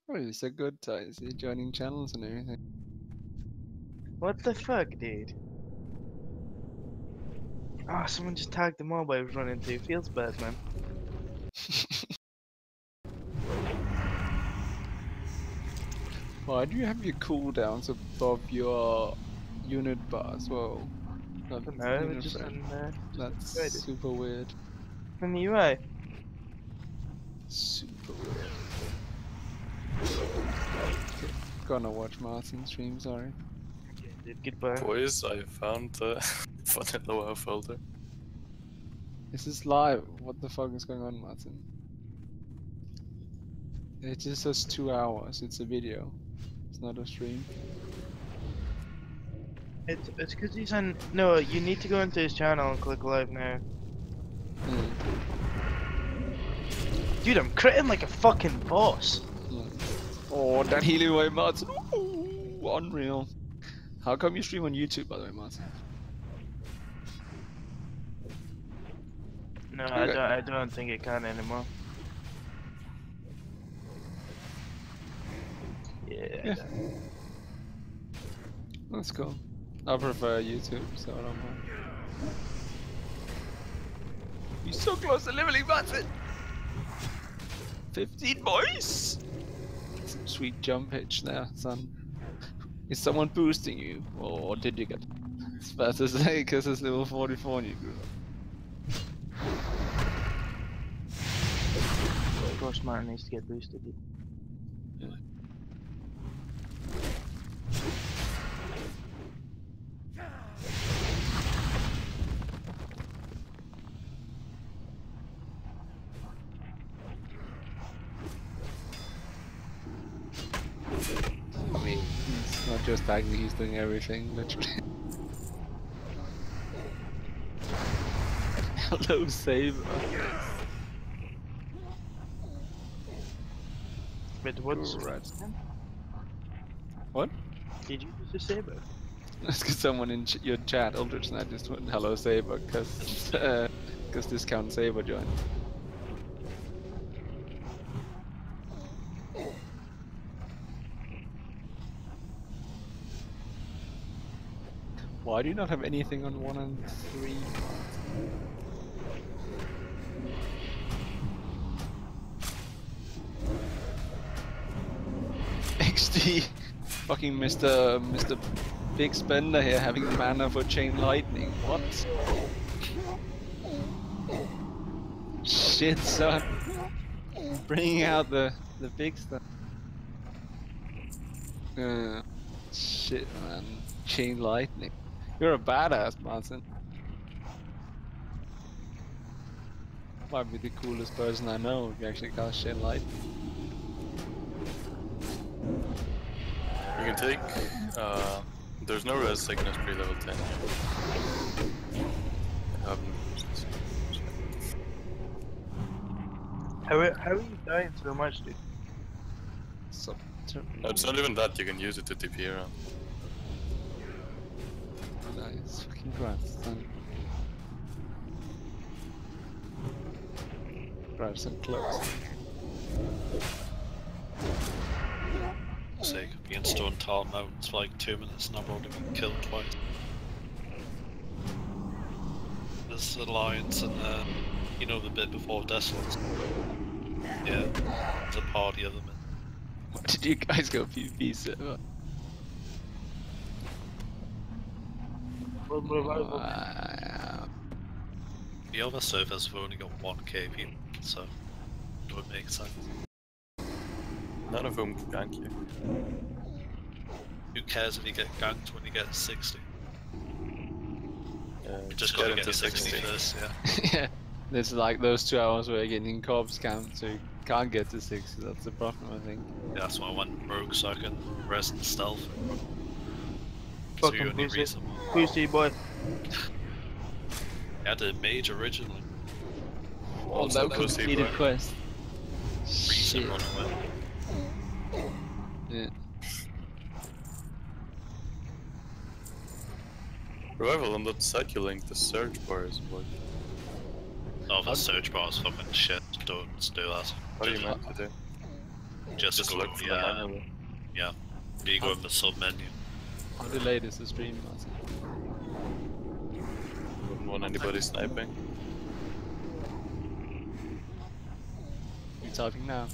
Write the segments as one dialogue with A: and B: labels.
A: Oh, he's a good guy. Is he joining channels and everything?
B: What the fuck, dude? Ah, someone just tagged the mob I was running to. Feels bad, man.
A: Why do you have your cooldowns above your unit bar as well? Not
B: I don't know,
A: unit
B: just
A: frame.
B: on
A: That's
B: the
A: super weird.
B: on the UI.
A: Super weird. Okay, gonna watch Martin stream, sorry.
B: Okay, dude, goodbye.
C: Boys, I found the vanilla WoW folder.
A: This is live. What the fuck is going on, Martin? It just says 2 hours. It's a video. It's not a stream.
B: It's because he's on. No, you need to go into his channel and click live now. Dude, I'm critting like a fucking boss.
A: Oh, that healing away, Martin. Ooh, unreal. How come you stream on YouTube, by the way, Martin?
B: No,
A: Okay.
B: I don't think it can anymore. Yeah.
A: That's cool. I prefer YouTube, so I don't mind. You're so close to leveling, Martin! 15 boys! Some sweet jump hitch there, son. Is someone boosting you? Or did you get... It's fair to say, because it's level 44 and you grew up.
B: Of course, Martin needs to get boosted.
A: Yeah. I mean, he's not just tagging, he's doing everything, literally. Hello, save.
B: But what's
A: Right. What?
B: Did you use the saber?
A: That's because someone in your chat, Eldsnitch, just went hello Saber, because discount Saber joined. Why do you not have anything on 1 and 3? XD, fucking Mr. Big Spender here having mana for Chain Lightning. What? Shit, son. Bringing out the big stuff. Shit, man. Chain Lightning. You're a badass, Martin. Might be the coolest person I know if you actually cast Chain Lightning.
C: You can take, there's no res sickness pre-level 10.
B: How are you dying so much, dude?
C: No, it's not even that, you can use it to TP around.
A: Nice, fucking grabs, son. Grab some close.
D: Sake of being stone tall mountains for like 2 minutes and I've already been killed twice. There's Alliance and you know the bit before Desolate. Yeah, there's a party of them.
A: What did you guys go PvP server?
D: The other servers have only got 1k people, so it would make sense.
C: None of whom can gank you.
D: Who cares if you get ganked when you get 60? You just
C: get
D: gotta get
C: into
D: 60 first, yeah.
A: Yeah, there's like those 2 hours where you're getting corpse count, so you can't get to 60, that's the problem, I think.
D: Yeah, that's why I went rogue so I can res and stealth.
B: Fucking boosty boy.
D: I had a mage originally.
A: Oh, no completed quest.
D: Reason
A: Shit.
D: run away.
A: Yeah.
C: Revival, on that site you linked, the search bar is what?
D: Oh, the search bar is fucking shit. Don't do that.
C: What are you meant to do?
D: Just go,
C: look for the menu.
D: yeah. You go in the sub menu.
A: How delayed is the stream, Martin?
C: Wouldn't want anybody sniping.
A: You typing now?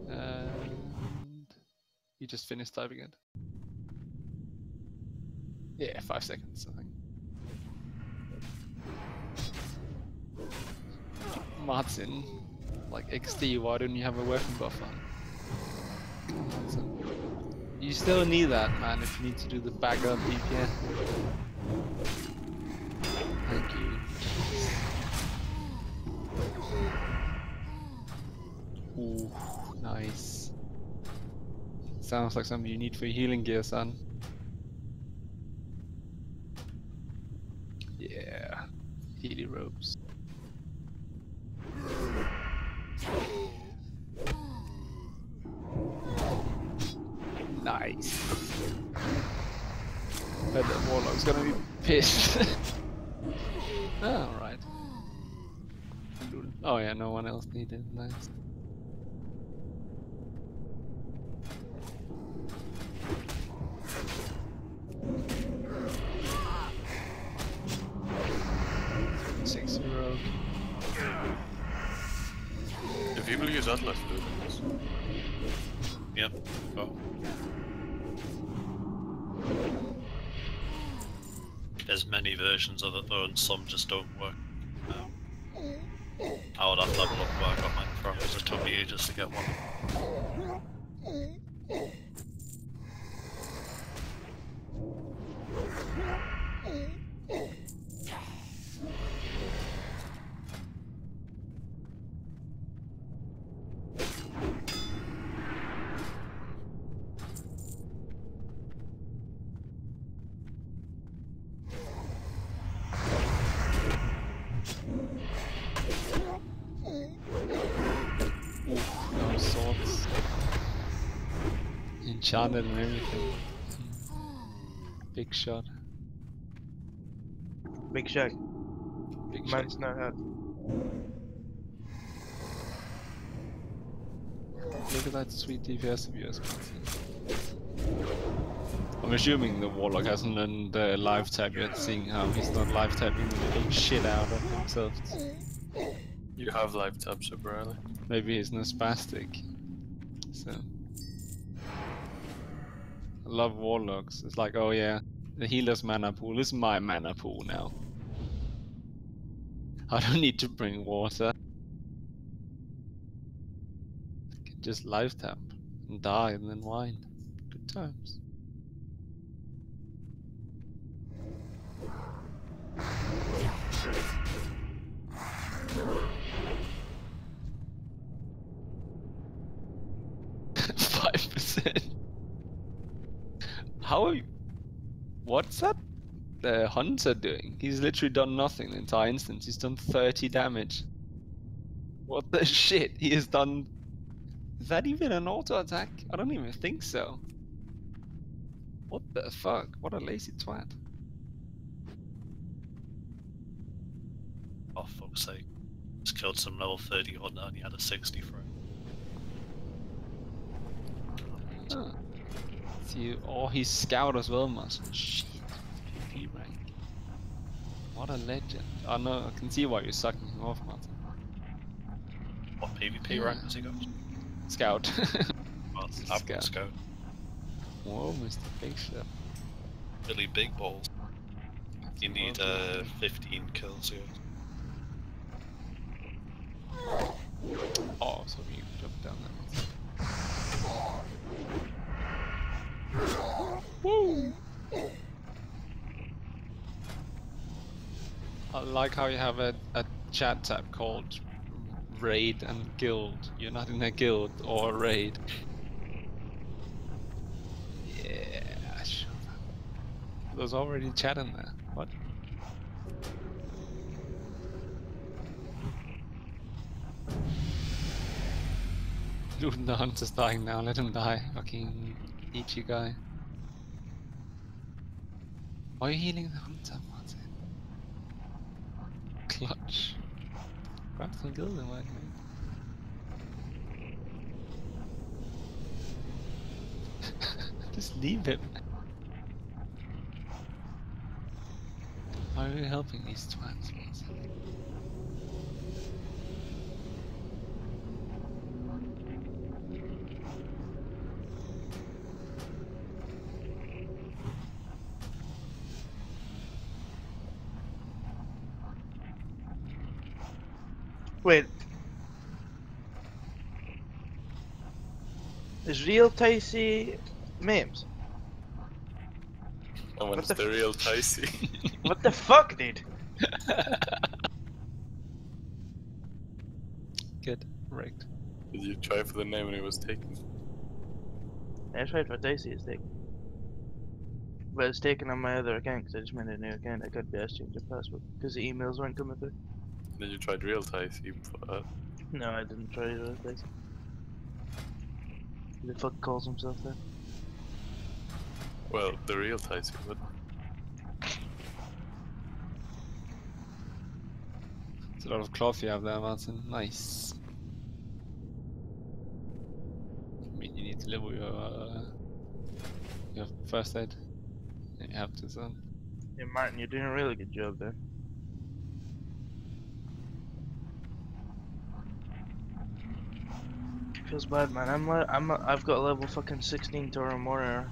A: And you just finished typing it? Yeah, 5 seconds, I think. Martin, like XD, why don't you have a weapon buffer? Martin. You still need that, man, if you need to do the backup DPS. Thank you. Ooh, nice. Sounds like something you need for healing gear, son. Yeah, healy ropes. Nice. Bet that warlock's gonna be pissed. Oh, alright. Oh yeah, no one else needed. Nice. €6.
C: Do people use Atlas loot in this?
D: Yep. Oh. There's many versions of it though, and some just don't work. I would have to have a look where I got mine from, because it took me ages to get one.
A: No swords. Enchanted and everything. Big shot.
B: Big shot.
A: Big shot.
B: Mine's not up.
A: Look at that sweet DPS of yours, Martin. I'm assuming the Warlock hasn't learned the live tab yet, seeing how he's not live tapping the little shit out of himself.
C: You have live tab super early.
A: Maybe he's no spastic. So I love Warlocks. It's like, oh yeah, the healer's mana pool is my mana pool now. I don't need to bring water. I can just live tap and die and then whine. Good times. How are you? What's that? The Hunter doing? He's literally done nothing the entire instance. He's done 30 damage. What the shit? He has done... Is that even an auto attack? I don't even think so. What the fuck? What a lazy twat.
D: Oh fuck's sake. Just killed some level 30 Hunter and he had a 60 for it.
A: Huh. See, oh, he's scout as well, Muscle. Shit. PP rank. What a legend. I know, I can see why you're sucking him off, Martin.
D: What PvP rank has he got?
A: Scout.
D: Well,
A: Scout.
D: Scout.
A: Whoa, Mr. Big Shot.
D: Really big balls. You need 15 kills here.
A: Oh, so you jumped down there. Woo! I like how you have a chat tab called Raid and Guild. You're not in a guild or a raid. Yeah, sure. There's already chat in there. What? Dude, the hunter's dying now. Let him die. Fucking eat you guy. Why are you healing the hunter, Martin? Clutch. Grab some kills in my name. Just leave him. Why are you helping these twats, Martin?
B: Wait. Is real Ticey memes?
C: And when
B: What
C: it's
B: the
C: the real Ticey.
B: What the fuck, dude?
A: Get wrecked.
C: Did you try for the name when it was taken?
B: I tried for Ticey is taken. But it's taken on my other account because I just made a new account. I couldn't be asked to change the password because the emails weren't coming through.
C: Then you tried real Ticey, but
B: No, I didn't try real Ticey. Who the fuck calls himself that?
C: well, the real Ticey would.
A: It's a lot of cloth you have there, Martin. Nice. I mean, you need to level your first aid. You have to, son.
B: Yeah, Martin, you're doing a really good job there. Feels bad, man. I've got a level fucking 16 Tauren Warrior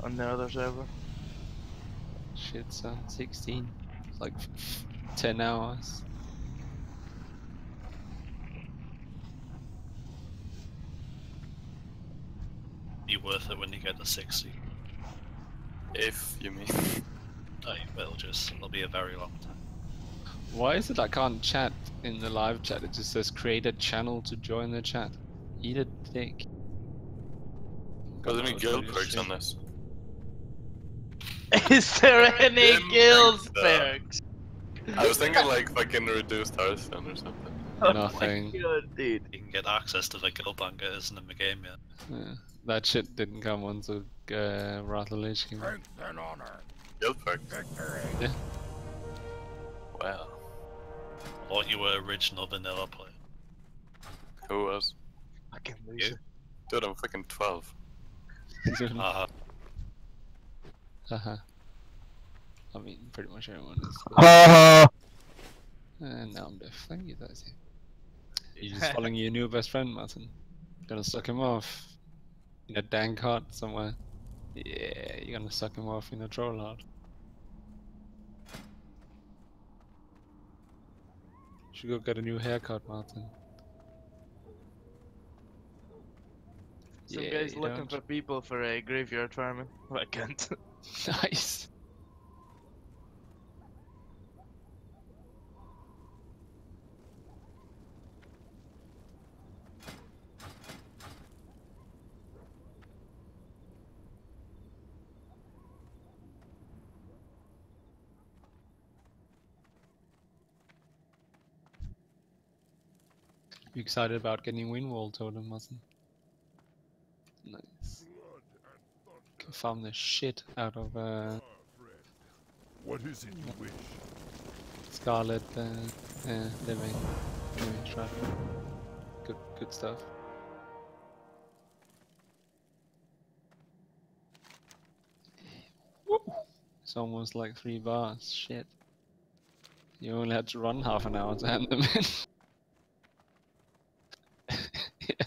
B: on the other server.
A: Shit, son. 16. It's like 10 hours.
D: Be worth it when you get to 60.
C: If you mean.
D: Oh, you will just. It'll be a very long time.
A: Why is it I can't chat in the live chat? It just says create a channel to join the chat. Eat a dick.
C: Are there any
A: God,
C: guild
A: holy
C: perks
A: shit.
C: on this?
B: Is there any
C: Didn't
B: guild
C: think so.
B: perks?
C: I was thinking like fucking reduced Hearthstone or something.
A: Nothing.
B: Oh my god, dude.
D: You can get access to the guild bank, it isn't in the game yet.
A: Yeah, that shit didn't come onto Wrath of Lich King.
C: Guild perks?
A: Yeah.
C: Wow.
D: I thought you were original vanilla player.
C: Who was?
B: Fucking
D: You?
B: loser.
C: Dude, I'm fucking 12.
D: Haha.
A: Haha. I mean, pretty much everyone is. And now I'm deaf. Thank you, Dicey. You're just following your new best friend, Martin. Gonna suck him off in a dank hut somewhere. Yeah, you're gonna suck him off in a troll hut. Should go get a new haircut, Martin.
B: Some
A: Yeah,
B: guy's
A: you
B: looking
A: don't.
B: for people for a graveyard farming. I can't.
A: Nice. You excited about getting Windwall Totem, Martin? Nice. Can farm the shit out of
E: What is it you wish?
A: Scarlet living trap. Good stuff. Woo! It's almost like 3 bars. Shit. You only had to run half an hour to hand them in. Yeah.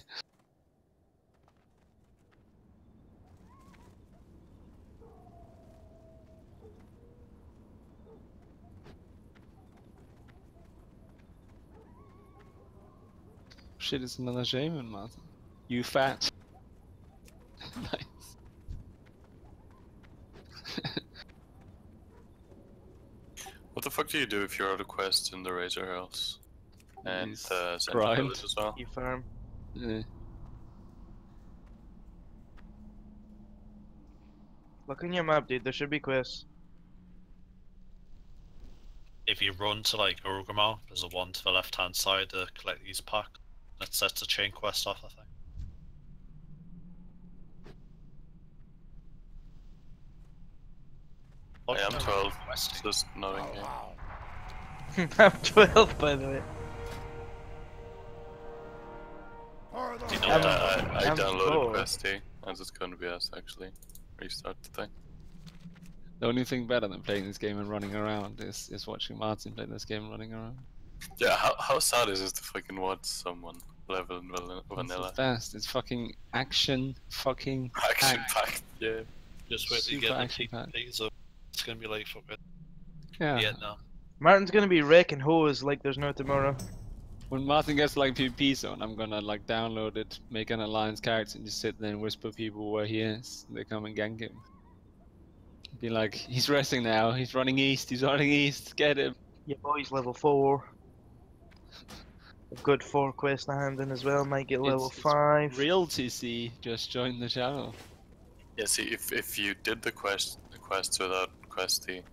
A: Shit, it's another shaman, Martin. You fat. Nice.
C: What the fuck do you do if you're out of quests in the Razor Hills? And
A: Use
C: Central
A: grind.
C: Village as well?
B: You farm.
A: Yeah.
B: Look on your map, dude. There should be quests.
D: If you run to like Urgamar, there's a one to the left hand side to collect these packs. That sets a chain quest off, I think.
C: I am 12,
D: Questing.
C: just not in game.
B: I'm 12, by the way.
D: Do you know
B: I'm-
D: that?
C: I
B: I'm
C: downloaded
B: 4.
C: Questy, as it's gonna be us actually. Restart the thing.
A: The only thing better than playing this game and running around is watching Martin play this game and running around.
C: Yeah, how sad is it to fucking watch someone level in
A: It's the
C: vanilla?
A: best. It's fucking action, fucking
C: Action
A: packed.
C: packed, yeah.
D: Just wait till you
A: Super
D: get the
A: action-packed.
D: TPs up. It's gonna be like fucking
A: Yeah.
D: Vietnam.
B: Martin's gonna be wrecking hoes like there's no tomorrow.
A: When Martin gets like PvP zone, I'm gonna like download it, make an alliance character, and just sit there and whisper people where he is. They come and gank him. Be like, he's resting now. He's running east. He's running east. Get him.
B: Your boy's level 4. A good 4 quest to hand in as well. Might get level
A: It's
B: 5.
A: real TC. Just join the channel.
C: Yeah, see, if you did the quests without Questy,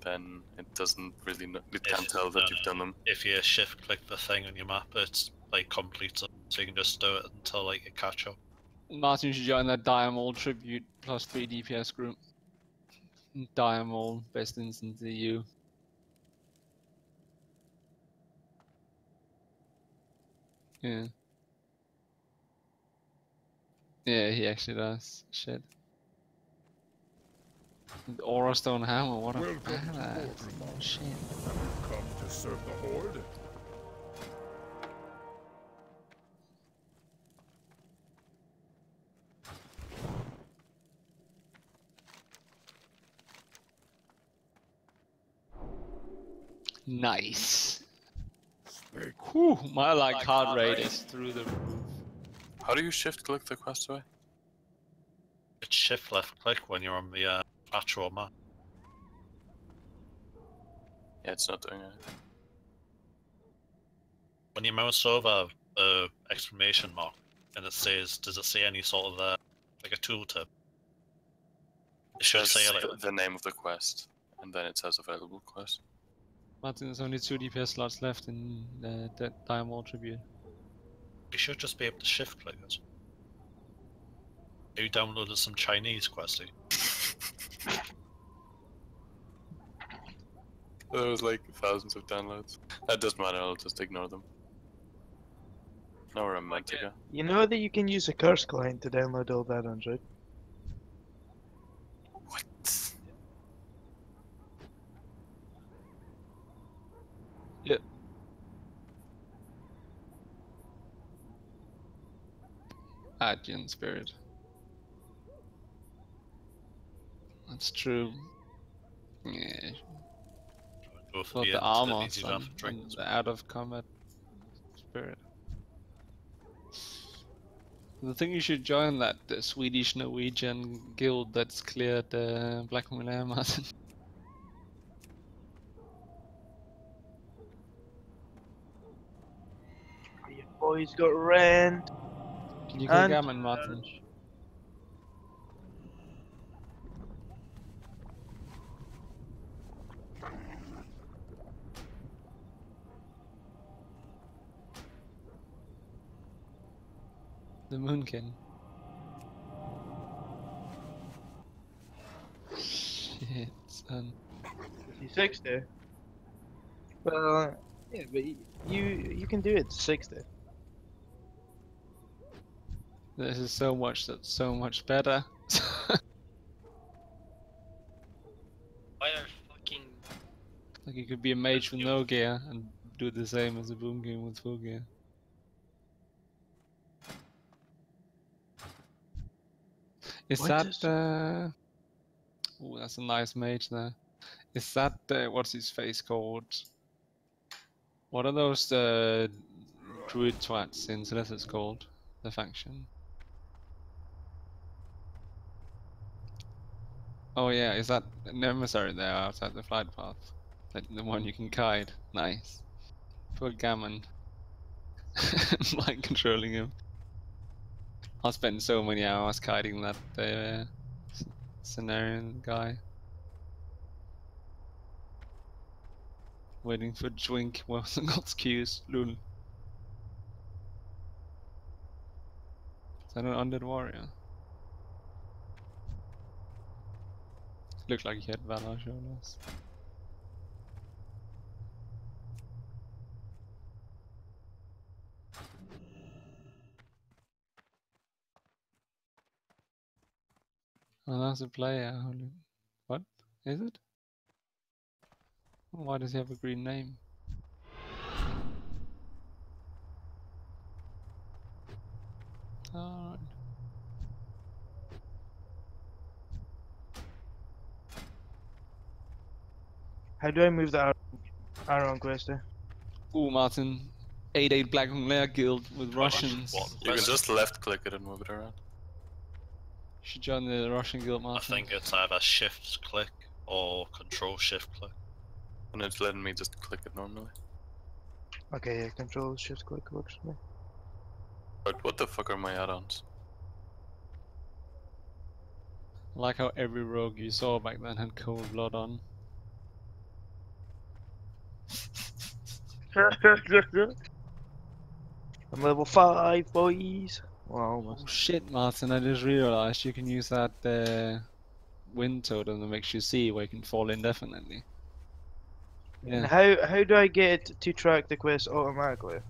C: then it doesn't really it can't tell that you've done them.
D: If you shift click the thing on your map, it's like completes it, so you can just do it until like you catch up.
A: Martin should join that Diamol tribute plus 3 DPS group. Diamol, best instance EU. Yeah. Yeah, he actually does. Shit. Aura Stone Hammer, what a badass. Shit.
E: Come to serve the Horde?
A: Nice.
E: Speak.
A: Whew, my like heart rate is through the roof.
C: How do you shift click the quest away?
D: It's shift left click when you're on the actual map.
C: Yeah, it's not doing it.
D: When you mouse over exclamation mark and it says, does it say any sort of like a tooltip? It should say like
C: the name of the quest, and then it says available quest.
A: Martin, there's only 2 DPS slots left in the Diamol tribute.
D: you should just be able to shift click it. You downloaded some Chinese Questy.
C: There was like thousands of downloads. That doesn't matter, I'll just ignore them. Now we're a month ago.
B: You know that you can use a curse client to download old add-ons, right?
C: What?
A: Yep. Adjan Spirit. That's true. Yeah.
D: Go for
A: Well,
D: the
A: the
D: end,
A: armor,
D: easy enough
A: son,
D: to drink
A: and
D: as
A: the
D: well.
A: out of combat spirit. The thing you should join that Swedish Norwegian guild that's cleared the Black Millennium, Martin.
B: Your boy's got rent.
A: Can you kill
B: And
A: Gammon, Martin? The Moonkin. Shit, son.
B: 60. Well, yeah, but you can do it to 60.
A: This is so much better.
F: Why are fucking
A: Like you could be a mage with no gear and do the same as a boom game with full gear. Is
B: What
A: that
B: is-
A: Ooh, that's a nice mage there. Is that what's his face called? What are those druid twats in Celestis called? The faction. Oh yeah, is that an emissary there outside the flight path? Like the one you can guide? Nice. Poor Gammon. Mind controlling him. I'll spend so many hours guiding that scenario guy. Waiting for Drink wasn't got queues. Lul. Is that an undead warrior? Looked like he had Valor shoulders. Oh, that's a player. What is it? Why does he have a green name? Alright.
B: How do I move the arrow on quest there?
A: Ooh, Martin. 8-8 Black Lair Guild with Russians.
D: What
C: You can
D: quest?
C: just left click it and move it around.
A: You should join the Russian Guild,
D: I
A: Martin.
D: think it's either shift click or control shift click.
C: And it's letting me just click it normally.
B: Okay, yeah, control shift click works for me.
C: But what the fuck are my add-ons?
A: I like how every rogue you saw back then had cold blood on.
B: I'm level 5, boys. Well, almost.
A: Oh shit, Martin, I just realized you can use that wind totem that makes you see where you can fall indefinitely.
B: And
A: Yeah.
B: how do I get it to track the quest automatically?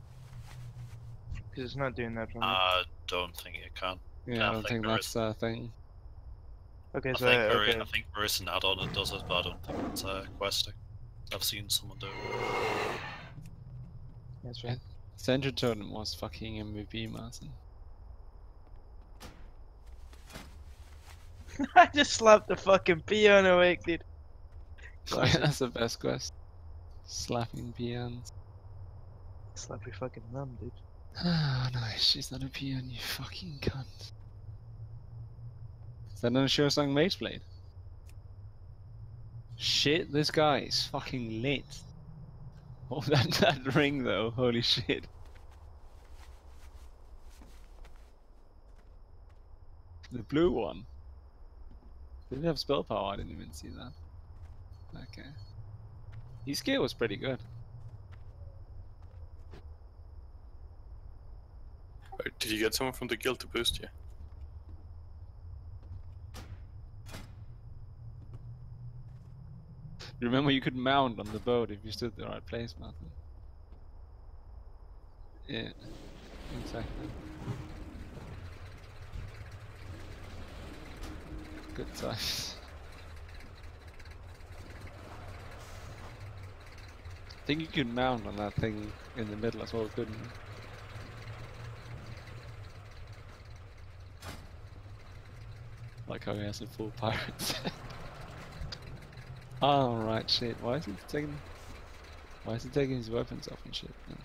B: Because it's not doing that for me.
D: I don't think it can.
A: Yeah, I don't think
D: there
A: that's a thing.
B: Okay,
D: I
B: so
D: think
B: okay.
D: I think there is an add-on that does it, but I don't think it's questing. I've seen someone do it.
B: That's right.
A: Sentry totem was fucking MVP, Martin.
B: I just slapped the fucking peon awake, dude.
A: That's the best quest. Slapping peons.
B: Slap your fucking mum, dude.
A: Ah, nice. She's not a peon, you fucking cunt. Is that another Sure Song Mage Blade? Shit, this guy is fucking lit. Oh, that ring though, holy shit. The blue one. Did it have spell power? I didn't even see that. Okay. His skill was pretty good.
C: Did you get someone from the guild to boost you?
A: Remember you could mount on the boat if you stood the right place, Martin. Yeah, exactly. Good times. I think you could mount on that thing in the middle as well, couldn't you? Like how he has a full pirate set. Oh right, shit. Why is he taking his weapons off and shit? No.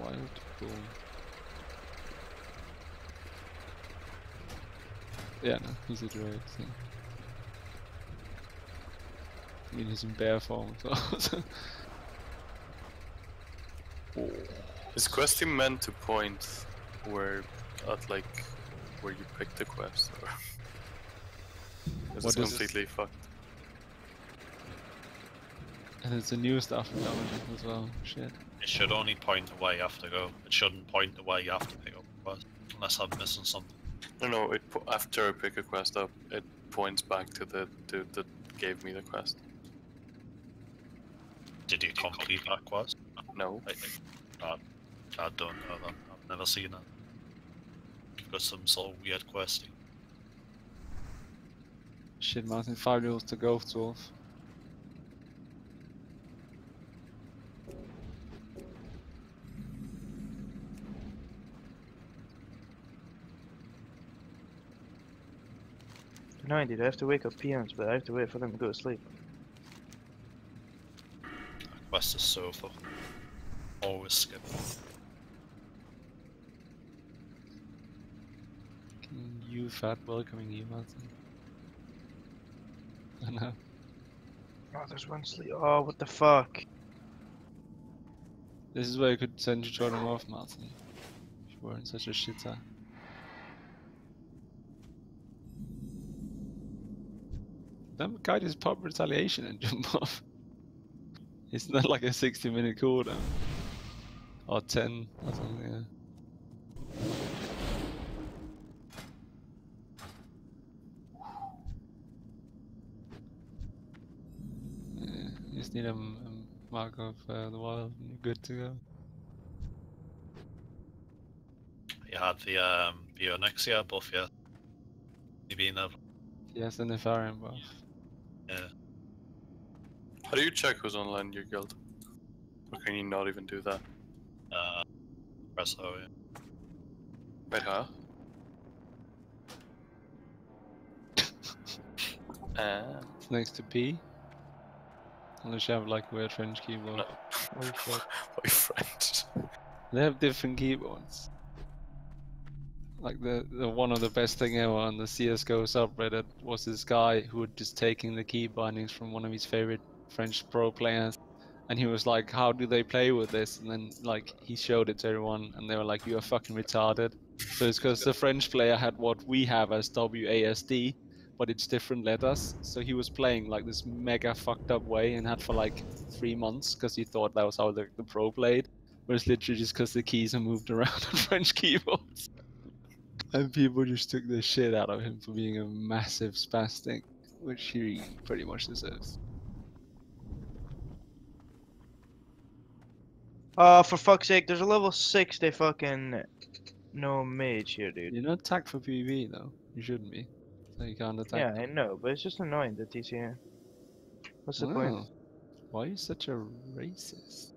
A: Wild bull. Yeah, no, he's a druid. So. I mean, he's in bear form as well. Oh.
C: Is questing meant to point where, at like, where you pick the quest, or is
A: What
C: it
A: is-
C: completely fucked?
A: And it's a new stuff in Dominant as well. Shit.
D: It should only point the way you have to go. It shouldn't point the way you have to pick up a quest, unless I'm missing something.
C: No, after I pick a quest up, it points back to the dude that gave me the quest.
D: Did you complete that quest?
C: No.
D: I don't know that. I've never seen it. You've got some sort of weird questing.
A: Shit, Martin, 5 rules to go, Dwarf.
B: No, indeed, I have to wake up peons, but I have to wait for them to go to sleep.
D: That quest is so fucking. Always skip.
A: You fat welcoming you, Martin. I know.
B: Oh, there's one sleep. Oh, what the fuck?
A: This is where you could send your Jordan off, Martin. If you weren't such a shitter. That guy just pop retaliation and jump off. It's not like a 60-minute cooldown. Or 10 or something, yeah. just need a mark of the wild and you're good to go.
D: You had the Onyxia buff, yeah. Maybe another.
A: Yes, and the Nefarian buff.
D: Yeah.
C: How do you check who's online in your guild? Or can you not even do that?
D: Press O, yeah.
C: Wait, huh?
A: It's next to P. Unless you have like weird French keyboard.
C: No.
B: Oh shit.
C: My French.
A: They have different keyboards. Like the one of the best thing ever on the CS:GO subreddit was this guy who had just taken the key bindings from one of his favorite French pro players, and he was like, "How do they play with this?" And then like he showed it to everyone, and they were like, "You are fucking retarded." So it's because the French player had what we have as WASD, but it's different letters. So he was playing like this mega fucked up way and had for like 3 months because he thought that was how the pro played. But it's literally just because the keys are moved around on French keyboards. And people just took the shit out of him for being a massive spastic, which he pretty much deserves.
B: Oh, for fuck's sake, there's a level 60 fucking no mage here, dude.
A: You're not tagged for PvP though. You shouldn't be. So you can't attack
B: Yeah, I
A: them.
B: know, but it's just annoying that he's here. What's the point?
A: Oh, why are you such a racist?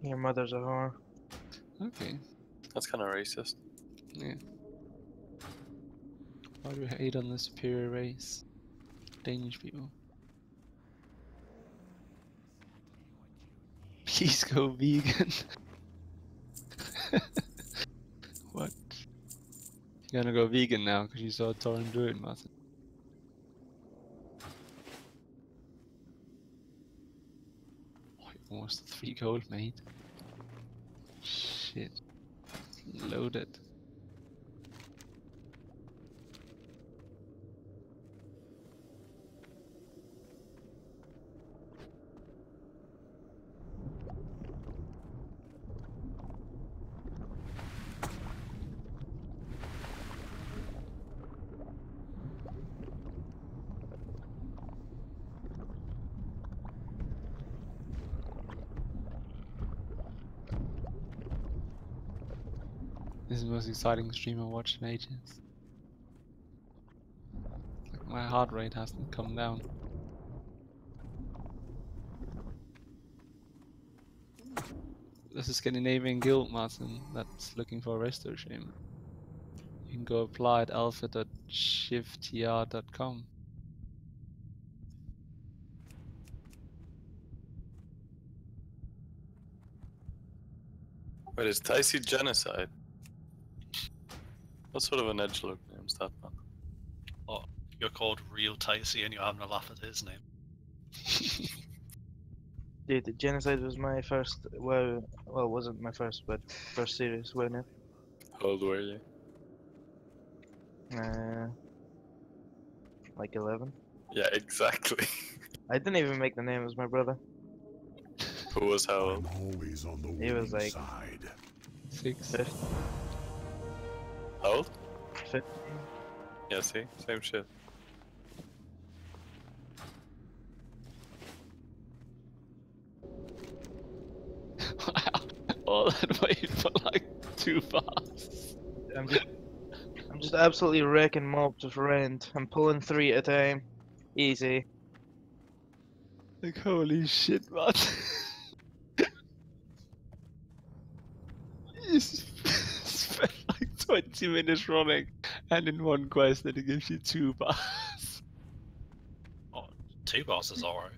B: Your mother's a whore.
A: Okay,
C: That's kind of racist.
A: yeah. Why do we hate on the superior race? Danish people. Please go vegan. What? You're gonna go vegan now because you saw Torrent do it, Martin. Oh, almost 3 gold, mate. Shit. Loaded. This is the most exciting stream I've watched in ages. Like my heart rate hasn't come down. There's a Scandinavian guild, Martin, that's looking for a resto stream. You can go apply at alpha.shifttr.com.
C: Wait, is Ticey genocide? What sort of an edgelord name is that, man?
D: Oh, you're called Real Ticey and you're having a laugh at his name.
B: Dude, the genocide was my first, well, it wasn't my first, but first serious winner.
C: How old were you?
B: Like 11.
C: Yeah, exactly.
B: I didn't even make the name, it was my brother.
C: Who was how
E: I'm
C: old?
E: always on the
B: He
E: winning
B: was like-
E: side.
A: 6.
C: How old?
B: 15.
C: Yeah, see? Same shit.
A: Wow. All that wait for like 2 bars.
B: I'm just absolutely wrecking mobs with rend. I'm pulling 3 at a time. Easy.
A: Like holy shit, man. You spent like 20 minutes running and in one quest that it gives you 2 bars.
D: Oh, 2 bars is alright.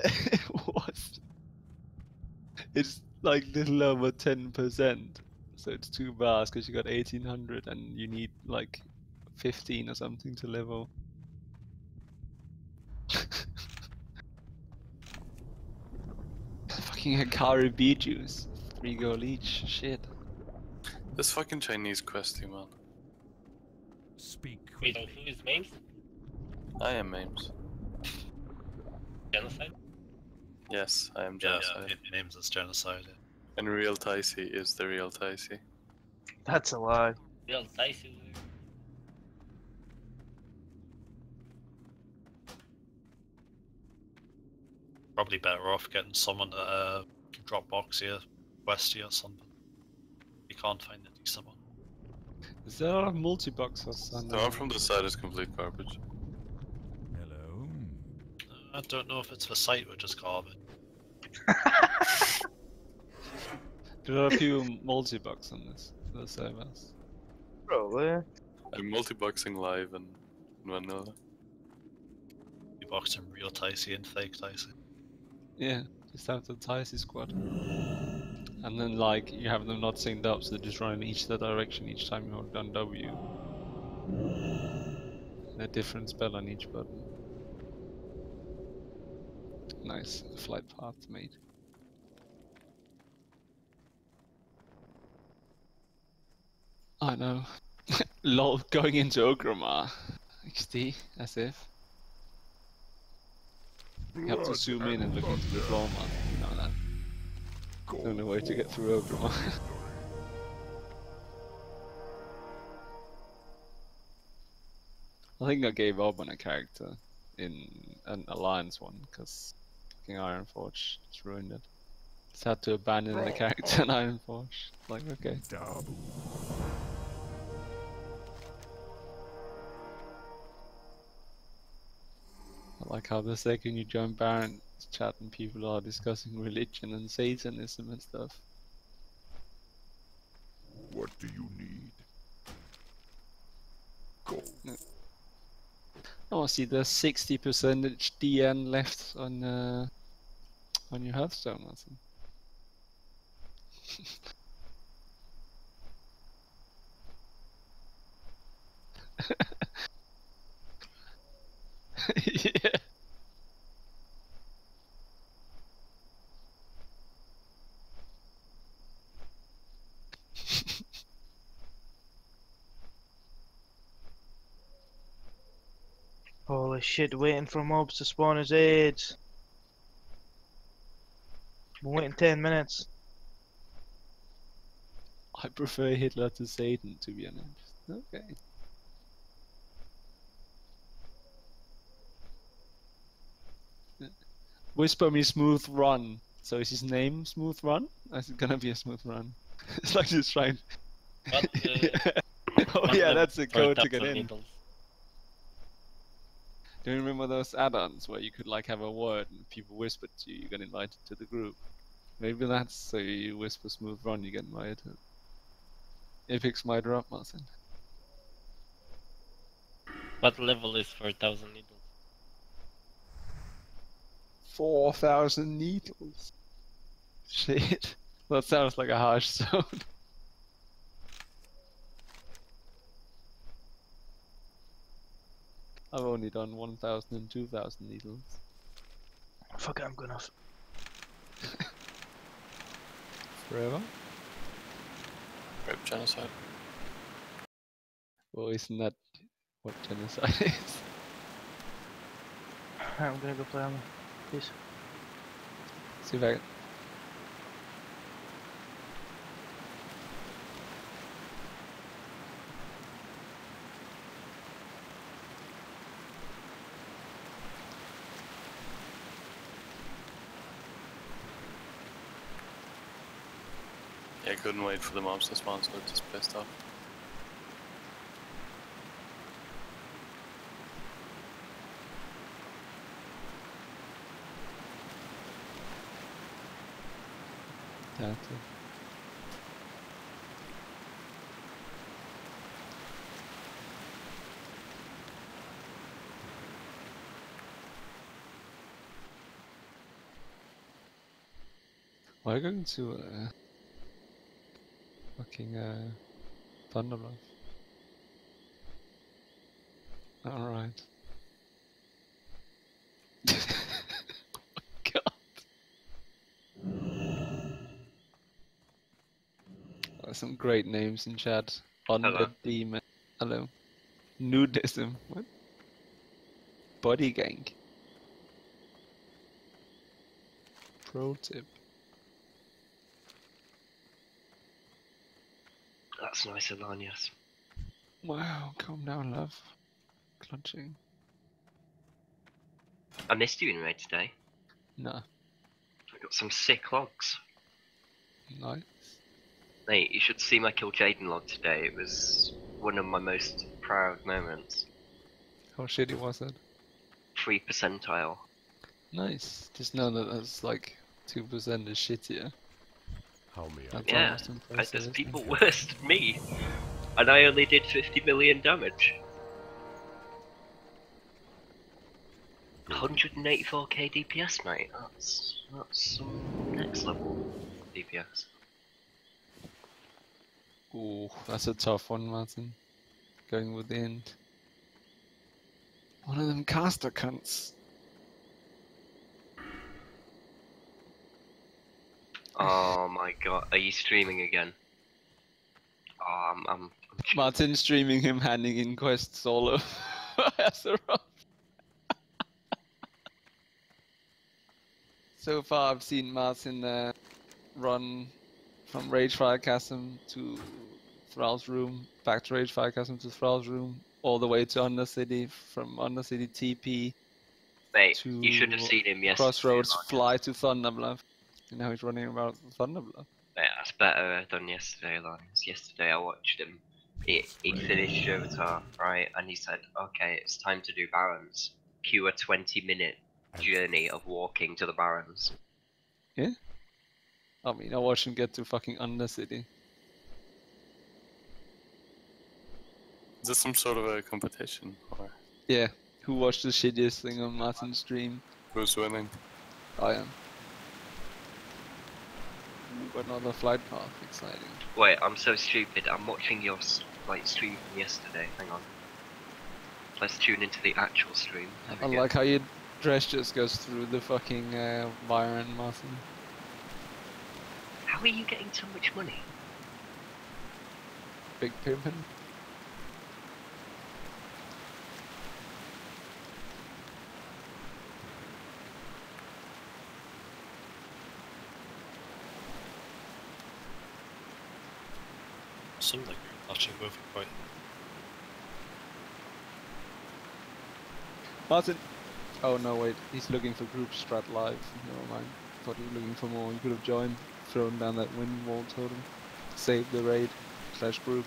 A: It was. It's like little over 10%. So it's 2 bars because you got 1800 and you need like 15 or something to level. Fucking Hikari bee juice. 3 gold each. Shit.
C: This fucking Chinese questy, man.
E: Speak.
F: Wait, so who is Mames?
C: I am Mames.
F: Genocide?
C: Yes, I am
D: Yeah,
C: genocide.
D: your name's as genocide.
C: And real Ticey is the real Ticey.
B: That's a lie.
F: Real Tyson.
D: probably better off getting someone to drop box here, west here or something. You can't find a decent one.
A: Is there a lot of multi-boxers?
C: The one from the side is complete garbage.
E: Hello.
D: I don't know if it's the site or just garbage.
A: There are a few multi-box on the servers.
B: Probably.
C: I'm multi-boxing live and vanilla.
D: You box in real Ticey and fake Ticey.
A: Yeah, just have the Ticey squad. And then like you have them not synced up, so they just run in each direction each time you hold down W. And a different spell on each button. Nice flight path made. I know. Lol, going into Ogrimmar. XD, as if. You have to zoom in and look into the floor map. You know that. The only way to get through Ogrimmar. I think I gave up on a character in an Alliance one, because fucking Ironforge just ruined it. Just had to abandon the character in Ironforge. Like, okay.
E: Dabu.
A: I like how the second you join Baron's chat and people are discussing religion and Satanism and stuff.
E: What do you need? Go.
A: Oh, see, there's 60% DN left on your Hearthstone, Martin. Yeah.
B: Holy shit, waiting for mobs to spawn his aids. Been waiting 10 minutes.
A: I prefer Hitler to Satan, to be honest. Okay. Whisper me Smooth Run. So is his name Smooth Run? Or is it gonna be a Smooth Run? It's like just trying.
F: What,
A: Oh
F: what
A: yeah,
F: level
A: that's the
F: for
A: code to
F: taps
A: get
F: and
A: in.
F: needles?
A: Do you remember those add-ons where you could like have a word and people whispered to you, you get invited to the group? Maybe that's so you whisper Smooth Run, you get invited. Epic Smite her up, Martin.
F: What level is 4,000 needles?
A: 4,000 needles. Shit. That sounds like a harsh zone. I've only done 1,000 and 2,000 needles.
B: Fuck it, I'm going off.
A: Forever?
C: Rape genocide.
A: Well, isn't that what genocide is?
B: I'm gonna go play on them. Peace.
A: See if I can...
C: Yeah, I couldn't wait for the mobs to spawn, so I just pissed off.
A: That's it. We're going to fucking Thunderbluff. Alright. God. Some great names in chat. Undead Demon. Hello. Nudism. What? Body Gang. Pro tip.
G: That's nice, Alanias.
A: Wow, calm down, love. Clutching.
G: I missed you in raid today.
A: No.
G: I got some sick logs.
A: Nice.
G: Mate, you should see my Kill Jaden log today. It was one of my most proud moments.
A: How shitty was it?
G: 3 percentile.
A: Nice. Just know that that's like 2% is shittier.
E: How may I?
A: That's
G: Yeah,
A: almost impressive.
G: there's
A: isn't
G: people
A: it?
G: worse than me. And I only did 50 million damage. 184k DPS, mate. That's some next level DPS.
A: Ooh, that's a tough one, Martin. Going with the end. One of them caster cunts.
G: Oh my god, are you streaming again? Oh, I'm
A: Martin streaming him handing in quests solo. Azeroth. So far, I've seen Martin run from Ragefire Chasm to Thrall's Room, back to Ragefire Chasm to Thrall's Room, all the way to Undercity, from Undercity TP
G: Mate,
A: to
G: you should have seen him yesterday.
A: Crossroads,
G: Marcus.
A: fly to Thunderbluff. And now he's running about Thunderbluff.
G: Mate, that's better than yesterday, Alliance. Yesterday I watched him. He finished Avatar, right? And he said, okay, it's time to do Barons. Cue a 20-minute journey of walking to the Barons.
A: Yeah? I mean, I watched him get to fucking Undercity.
C: Is this some sort of a competition? Or
A: Yeah. Who watched the shittiest thing on Martin's stream?
C: who's winning?
A: I am. Ooh, another flight path, exciting.
G: Wait, I'm so stupid. I'm watching your stream from yesterday. Hang on. Let's tune into the actual stream. There
A: I
G: we go.
A: like how your dress just goes through the fucking Byron, Martin.
G: How are you getting so much money?
A: Big pimpin'.
D: Something actually moving quite.
A: Martin! Oh no, wait, he's looking for group strat live. Never mind. Thought he was looking for more. You could have joined, thrown down that wind wall totem, saved the raid / group.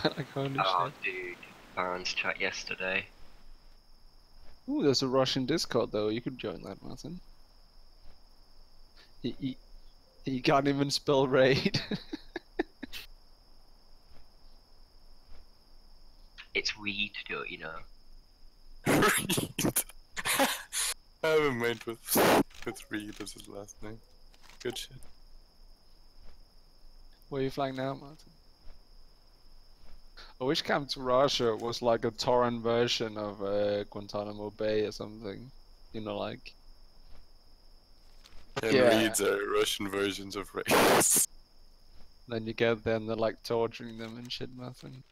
A: Like, holy
G: Oh,
A: shit.
G: dude. Barons chat yesterday.
A: Ooh, there's a Russian Discord though. You could join that, Martin. He can't even spell raid.
G: It's weed, don't you know?
C: Reed. I have a mate with Reed as his last name. Good shit.
A: Where are you flying now, Martin? I wish Camp to Russia was like a torrent version of Guantanamo Bay or something. You know, like.
C: And
A: Yeah.
C: Reeds are Russian versions of Raids.
A: Then you get there and they're like torturing them and shit, Martin.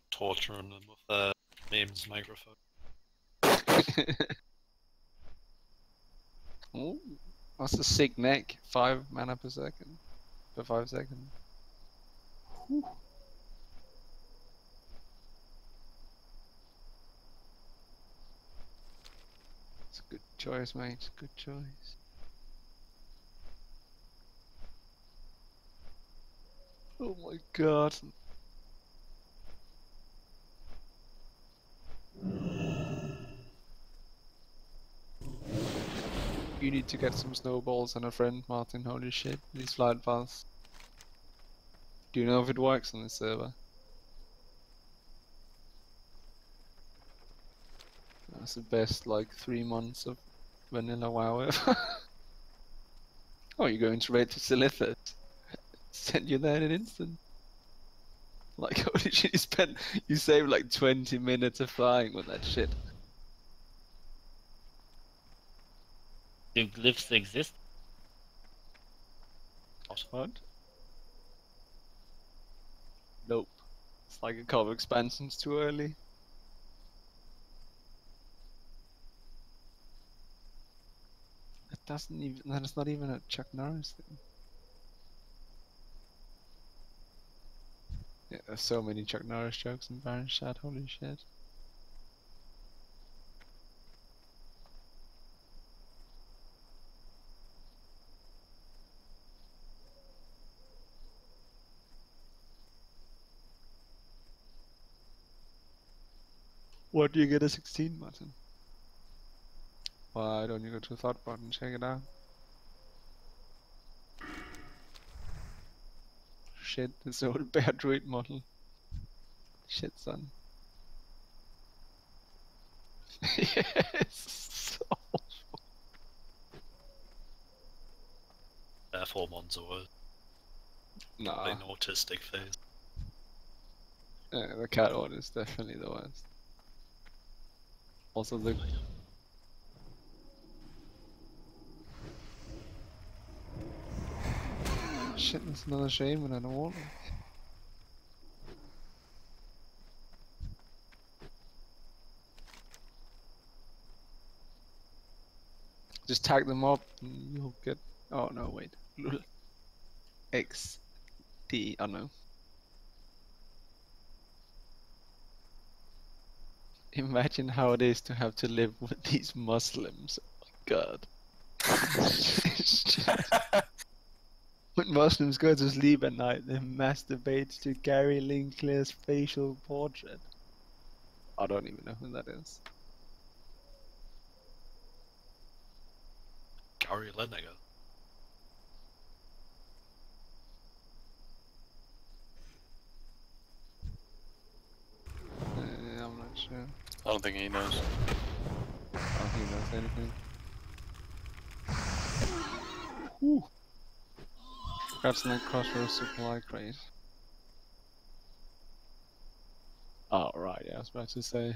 D: Torturing them with names microphone.
A: Ooh, that's a sick neck. 5 mana per second. For 5 seconds. Whew. It's a good choice, mate. Good choice. Oh my god. You need to get some snowballs and a friend, Martin. Holy shit, these flight paths. Do you know if it works on this server? That's the best, like, 3 months of vanilla WoW ever. Oh, you're going to raid to Silithus? Send you there in an instant. Like, holy shit, you saved like 20 minutes of flying with that shit.
F: Do glyphs exist?
A: What? Nope. It's like a couple expansions too early. That's not even a Chuck Norris thing. Yeah, there's so many Chuck Norris jokes in Baron's chat, holy shit. What do you get a 16, Martin? Why don't you go to Thoughtbot and check it out? Shit, this old bear druid model. Shit, son. Yes.
D: Therefore, Monzo was
A: Nah,
D: like an autistic face.
A: the cat one is definitely the worst. Also the... Shit, there's another shaman and a warlock. Just tag them up and you'll get... Oh no, wait. X D, I don't know. Imagine how it is to have to live with these Muslims. Oh my god. When Muslims go to sleep at night, they masturbate to Gary Linkler's facial portrait. I don't even know who that is.
D: Gary Lineker.
A: I'm not sure.
C: I don't think he knows.
A: I don't think he knows anything. Whew. Perhaps in that crossroads supply crate. Oh, right, yeah, I was about to say.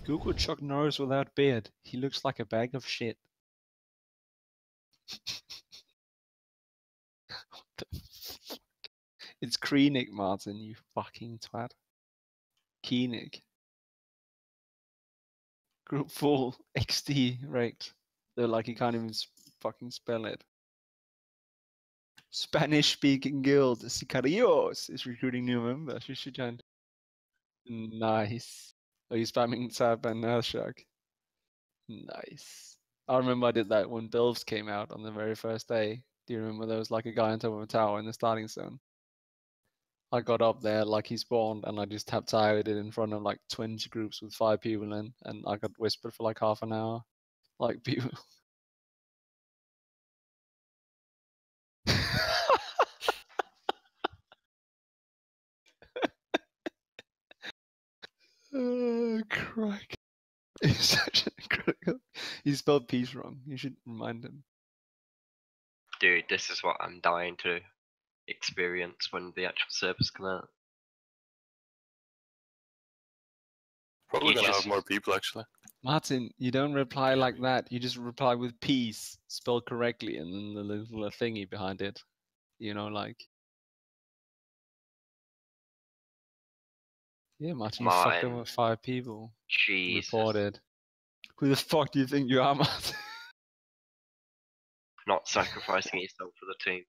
A: Google Chuck Norris without beard. He looks like a bag of shit. What the fuck? It's Kreenik, Martin, you fucking twat. Keenik. Group full XD raked. They're like you can't even fucking spell it. Spanish speaking guild Sicarios is recruiting new members. You should join. Nice. Are you spamming Tab and Earthshock? Nice. I remember I did that when Bills came out on the very first day. Do you remember there was like a guy on top of a tower in the starting zone? I got up there like he spawned and I just tapped tired it in front of like 20 groups with 5 people in and I got whispered for like half an hour. Like people. Crack. He's such an incredible. He spelled peace wrong. You should remind him.
G: Dude, this is what I'm dying to experience when the actual servers come out.
C: Probably
G: You
C: gonna
G: just-
C: have more people actually.
A: Martin, you don't reply
D: Yeah,
A: like that. You just reply with peace, spelled correctly, and then the little thingy behind it. You know, like. Yeah, Martin, you fucked
G: Martin.
A: over 5 people.
G: Jesus.
A: Reported. Who the fuck do you think you are, Martin?
G: Not sacrificing yourself for the team.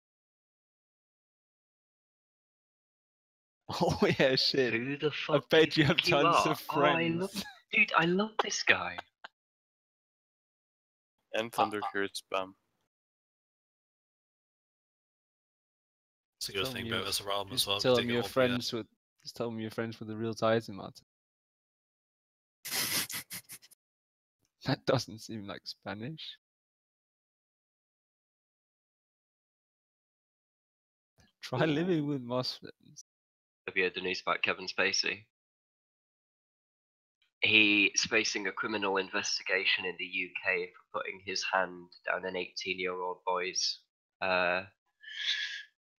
A: Oh yeah, shit.
G: Who the
A: I
G: fuck
A: bet
G: do
A: you have
G: think you
A: tons
G: are?
A: of
G: Oh, I
A: friends.
G: love, dude, I love this guy.
C: And Thunder Curse spam.
D: It's a good
A: Tell
D: thing
A: me
D: about
A: you-
D: this realm as
A: Just
D: well.
A: tell
D: they
A: him
D: get
A: you're
D: all the,
A: friends with. Just tell him you're friends with the real Titan, Martin. That doesn't seem like Spanish. Try living with Muslims.
G: Have you heard the news about Kevin Spacey? He's facing a criminal investigation in the UK for putting his hand down an 18-year-old boy's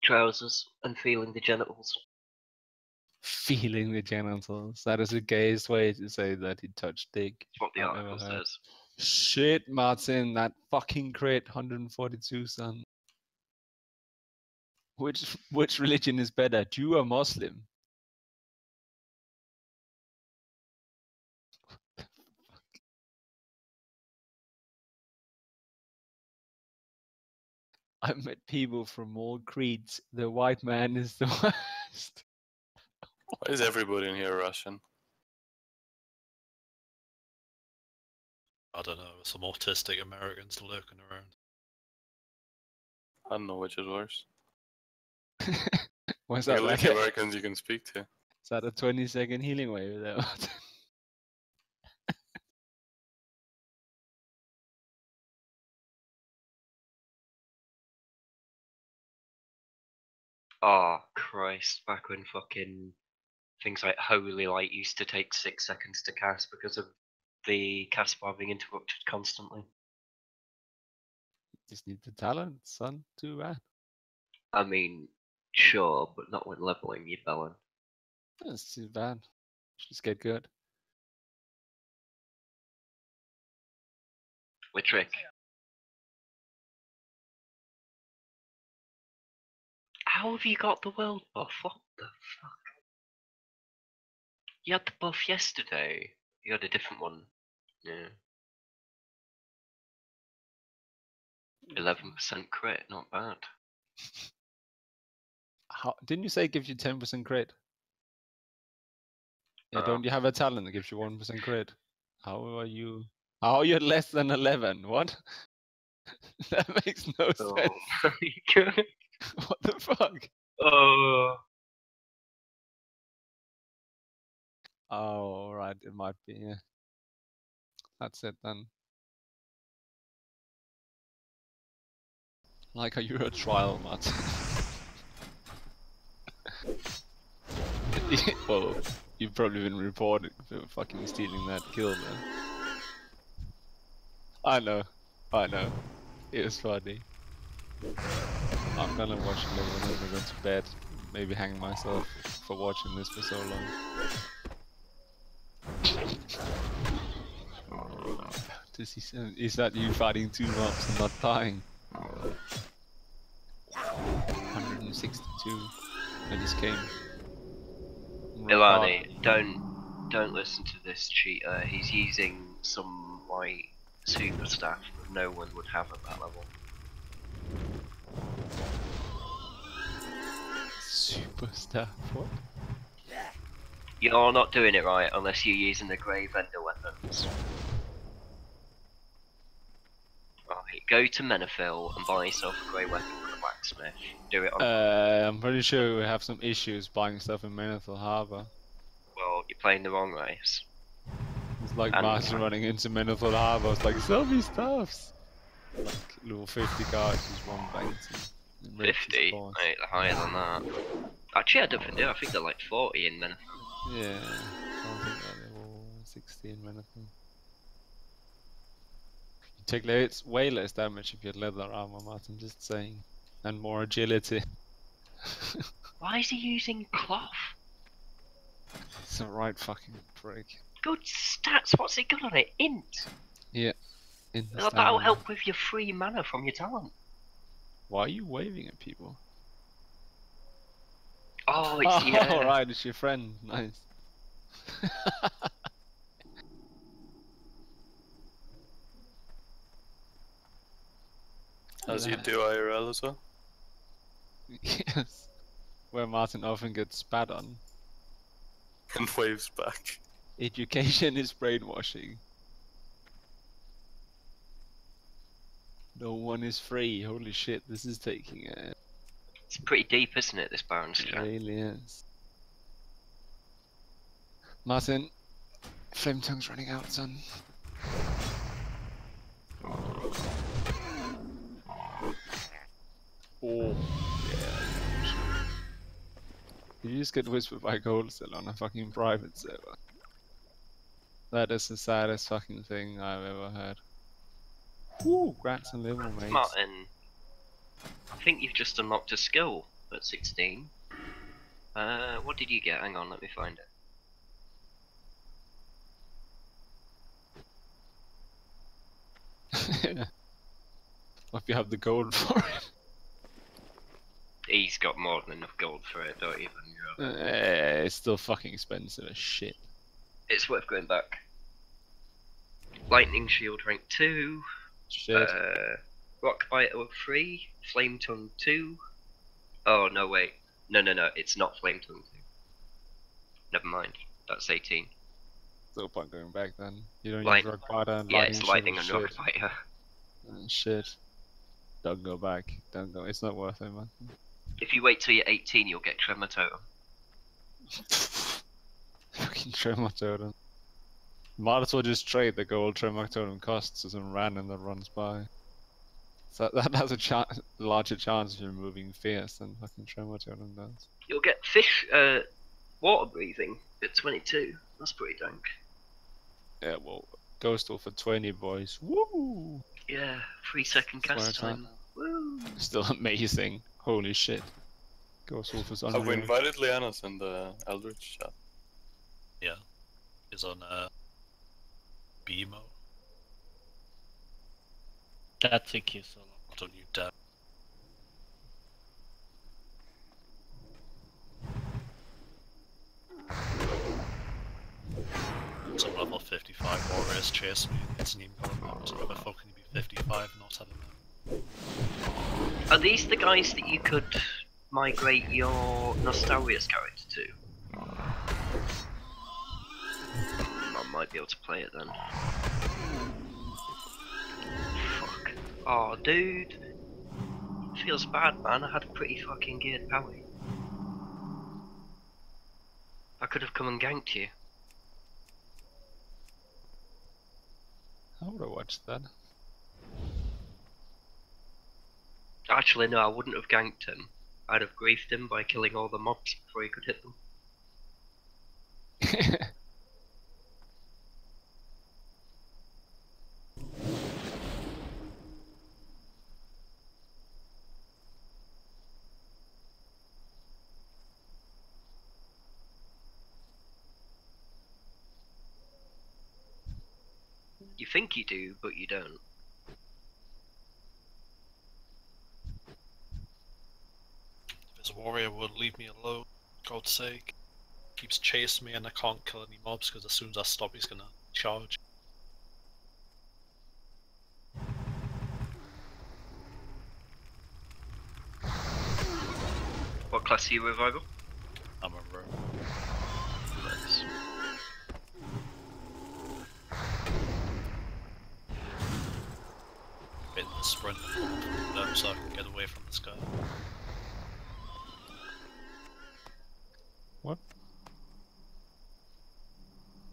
G: trousers and feeling the genitals.
A: Feeling the genitals. That is a gayest way to say that he touched dick.
G: That's what the
A: I've ever
G: article
A: heard.
G: says.
A: Shit, Martin, that fucking crit 142, son. Which religion is better, Jew or Muslim? I've met people from all creeds. The white man is the worst.
C: Why is everybody in here Russian?
D: I don't know, some autistic Americans lurking around.
C: I don't know which is worse.
A: Was
C: The
A: that
C: only
A: like a,
C: Americans you can speak to.
A: is that a 20-second healing wave there?
G: Oh, Christ, back when fucking things like Holy Light used to take 6 seconds to cast because of the cast bar being interrupted constantly.
A: Just need the talent, son. Too bad.
G: I mean, sure, but not when leveling your Bellin.
A: That's too bad. Just get good.
G: With Trick. How have you got the world buff? What the fuck? You had the buff yesterday. You had a different one. Yeah. 11% crit, not bad.
A: How didn't you say it gives you 10% crit? Yeah,
G: Uh,
A: don't you have a talent that gives you 1% crit? How are you? How are you at less than 11? What? That makes no
G: Oh,
A: sense.
G: very good.
A: What the fuck?
G: Oh.
A: Oh, right. It might be. Yeah. That's it then. Like how you're a trial, Matt. Well, you've probably been reported for fucking stealing that kill, man. I know. It was funny. I'm gonna watch it later when I go to bed. Maybe hang myself for watching this for so long. Is that you fighting 2 mobs and not dying? 162. I just came.
G: Ilani, don't listen to this cheater. He's using some like super staff that no one would have at that level.
A: Super stuff. What?
G: You're not doing it right unless you're using the grey vendor weapons. Right, go to Menafil and buy yourself a grey weapon from the blacksmith. Do it on.
A: I'm pretty sure we have some issues buying stuff in Manethil Harbour.
G: Well, you're playing the wrong race.
A: It's like
G: And-
A: Martin running into Manethil Harbour. It's like, sell me stuffs! Like, little 50 cards, just one bank.
G: 50? Right, they're higher than that. Actually, I don't think they are. I think they're like 40 in Menafil.
A: Yeah, I don't think that they're all 60 in Manethil. You take way less damage if you had leather armor, Martin, just saying. And more agility.
G: Why is he using cloth?
A: It's a right fucking prick.
G: Good stats. What's it got on it? Int.
A: Yeah. In the
G: That'll
A: stamina.
G: help with your free mana from your talent.
A: Why are you waving at people?
G: Oh, it's yeah.
A: Alright, it's your friend. Nice.
C: As you do IRL as well.
A: Yes. Where Martin often gets spat on.
C: And waves back.
A: Education is brainwashing. No one is free. Holy shit, this is taking a...
G: It's pretty deep, isn't it, this Baron
A: It
G: strat?
A: really is. Martin, Flame Tongue's running out, son. Oh, yeah. Did you just get whispered by Gold still on a fucking private server? That is the saddest fucking thing I've ever heard. Woo! Grants and level, mates.
G: Martin, I think you've just unlocked a skill at 16. What did you get? Hang on, let me find it.
A: If you have the gold for it.
G: He's got more than enough gold for it, don't even.
A: It's still fucking expensive as shit.
G: It's worth going back. Lightning Shield rank 2.
A: Shit.
G: Rock Biter 3. Flame Tongue 2. Oh, no, wait. No, it's not Flame Tongue Never mind. That's 18.
A: No point going back then. You don't
G: Light-
A: use rock bottom and
G: Yeah,
A: lightning
G: it's
A: shit
G: lightning
A: and
G: and rocket
A: shit.
G: fighter.
A: Shit. Don't go back. Don't go. It's not worth it, man.
G: If you wait till you're 18, you'll get Tremor Totem.
A: Fucking Tremor Totem. Might as well just trade the gold Tremor Totem costs as some random that runs by. So that has a larger chance of removing Fierce than fucking Tremor Totem does.
G: You'll get fish, water breathing at 22. That's pretty dank.
A: Yeah, well, Ghost Wolf for 20, boys. Woo!
G: Yeah, 3-second
A: That's where
G: cast
A: it's at.
G: time. Woo!
A: Still amazing. Holy shit. Ghost Wolf is
C: Have
A: unreal.
C: we invited Lianas in the Eldritch chat?
D: Yeah. He's on BMO.
F: That took you so long.
D: Don't you dare. Some level 55 warriors chase me. It's an even going so how the fuck can you be 55 and not having that?
G: Are these the guys that you could migrate your Nostalrius character to? I might be able to play it then. Fuck. Oh, dude. Feels bad, man. I had a pretty fucking geared power. I could have come and ganked you.
A: I would have watched that.
G: Actually, no, I wouldn't have ganked him. I'd have griefed him by killing all the mobs before he could hit them. You think you do, but you don't.
D: If his warrior would leave me alone, God's sake. Keeps chasing me and I can't kill any mobs because as soon as I stop he's gonna charge.
G: What class are you, Revival?
D: I'm a rogue.
G: Nice.
D: Bit the sprint and so I can get away from this guy.
A: What?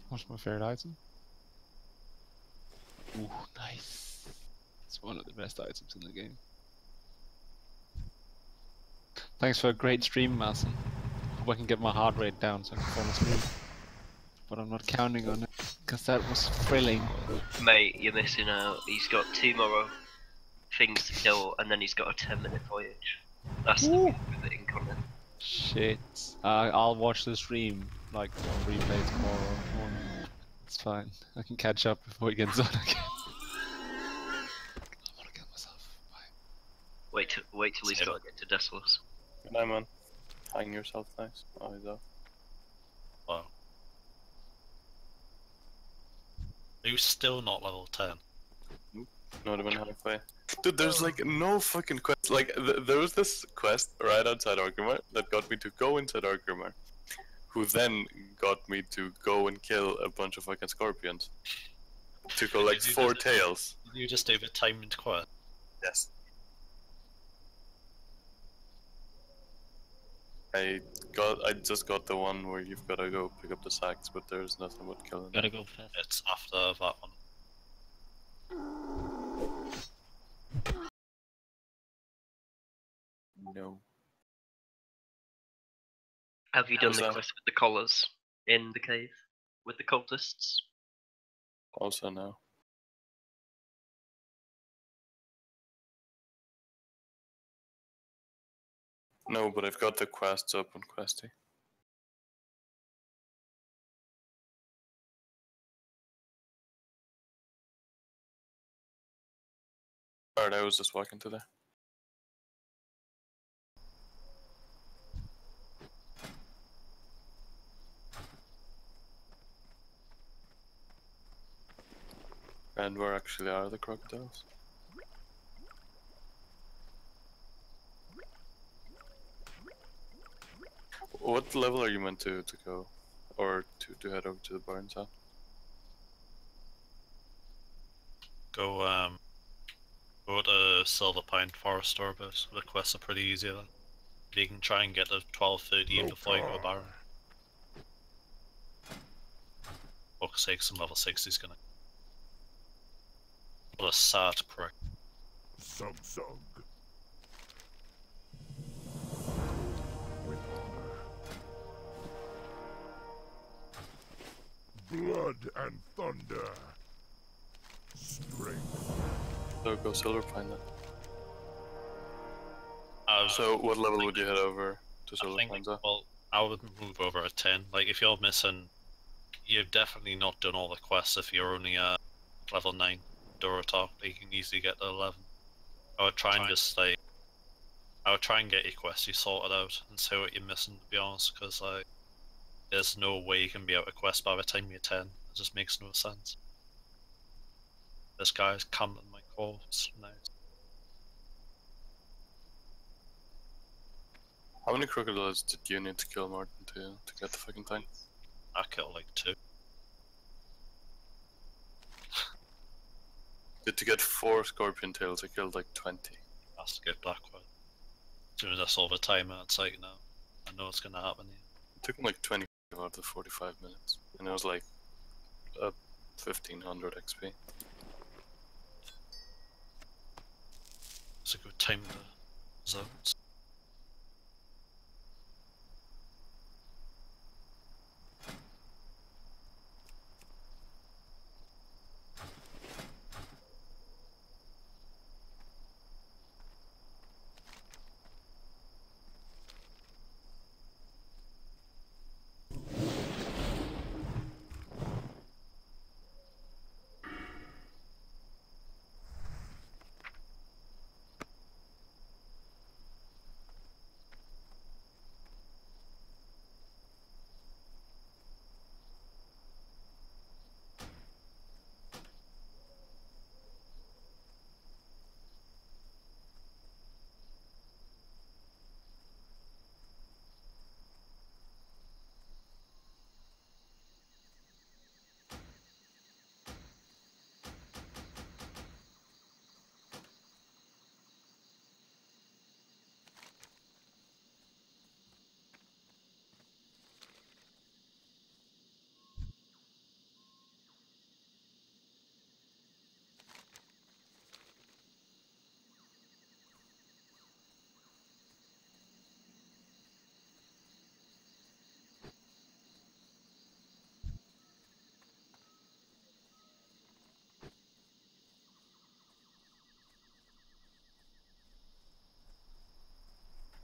A: What's my favorite item? Ooh, nice. It's one of the best items in the game. Thanks for a great stream, Mason. Hope I can get my heart rate down so I can fall asleep. But I'm not counting on it, because that was thrilling.
G: Mate, you're missing out. He's got 2 more things to kill, and then he's got a 10-minute voyage. That's the bit with it incoming.
A: Shit. I'll watch the stream, like, on replay tomorrow morning. It's fine. I can catch up before it gets on again. I wanna kill myself. Bye.
G: Wait till he's got to get to Desolus.
C: Good night, man. Hang yourself nice. Oh, he's off.
D: Wow. Are you still not level 10?
C: Not even halfway. Dude, there's like no fucking quest. Like, there was this quest right outside Orgrimmar that got me to go inside Orgrimmar, who then got me to go and kill a bunch of fucking scorpions. To go like
D: Did you
C: 4
D: just-
C: tails.
D: You just do the timed quest.
C: Yes. I just got the one where you've gotta go pick up the sacks, but there's nothing but killing.
F: Gotta go fast.
D: It's after that one.
C: No.
G: Have you done
C: How's
G: the
C: that?
G: quest with the collars in the cave with the cultists?
C: Also no. No, but I've got the quests up on Questy. Alright, I was just walking to there. And where actually are the crocodiles? What level are you meant to go? or to head over to the barn side?
D: Go to Silver Pine Forest Orbit. The quests are pretty easy then. You can try and get to 12-13 before you go to Baron. Fuck's sake, some level 60's gonna... What a sad prick.
E: Sug. With honor. Blood and thunder. Strength.
C: So go Silver Pine then.
D: So
C: What level would you head over to Silver Pine?
D: well, I would move over at 10. Like, if you're missing... You've definitely not done all the quests if you're only at level 9 Dorotalk. You can easily get to 11. I would try and just, like... I would try and get your quests you sorted out and see what you're missing, to be honest, because, like... There's no way you can be out of quest by the time you're 10. It just makes no sense. This guy's camping my corpse now.
C: How many crocodiles did you need to kill, Martin, to get the fucking thing?
D: I killed like 2.
C: To get 4 scorpion tails, I killed like 20.
D: Has to get Blackwood. As soon as I saw the timer, it's like, no, I know it's gonna happen here.
C: It took me like 20 out of 45 minutes, and it was like 1500 XP.
D: It's a good time to zones.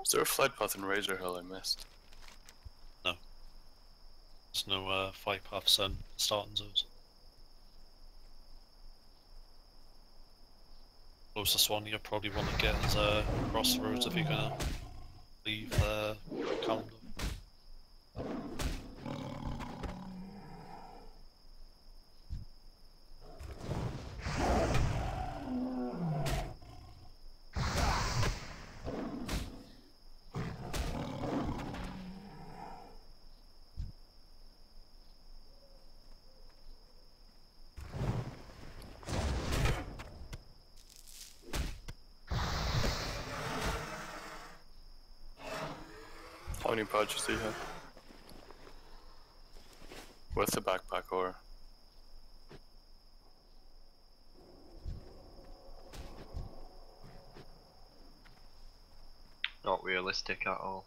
C: Is there a flight path in Razor Hill I missed?
D: There's no flight paths in starting zones. Closest one you probably want to get is Crossroads if you're gonna leave Calendar.
C: How many pouches do you have? With the backpack or?
G: Not realistic at all.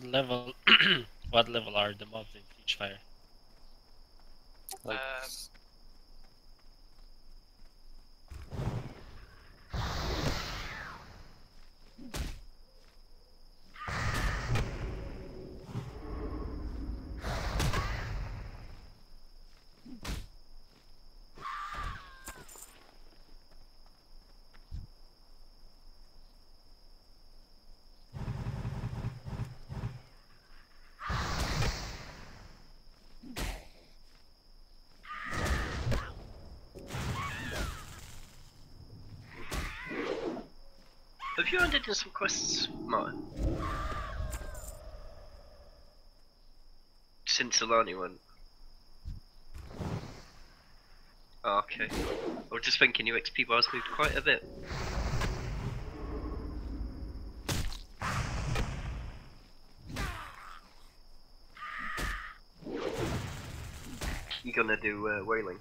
F: What level? What level are the mobs in Siege Fire?
C: Like,
G: Have you ended in some quests, Martin? Since Alani went. Oh, okay. I was just thinking your XP bars moved quite a bit. You gonna do whaling?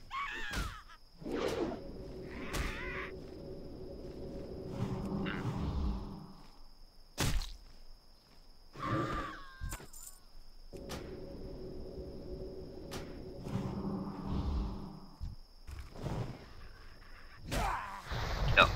G: No.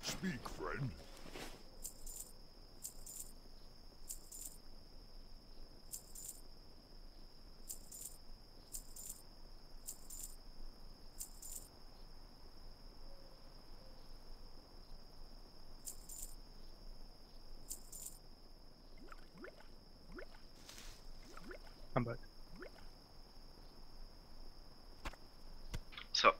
E: Speak, friend.
B: I'm back.
G: So,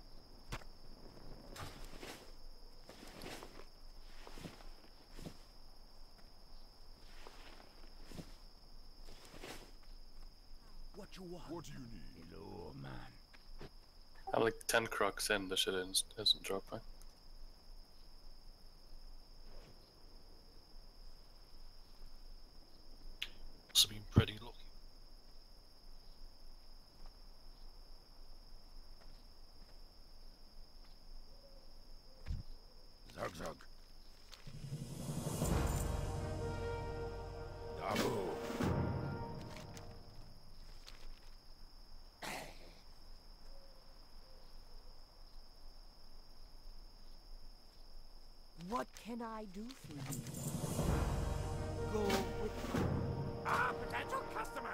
E: What you want? What do you need? Hello, man.
C: I'm like 10 crocs in, the shit isn't dropping.
D: Must have been pretty lucky.
E: Zug zug. Dabu.
H: What can I do for you? Go with me.
E: Ah, potential customer.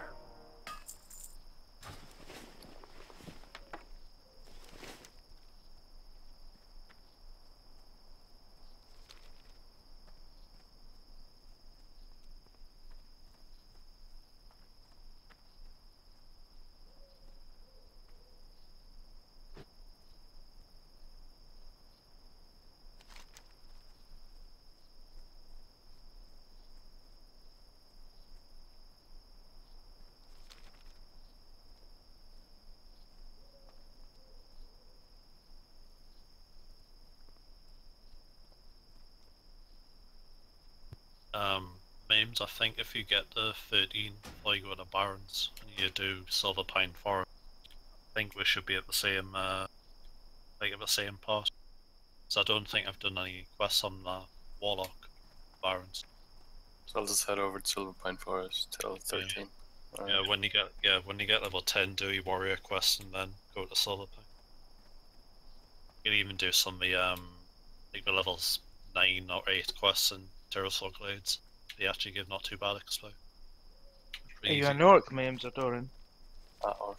D: Memes, I think if you get the 13 before you go to Barons and you do Silver Pine Forest, I think we should be at the same like at the same part. So I don't think I've done any quests on the Warlock Barons.
C: So I'll just head over to Silver Pine Forest till 13. Alright.
D: Yeah, when you get level 10, do your warrior quest and then go to Silver Pine. You can even do some of the like the levels 9 or 8 quests in Terrasol Glades. They actually give not too bad XP.
B: Are you an orc, Memes, or Doran?
C: Orc.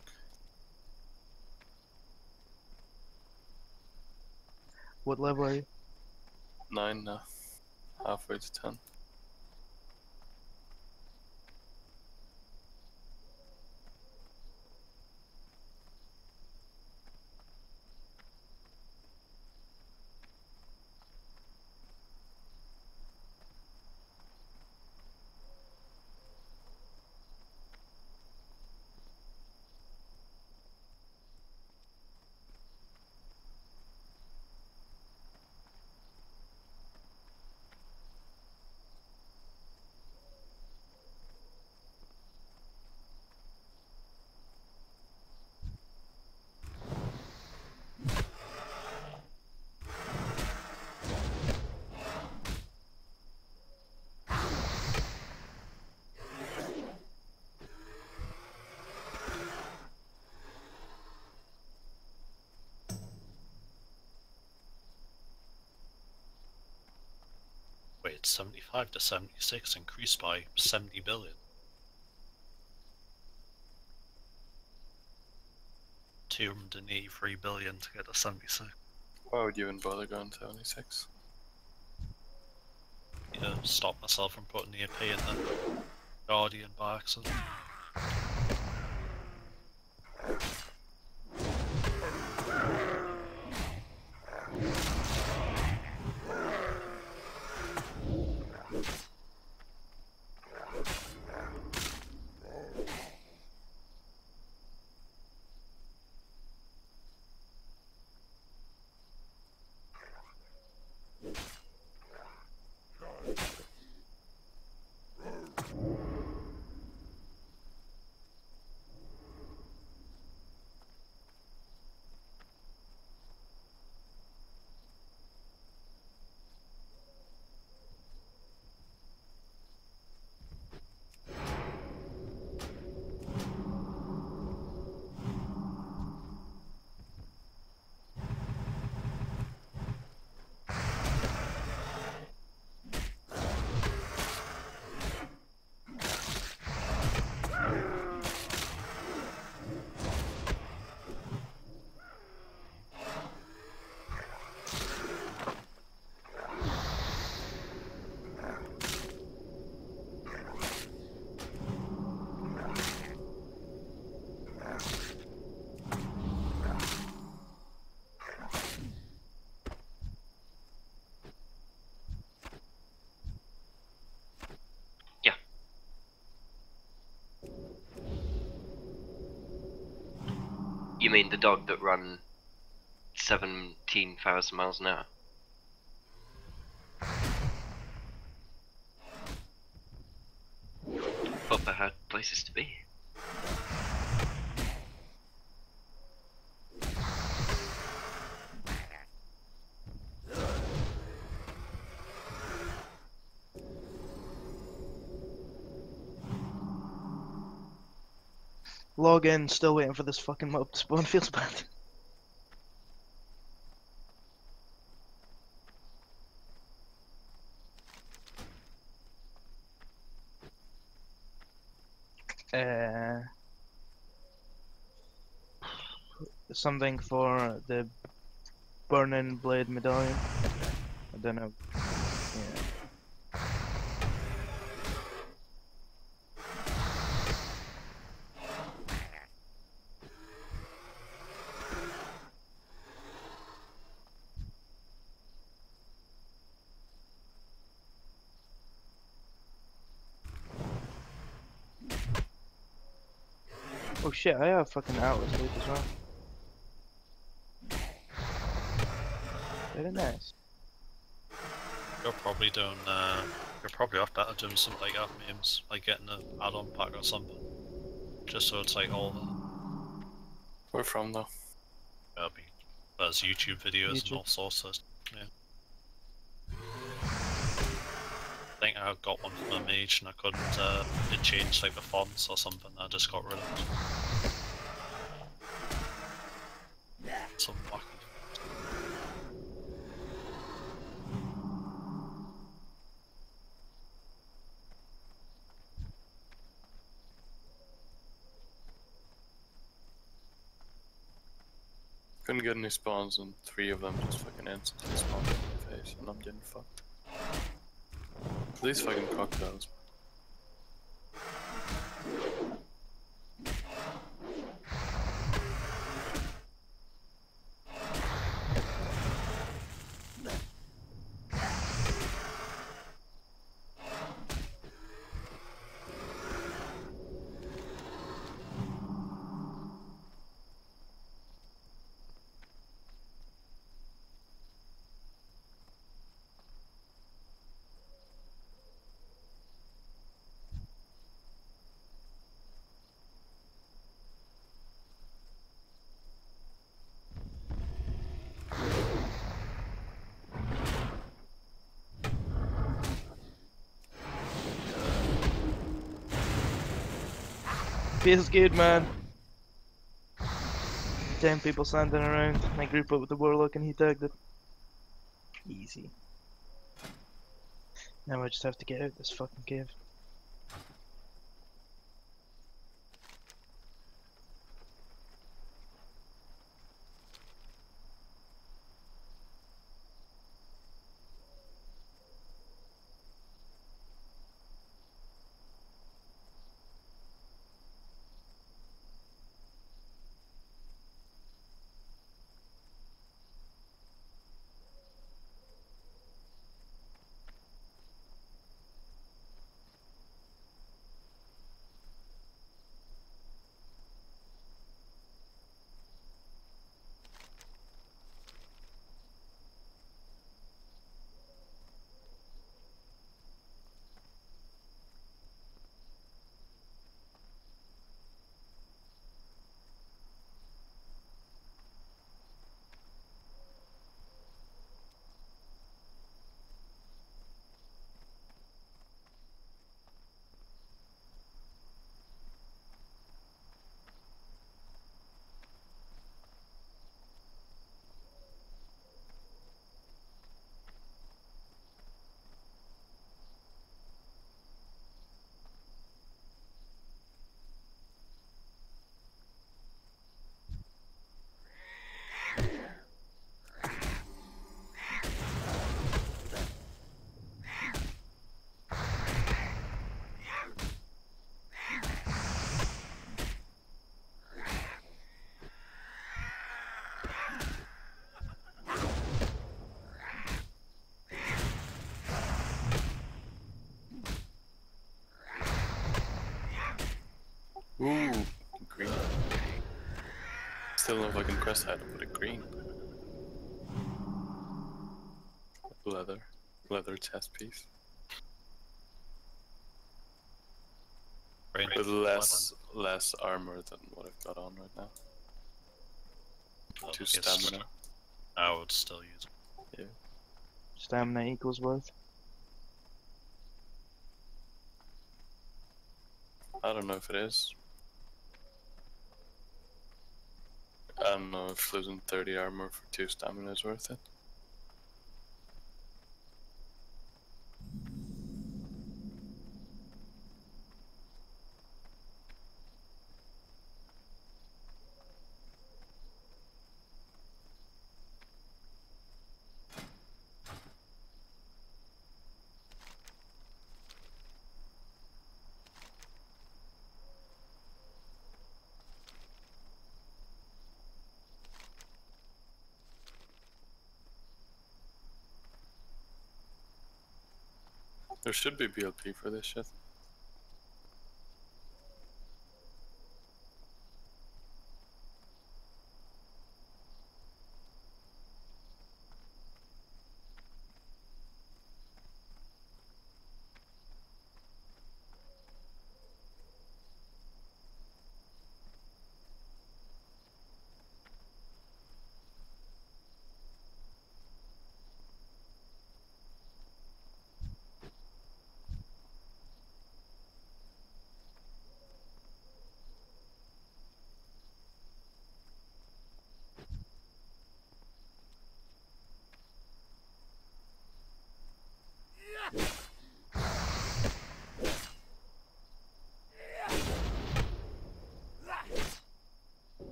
B: What level are you?
C: 9 now. Halfway to 10.
D: Wait, 75 to 76 increased by 70 billion. 283 billion to get to 76.
C: Why would you even bother going to 76?
D: To stop myself from putting the AP in the Guardian by accident.
G: mean the dog that run 17,000 miles an hour? Thought they had places to be.
B: Log in, still waiting for this fucking mob to spawn, feels bad. Something for the Burning Blade medallion. I don't know. Yeah. Oh shit, I have fucking Atlas loot as well. Very nice.
D: You're probably doing, you're probably off better doing something like that, memes, like getting an add-on pack or something. Just so it's like all the,
C: Where from though?
D: be, there's YouTube videos and
B: YouTube.
D: all sorts of, yeah. I think I got one from a mage and I couldn't, it changed like the fonts or something, I just got rid of it. Some wacky.
C: Couldn't get any spawns and 3 of them just fucking instantly spawned in my face and I'm getting fucked. These fucking crocodiles.
B: Feels good, man. 10 people standing around. I group up with the warlock and he tagged it. Easy. Now I just have to get out this fucking cave.
C: still no fucking quest item, but a green. Leather chest piece.
D: Brain
C: With less armor than what I've got on right now.
D: weapon.
C: 2
D: Yes,
C: stamina.
D: I would still use it.
B: Stamina equals worth.
C: I don't know if it is. I don't know if losing 30 armor for 2 stamina is worth it. There should be BLP for this shit.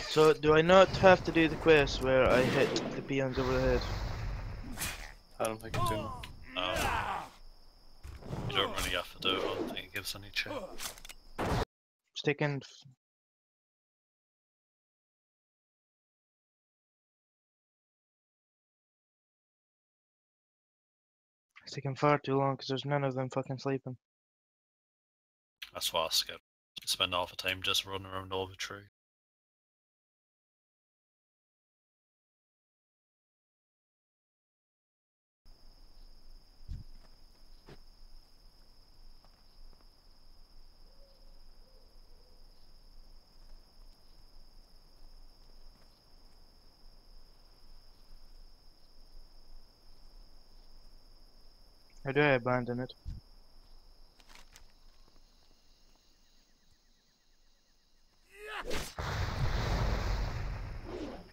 B: So, do I not have to do the quest where I hit the peons over the head?
C: I don't think you do. No.
D: You don't really have to do it, I don't think it gives any chance.
B: It's taking. It's taking far too long because there's none of them fucking sleeping.
D: That's why I skip. Spend half the time just running around all the tree.
B: How do I abandon it?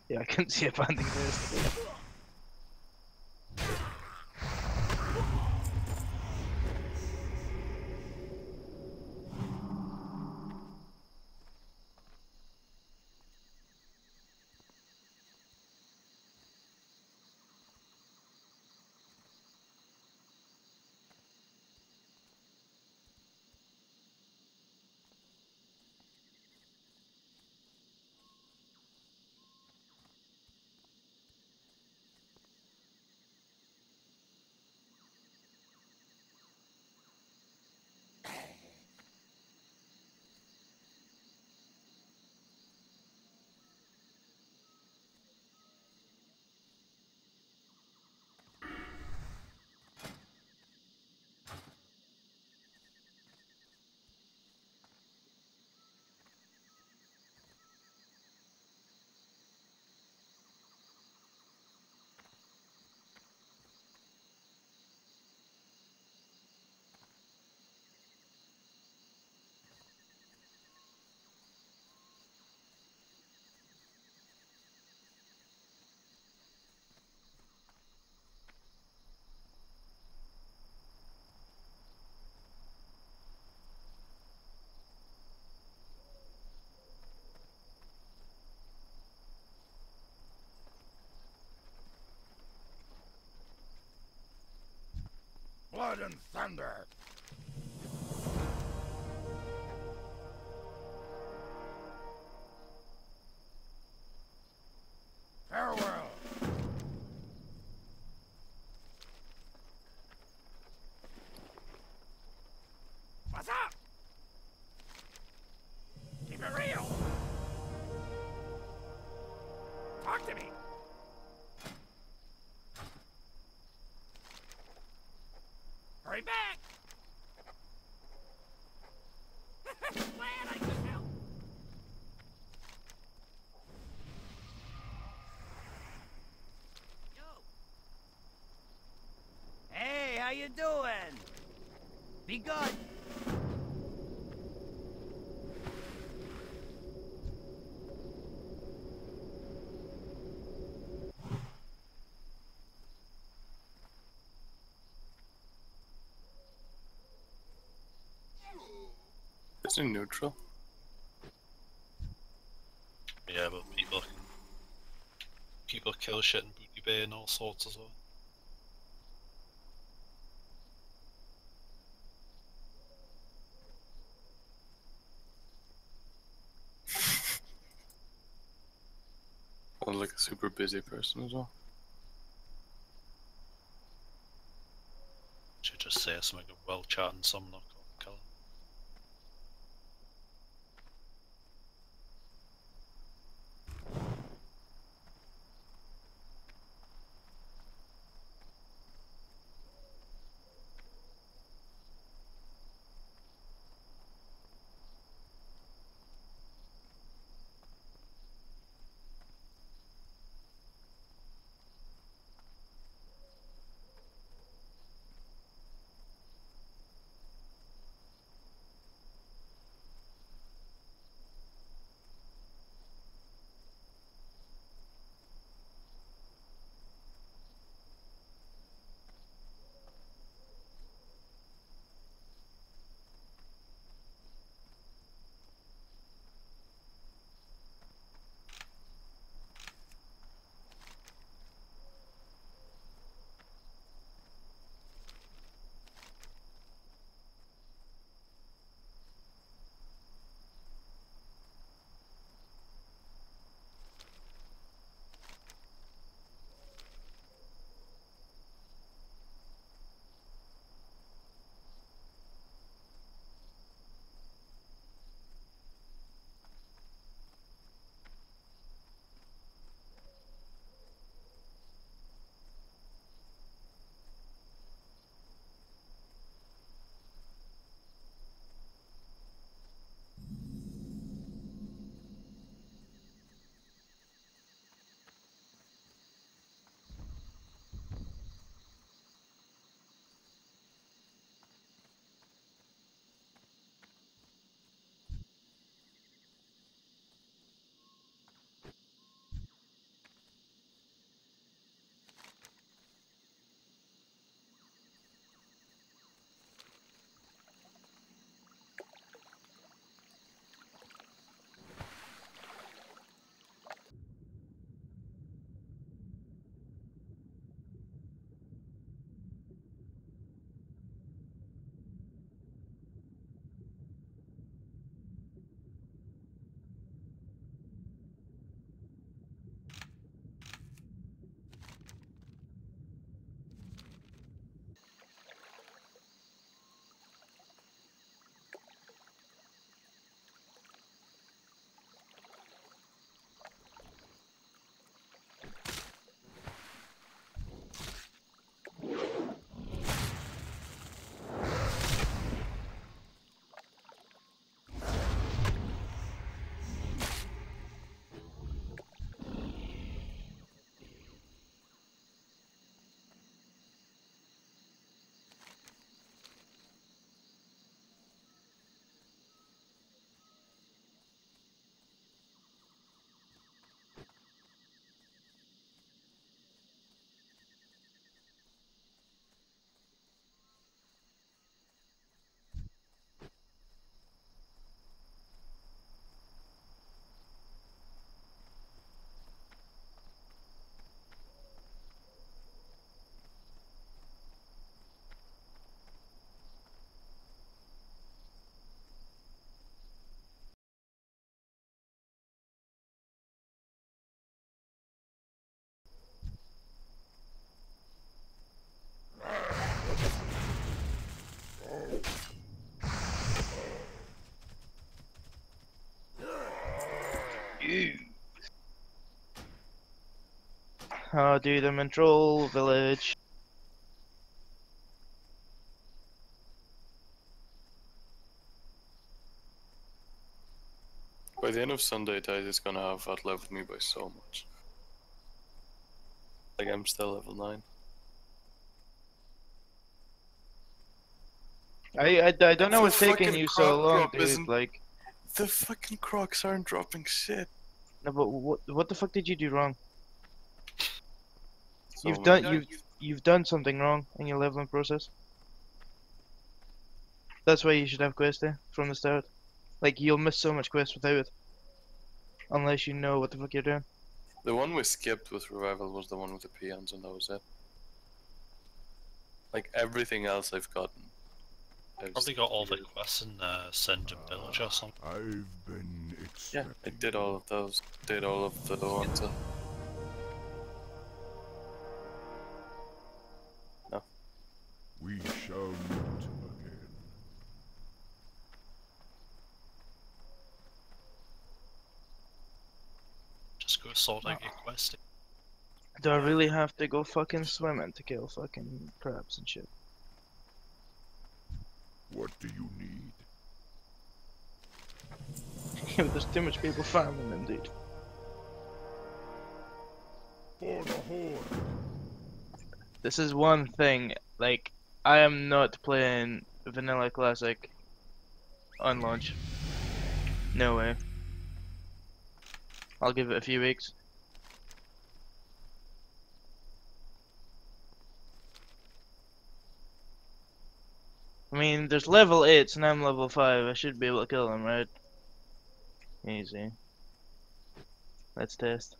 B: Yeah, I couldn't see abandoning this.
E: Blood and thunder! Farewell! What's up?
H: Begun.
C: It's in neutral.
D: Yeah, but people kill shit in Booty Bay and all sorts as well.
C: I'm like a super busy person as well.
D: Should just say something well chatting, some not call killer.
B: I'll do them in Troll Village.
C: By the end of Sunday, Tide is gonna have outleveled me by so much. Like, I'm still level 9.
B: I don't know
C: The
B: what's taking
C: fucking
B: you so
C: crop
B: long,
C: drop
B: dude.
C: isn't-
B: Like,
C: The fucking crocs aren't dropping shit.
B: no, but what the fuck did you do wrong?
C: So
B: You've done something wrong in your leveling process. That's why you should have quest there from the start. Like, you'll miss so much quest without it, unless you know what the fuck you're doing.
C: the one we skipped with revival was the one with the peons, and that was it. Like everything else I've gotten.
D: Probably got all the quests in Sinjin Village or something.
E: I've been
C: Yeah, I
E: expecting.
C: did all of those. Did all of the ones.
E: We shall meet again.
D: Just go sort out your quest.
B: Do I really have to go fucking swimming to kill fucking crabs and shit?
E: What do you need?
B: There's too much people farming them, dude.
E: For the horde.
B: This is one thing, like, I am not playing Vanilla Classic on launch. No way. I'll give it a few weeks. I mean, there's level 8s and I'm level 5. I should be able to kill them, right? Easy. Let's test.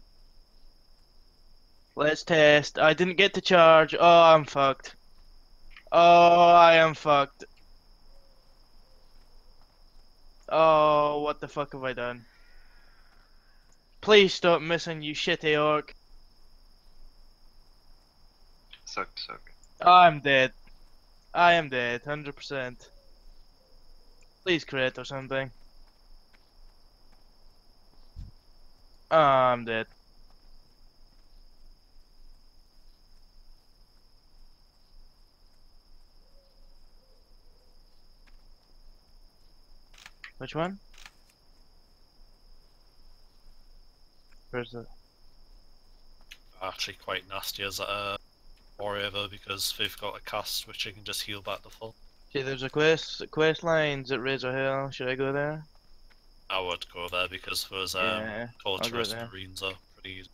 B: Let's test. I didn't get to charge. Oh, I'm fucked. Oh, I am fucked. Oh, what the fuck have I done? Please stop missing, you shitty orc.
G: Suck.
B: I'm dead. I am dead, 100%. Please crit or something. Oh, I'm dead. Which one? Where's the...
D: Actually quite nasty as a warrior though, because they've got a cast which you can just heal back to full.
B: See, there's a quest lines at Razor Hill. Should I go there?
D: I would go there because those
B: Yeah, I'll go
D: torturous
B: there.
D: marines are pretty easy.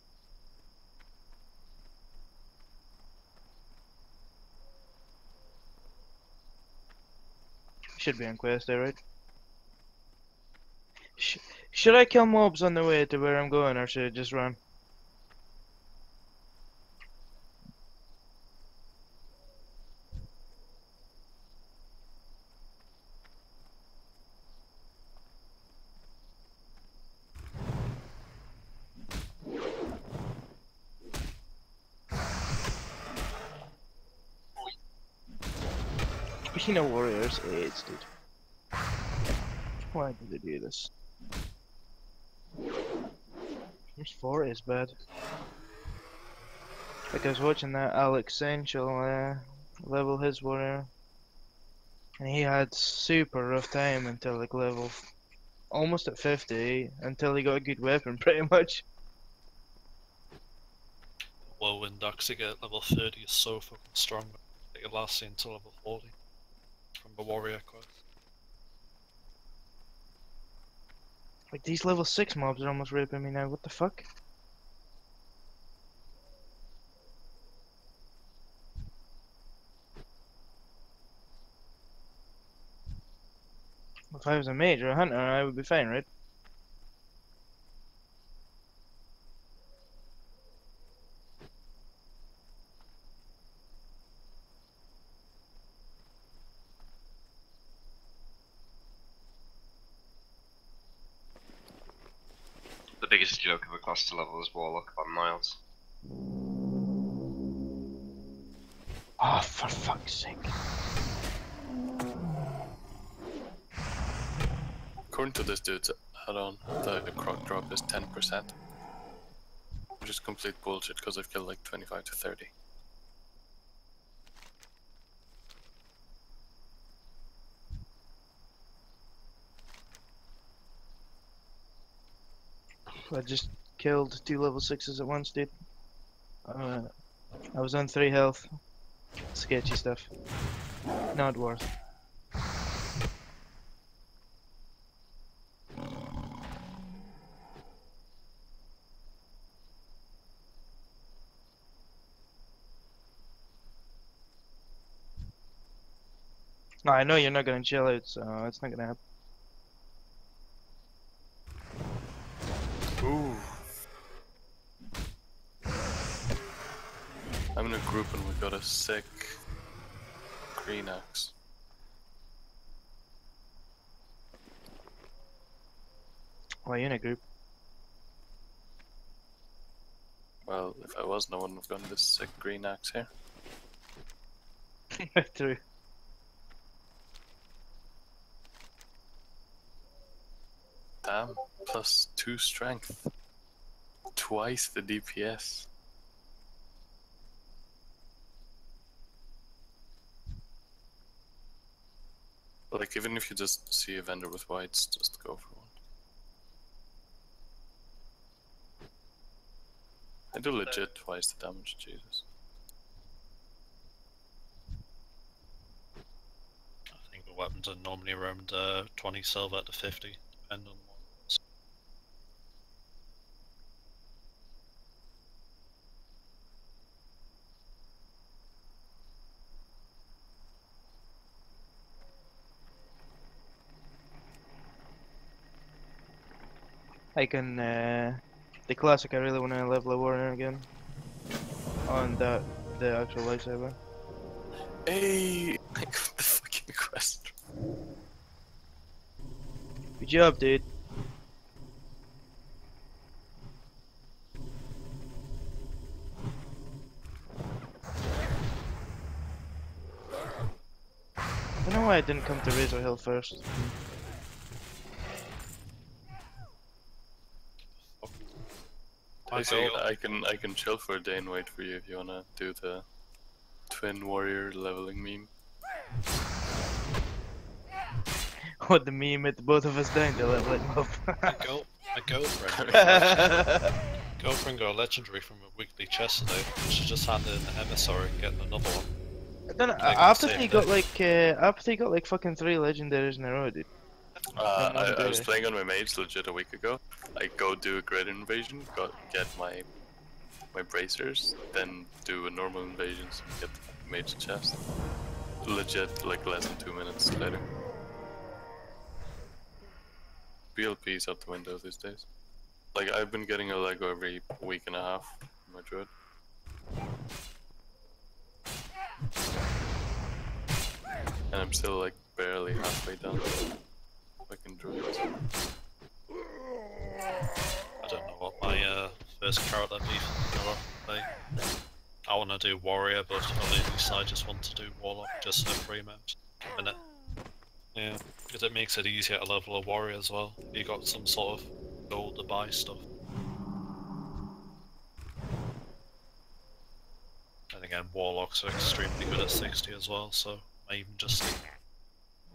B: Should be on quest there, right? Should I kill mobs on the way to where I'm going, or should I just run? You know, warriors AIDS, dude. Why did they do this? This 4 is bad. Like, I was watching that Alex Sensual level his warrior, and he had super rough time until like level almost at 50, until he got a good weapon, pretty much.
D: Low index to get level 30 is so fucking strong. It can last you until level 40 from the warrior quest.
B: Like, these level 6 mobs are almost raping me now, what the fuck? If I was a mage or a hunter, I would be fine, right?
G: The biggest joke of a cluster level is Warlock on Miles.
B: Oh, for fuck's sake.
C: According to this dude's add-on, the croc drop is 10%. Which is complete bullshit because I've killed like 25 to 30.
B: I just killed 2 level 6s at once, dude. I was on 3 health. Sketchy stuff. Not worth. No, I know you're not gonna chill out, so it's not gonna happen.
C: Ooh. I'm in a group and we got a sick green axe.
B: Why you in a group?
C: Well, if I was, no one would have gotten this sick green axe here.
B: True.
C: Damn, plus 2 strength. Twice the DPS. Like, even if you just see a vendor with whites, just go for one. I do legit twice the damage, Jesus.
D: I think the weapons are normally around 20 silver to 50, depending on what.
B: I can, the classic, I really want to level a warrior again. On the actual lightsaber.
C: Hey! I got the fucking quest.
B: Good job, dude. I don't know why I didn't come to Razor Hill first.
C: I can chill for a day and wait for you if you wanna do the twin warrior leveling meme.
B: What the meme at both of us down to level him up.
D: My girlfriend got a legendary from a weekly chest today. She just handed in the emissary and getting another one.
B: I don't know.
D: Like
B: After
D: the same
B: he got
D: day.
B: like, after he got like fucking 3 legendaries in a row, dude.
C: I was playing on my mage legit a week ago. I go do a great invasion, get my bracers, then do a normal invasion and get the mage chest. Legit, like less than 2 minutes later. BLP's out the window these days. Like, I've been getting a Lego every week and a half in my druid. And I'm still like barely halfway done. Fucking druids.
D: I don't know what my first character be. I want to do warrior, but on the other side, I just want to do warlock just for free match. A minute. Yeah, because it makes it easier to level a warrior as well. You got some sort of gold to buy stuff. And again, warlocks are extremely good at 60 as well, so I even just.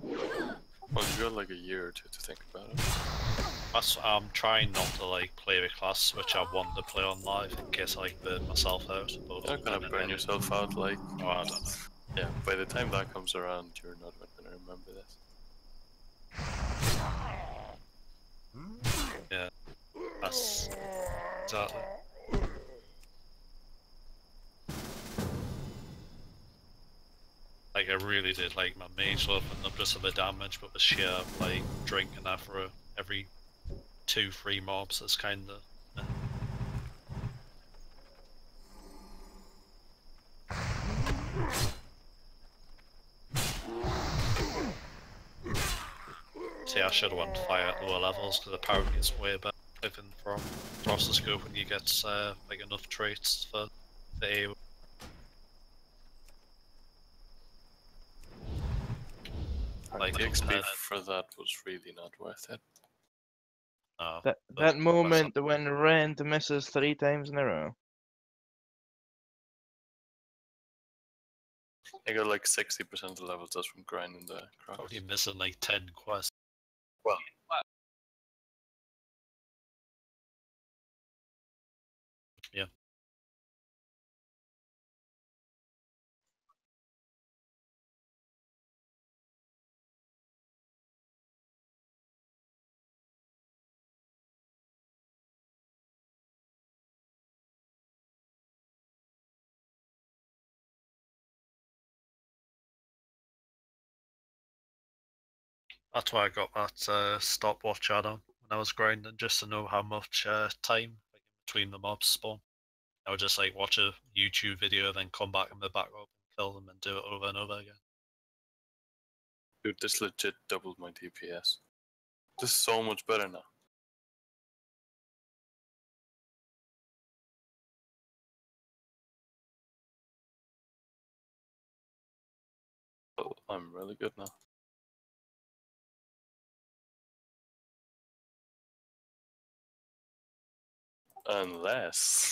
C: Well, you got like a year or two to think about it.
D: I'm trying not to like play the class which I want to play on live in case I like burn myself out. But
C: You're not gonna burn yourself out, like.
D: Oh, I don't know.
C: Yeah, by the time that comes around, you're not gonna remember this.
D: Yeah, that's exactly. Like I really did like my mage love and not just of the damage, but the sheer like drinking that for every 2-3 mobs is kinda. See, I should have went fire at lower levels because apparently it's way better living from across the scope when you get like enough traits for the AoE. Like
C: The XP for that was really not worth it.
B: That moment when Rent misses 3 times in a row.
C: I got like 60% of the levels just from grinding the crocs.
D: Probably missing like 10 quests.
C: Well,
D: yeah. That's why I got that stopwatch add-on when I was grinding, just to know how much time like, between the mobs spawn. I would just like watch a YouTube video, then come back in the backup and kill them and do it over and over again.
C: Dude, this legit doubled my DPS. This is so much better now. Oh, I'm really good now. Unless...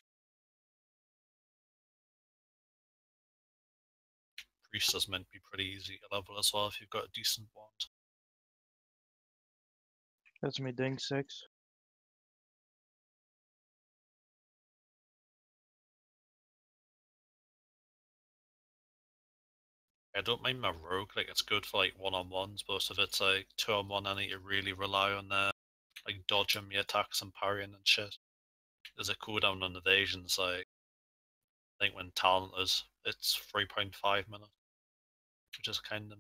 D: Priest is meant to be pretty easy to level as well if you've got a decent wand.
B: That's me ding 6.
D: I don't mind my rogue, like it's good for like one-on-ones, but if it's like two-on-one, I need to really rely on like dodging my attacks and parrying and shit. There's a cooldown on evasions, like I think when talent is it's 3.5 minutes, which is kind of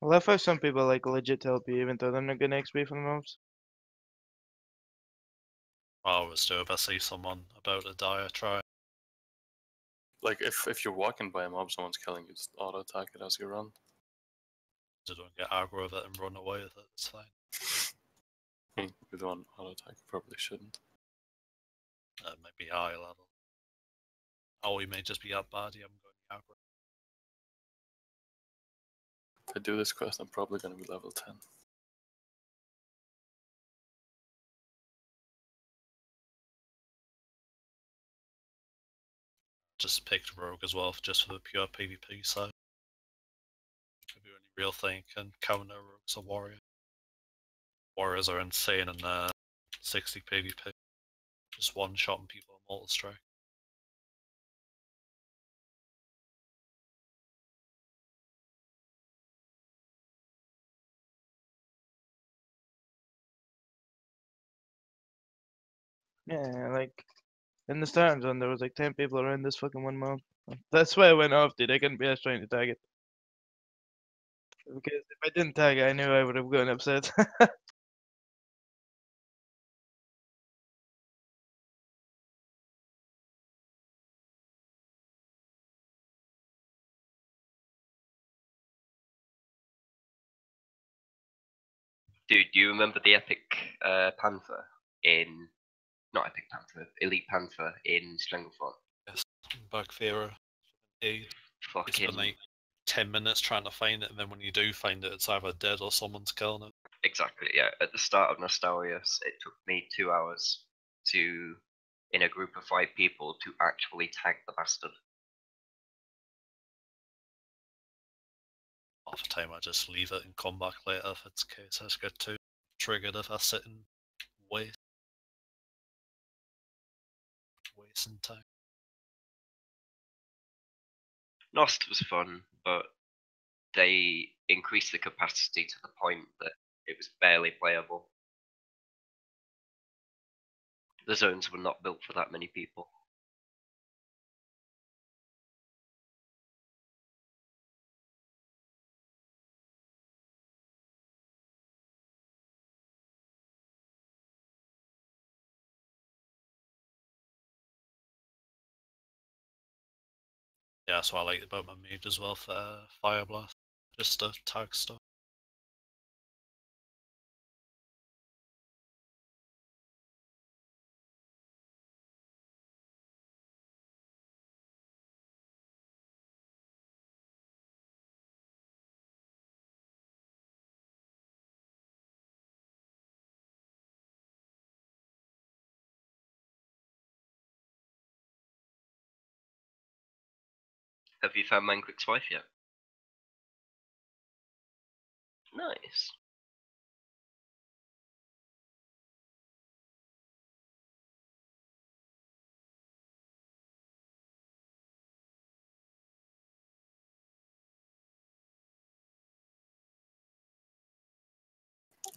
B: I love how some people like legit help you even though they're not getting XP from the mobs.
D: I always do if I see someone about to die, I try.
C: Like, if you're walking by a mob, someone's killing you, just auto-attack it as you run.
D: So don't get aggro with it and run away with it, it's fine.
C: With one auto-attack, you probably shouldn't.
D: It might be high level. Or we may just be at baddie, I'm going aggro.
C: If I do this quest, I'm probably going to be level 10.
D: Just picked rogue as well, just for the pure PvP side. If the only real thing can counter rogues a warrior. Warriors are insane in 60 PvP. Just one-shotting people on Mortal Strike.
B: Yeah, like in the starting zone there was like 10 people around this fucking one mob. That's why I went off, dude. I couldn't be asked trying to tag it. Because if I didn't tag it, I knew I would have gotten upset.
G: Dude, do you remember the epic panther in not epic panther, elite panther in Stranglethorn?
D: Yes, Bug Fearer. You
G: Fucking
D: spend like 10 minutes trying to find it, and then when you do find it, it's either dead or someone's killing it.
G: exactly, yeah. At the start of Nostalius, it took me 2 hours to, in a group of 5 people, to actually tag the bastard.
D: Half the time I just leave it and come back later if it's the case. I just get too triggered if I sit and wait. Wasting time.
G: Nost was fun, but they increased the capacity to the point that it was barely playable. The zones were not built for that many people.
D: Yeah, that's what I like about my mage as well for Fire Blast. Just to tag stuff.
G: Have you found Manquick's wife yet? Nice.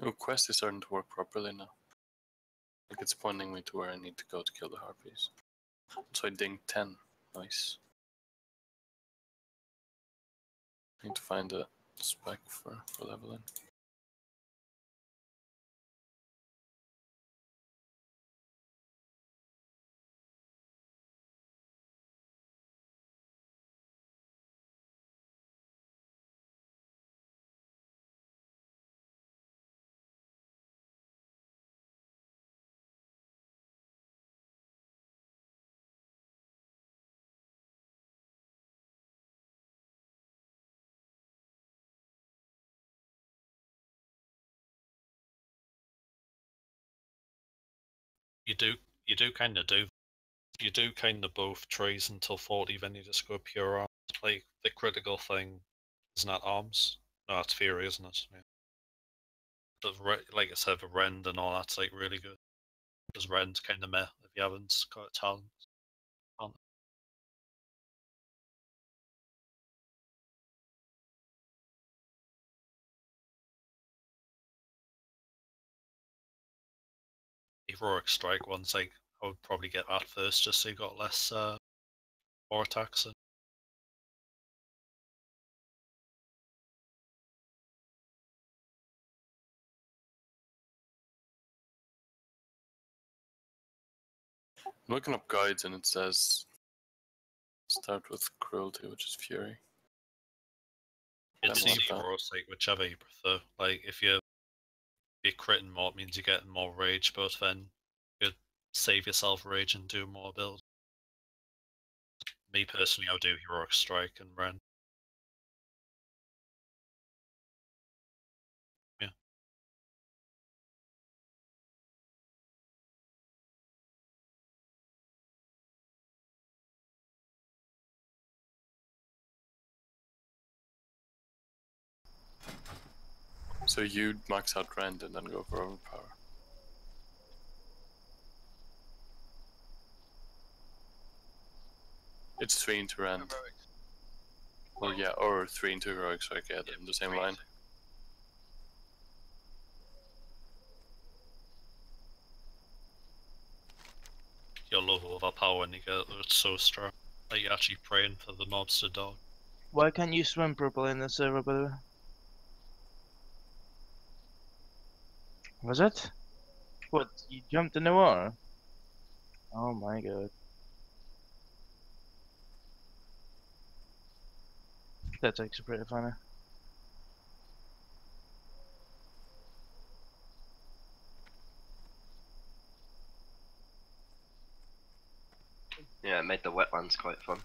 C: Oh, quest is starting to work properly now. Like it's pointing me to where I need to go to kill the harpies. So I dinged 10. Nice. Need to find a spec for leveling.
D: You do kind of both trees until 40, then you just go pure arms. Like the critical thing isn't that arms? No, that's fury, isn't it? Yeah. Like I said, the rend and all that's like really good. Because rend's kind of meh if you haven't got a talent. Heroic strike ones, like I would probably get that first, just so you got less more attacks.
C: I'm looking up guides and it says start with cruelty, which is fury.
D: It's
C: Then
D: either
C: what
D: or, it's like whichever you prefer. Like if you're critting more, it means you're getting more rage, but then you save yourself rage and do more build. Me personally, I would do heroic strike and rend. Yeah.
C: So you'd max out rend and then go for overpower. It's 3 into rend. Or yeah, or 3 into heroic strike, yeah, in the same line.
D: You'll love overpower when you get it, it's so strong. Like you're actually praying for the mobs to die.
B: Why can't you swim properly in the server, by the way? Was it? What, you jumped in the water? Oh my god. That's actually pretty funny.
G: Yeah, it made the wetlands quite fun.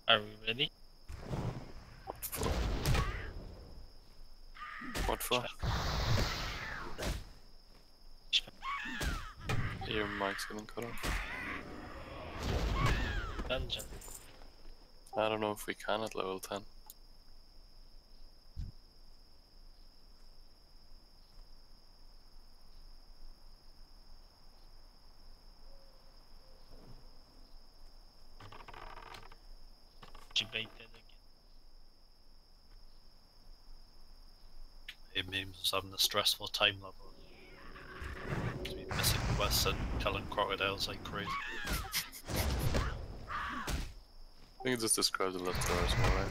F: Are we ready?
C: What for? Your mic's getting cut off.
F: Dungeon.
C: I don't know if we can at level 10.
F: Debated again.
D: It means having a stressful time level. To be missing quests and killing crocodiles like crazy.
C: I think it just describes a lot of Taurus more, right?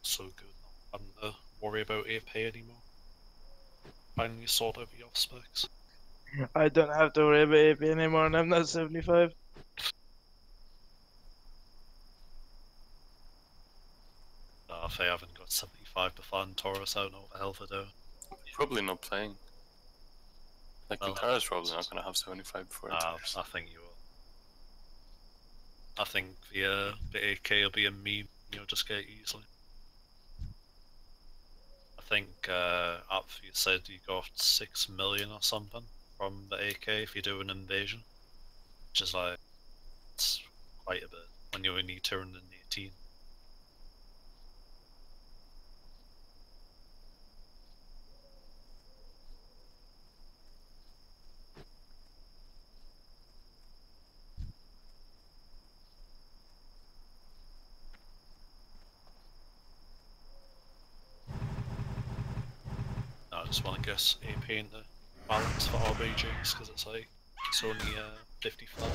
D: So good not having to worry about AP anymore. Finally sort out your specs.
B: I don't have to worry about AP anymore and I'm not 75.
D: If I haven't got 75 to fund Taurus, I don't know what the hell to do.
C: Probably not playing. Like,
D: Well,
C: Picara's probably not gonna have 75 before it
D: I think you will. I think the AK will be a meme, you'll just get it easily. I think up you said you got 6 million or something from the AK if you do an invasion. Which is like, it's quite a bit when you only need 218. I just want to guess AP into balance for RBGs because it's like, it's only 55.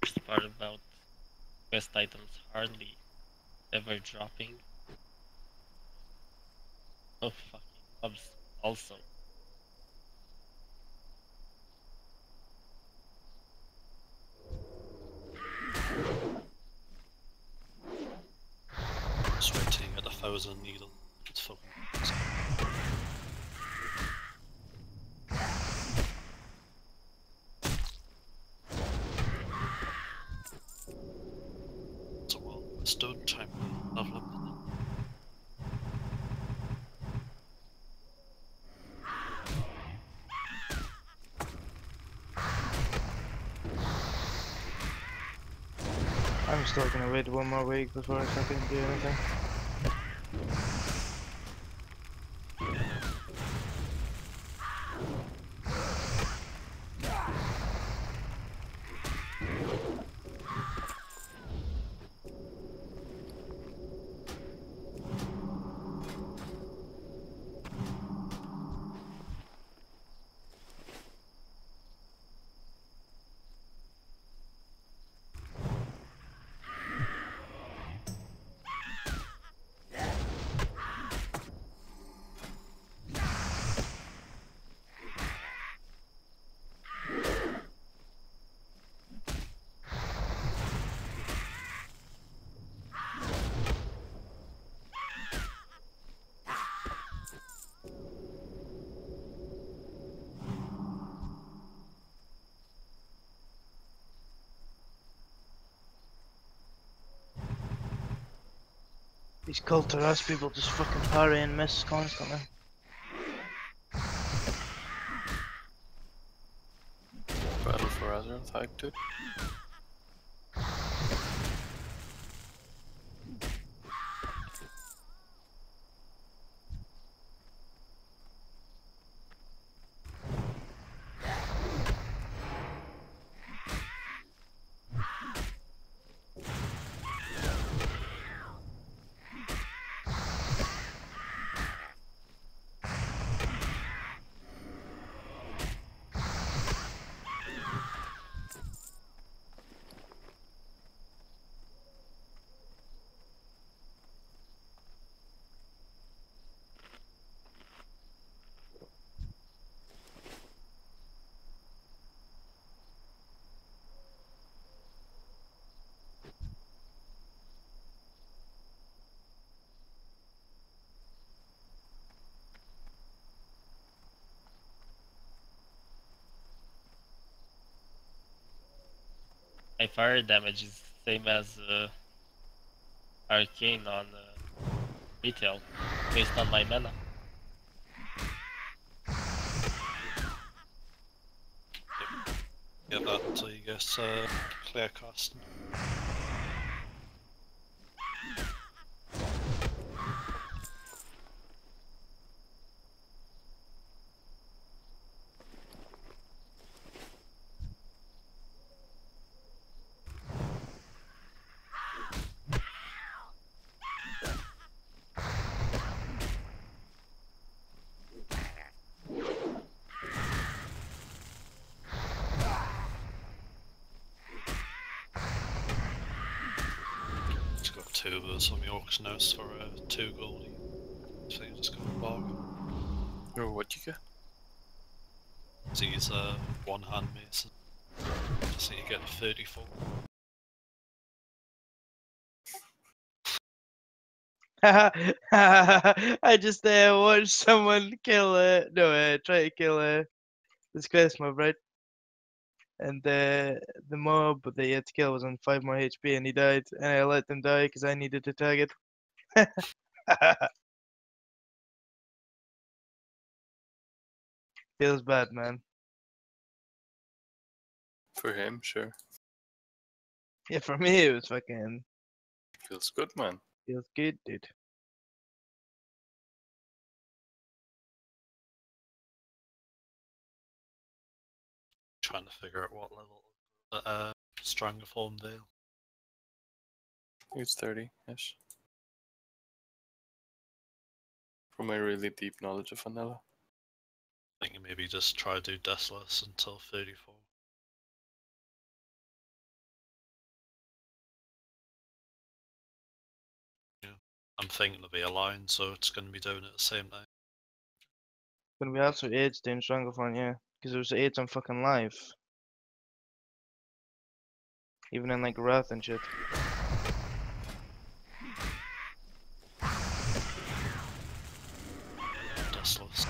F: Worst part about quest items hardly ever dropping. Oh fucking mobs also.
D: Just wait till you get 1,000 needle. It's fucking awesome. stone time level up.
B: I'm still gonna wait 1 more week before I fucking do anything. These cult harass people just fucking parry and miss constantly.
C: Battle for Azeroth, hype too.
F: My fire damage is same as arcane on retail, based on my mana.
D: Get that until you get clear casting. Just got 2 of those on the auction house for 2 gold. So you just got a bargain.
C: Oh, what you get?
D: These one hand mason. So you get 34.
B: I just watched someone kill try to kill this Christmas, right? And the mob that he had to kill was on 5 more HP and he died, and I let them die because I needed to target. Feels bad, man.
C: For him, sure.
B: Yeah, for me it was fucking
C: Feels good, man.
B: feels good, dude.
D: Trying to figure out what level Strangerform Veil.
C: It's 30-ish. From my really deep knowledge of vanilla.
D: I think you maybe just try to do Deathless until 34. Yeah. I'm thinking to be aligned, so it's going to be doing it at the same time.
B: When we also AIDS doing Stranglethorn, yeah. Because there was AIDS on fucking live. Even in like Wrath and shit.
D: Deathless.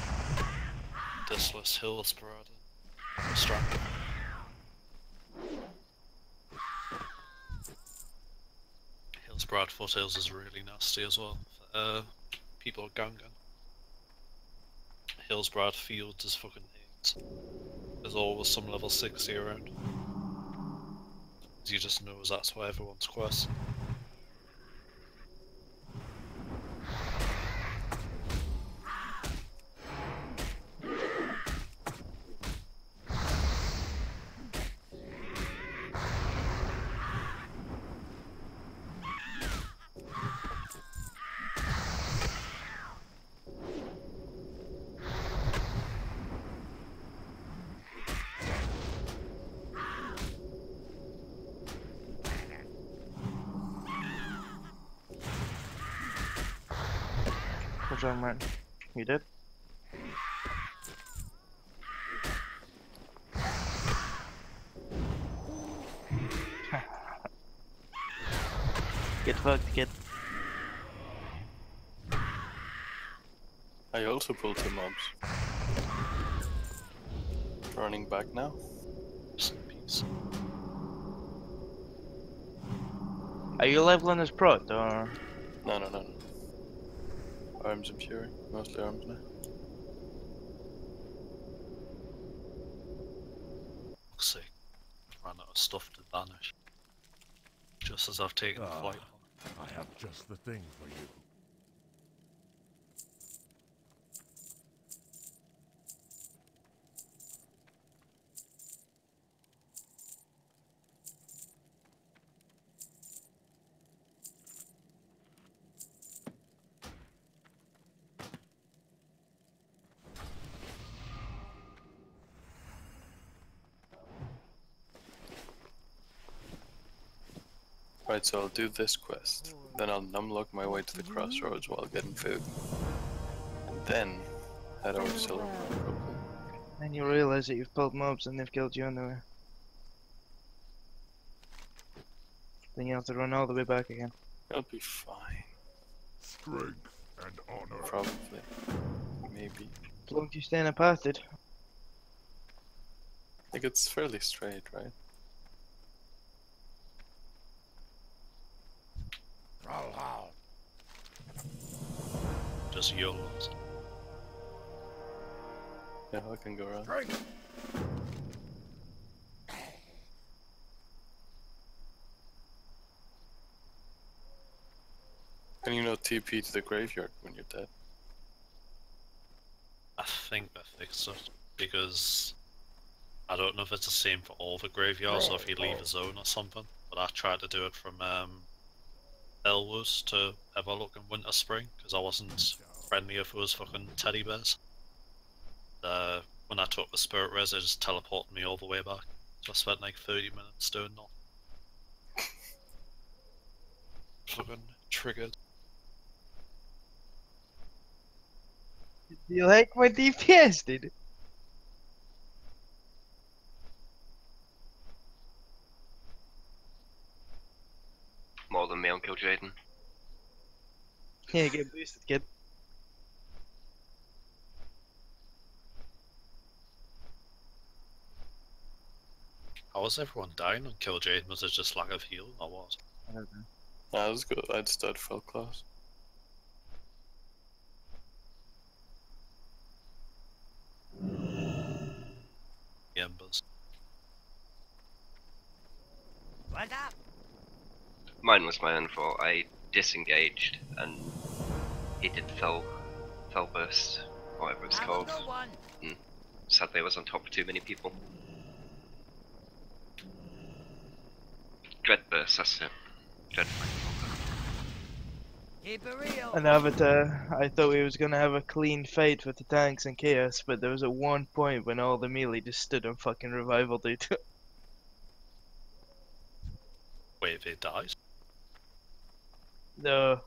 D: Deathless Hills Parada. Strong. Hillsbrad Foothills is really nasty as well. People ganging. Hillsbrad Fields is fucking hate. There's always some level 60 around. You just knows that's why everyone's quest.
B: What's wrong, man? You did? Get fucked, kid.
C: I also pulled some mobs. Running back now.
D: Just in peace.
B: Are you leveling as prot or?
C: No. Arms and Fury. Mostly arms now.
D: Fuck's sake. Ran out of stuff to banish. Just as I've taken flight.
E: I have just the thing for you.
C: Right, so I'll do this quest. Then I'll numlock my way to the crossroads while getting food. And then head over to Silver.
B: Then you realise that you've pulled mobs and they've killed you anyway. Then you have to run all the way back again.
C: I'll be fine.
E: Strength and honor.
C: Probably. Maybe.
B: As long as you stay in a path, dude.
C: Like it's fairly straight, right?
E: Brawlhalla.
D: Just YOLOs.
C: Yeah, I can go around.
E: Strength.
C: Can you not TP to the graveyard when you're dead?
D: I think I fixed it. Because I don't know if it's the same for all the graveyards or if you leave a zone or something. But I tried to do it from Elwood to Everlook and Winter Spring because I wasn't friendly with those fucking teddy bears. When I took the spirit res, it just teleported me all the way back. So I spent like 30 minutes doing nothing. Fucking triggered.
B: Do you like my DPS, dude?
G: More than me on Kill Jaden.
B: Yeah, get boosted, kid.
D: How was everyone dying on Kill Jade? Was it just lack of heal or what?
B: I don't know.
C: Nah, that was good. I'd start full class.
D: The embers.
H: What up?
G: Mine was my own fault. I disengaged and he did fell burst, whatever it's
H: Have
G: called.
H: a good one.
G: Sadly, I was on top of too many people. Dread burst, that's it. Dread.
H: Keep it real.
B: And Avatar, I thought he was gonna have a clean fight with the tanks and chaos, but there was at one point when all the melee just stood on fucking revival, dude.
D: Wait, they died?
B: No,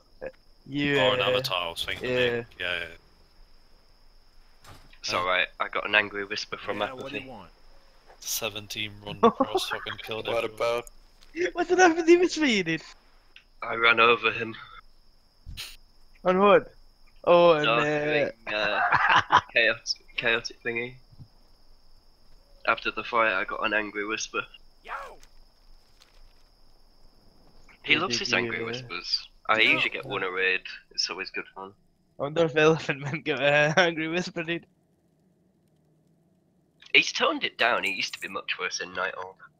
B: you.
D: Or an avatar, I was thinking.
B: yeah.
D: Yeah.
G: It's alright, I got an angry whisper from
E: Yeah, what do
G: apathy.
E: you want?
D: 17 run across fucking killed
C: What
D: everyone.
C: about?
B: What did happen to me, dude?
G: I ran over him.
B: On what? Oh, and
G: Doing, chaotic thingy. After the fight, I got an angry whisper.
H: Yo.
G: He
B: Or
G: loves
B: did
G: his
B: you,
G: angry whispers. I usually get one a raid. It's always good fun.
B: I wonder if Elephant Man got angry whisper, dude.
G: He's toned it down. He used to be much worse in Nighthawk.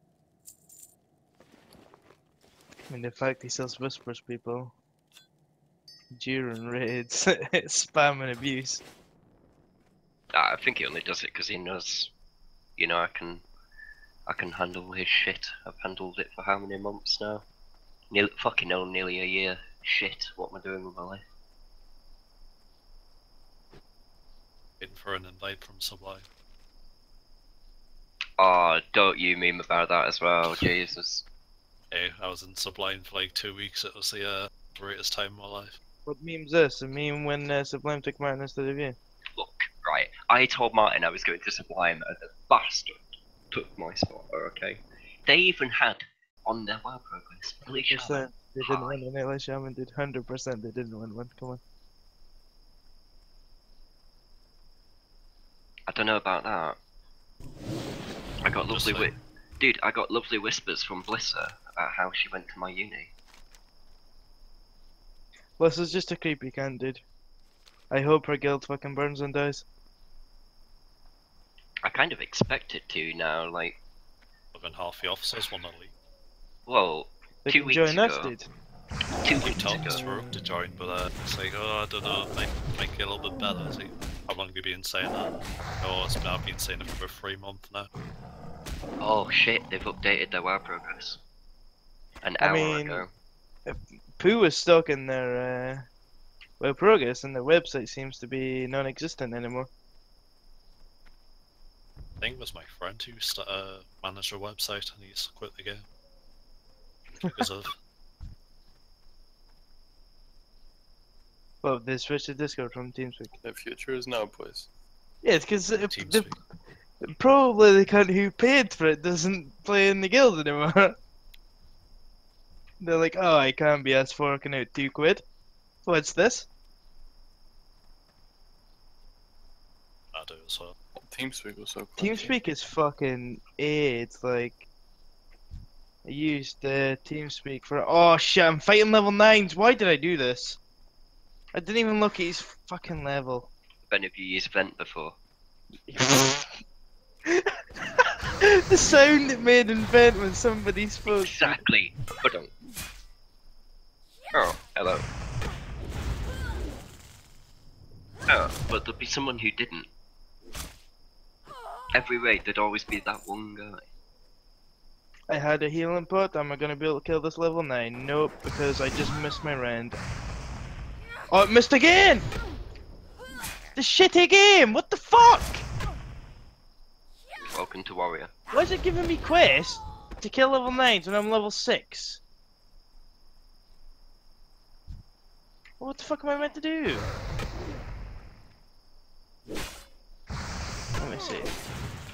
B: I mean, the fact he sells whispers, people. During raids, spam and abuse.
G: I think he only does it because he knows, you know, I can handle his shit. I've handled it for how many months now? Nearly a year. Shit, what am I doing with my life?
D: Waiting for an invite from Sublime.
G: Oh, don't you meme about that as well, Jesus.
D: Hey, I was in Sublime for like 2 weeks. It was the greatest time of my life.
B: What meme's this? A meme when Sublime took Martin instead of you?
G: Look, right, I told Martin I was going to Sublime and the bastard took my spot, okay? They even had on their WoW progress, Billy Shaman.
B: They didn't win one. Ellie Shaman did 100%. They didn't win one. Come on.
G: I don't know about that. I got
D: Just
G: lovely
D: saying.
G: Dude, I got lovely whispers from Blissa about how she went to my uni.
B: This is just a creepy cunt, dude. I hope her guild fucking burns and dies.
G: I kind of expect it to now, like,
D: Even half the officers want to leave.
G: well,
B: They
G: 2
B: can
G: weeks
B: join us,
G: ago.
B: dude.
G: 2
D: You
G: weeks
D: told
G: ago.
D: us we're up to join, but it's like, oh, I don't know, might get a little bit better. It's like, how long have you been saying that? Oh, I've been saying it for about 3 months now.
G: Oh shit, they've updated their WoW progress. An
B: I
G: hour
B: mean,
G: ago.
B: Pooh is stuck in their well progress, and their website seems to be non-existent anymore.
D: I think it was my friend who managed their website and he's quit the game. Because of
B: Well, they switched to Discord from TeamSpeak.
C: The future is now, boys.
B: Yeah, it's because
D: TeamSpeak.
B: probably the cunt who paid for it doesn't play in the guild anymore. They're like, oh, I can't be asked forking out £2. What's this?
D: I do as well.
C: TeamSpeak was so clunky.
B: TeamSpeak is fucking A. It's like I used TeamSpeak for. Oh shit! I'm fighting level 9s. Why did I do this? I didn't even look at his fucking level.
G: Ben, have you used Vent before?
B: The sound it made in vent when somebody spoke.
G: Exactly. Hold on. Oh, hello. Oh, but there'd be someone who didn't. Every raid, there'd always be that one guy.
B: I had a healing pot. Am I gonna be able to kill this level 9? Nope, because I just missed my round. Oh, it missed again! The shitty game! What the fuck?
G: Welcome to Warrior.
B: Why is it giving me quests to kill level 9s when I'm level 6? What the fuck am I meant to do? Let me see.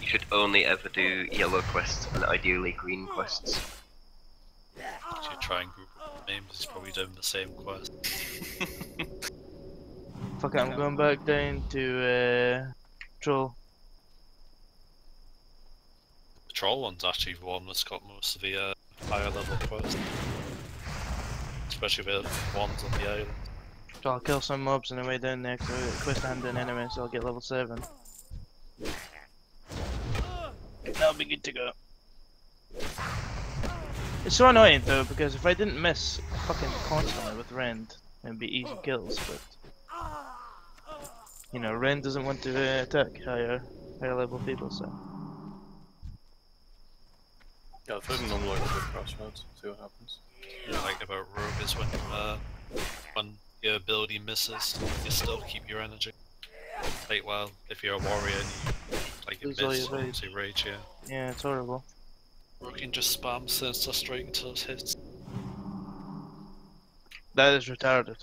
G: You should only ever do yellow quests and ideally green quests.
D: If you try and group up names, he's probably doing the same quest.
B: Fuck it, I'm going back down to Troll.
D: The troll one's actually the one that's got most of the higher level quests. Especially the ones on the island.
B: So I'll kill some mobs on the way down there, because I got quest hand an enemy, so I'll get level 7. That'll be good to go. It's so annoying though, because if I didn't miss fucking constantly with Rend, it'd be easy kills, but you know, Rend doesn't want to attack higher level people, so.
C: Yeah, I'll try to normalize it with crossroads, see what happens.
D: What I like about Rogue is when your ability misses, you still keep your energy. Like, well, if you're a warrior and you like you
B: Lose all
D: miss,
B: your rage.
D: obviously rage, yeah.
B: Yeah, it's horrible.
D: Or you can just spam Sinister Strike until it hits.
B: That is retarded.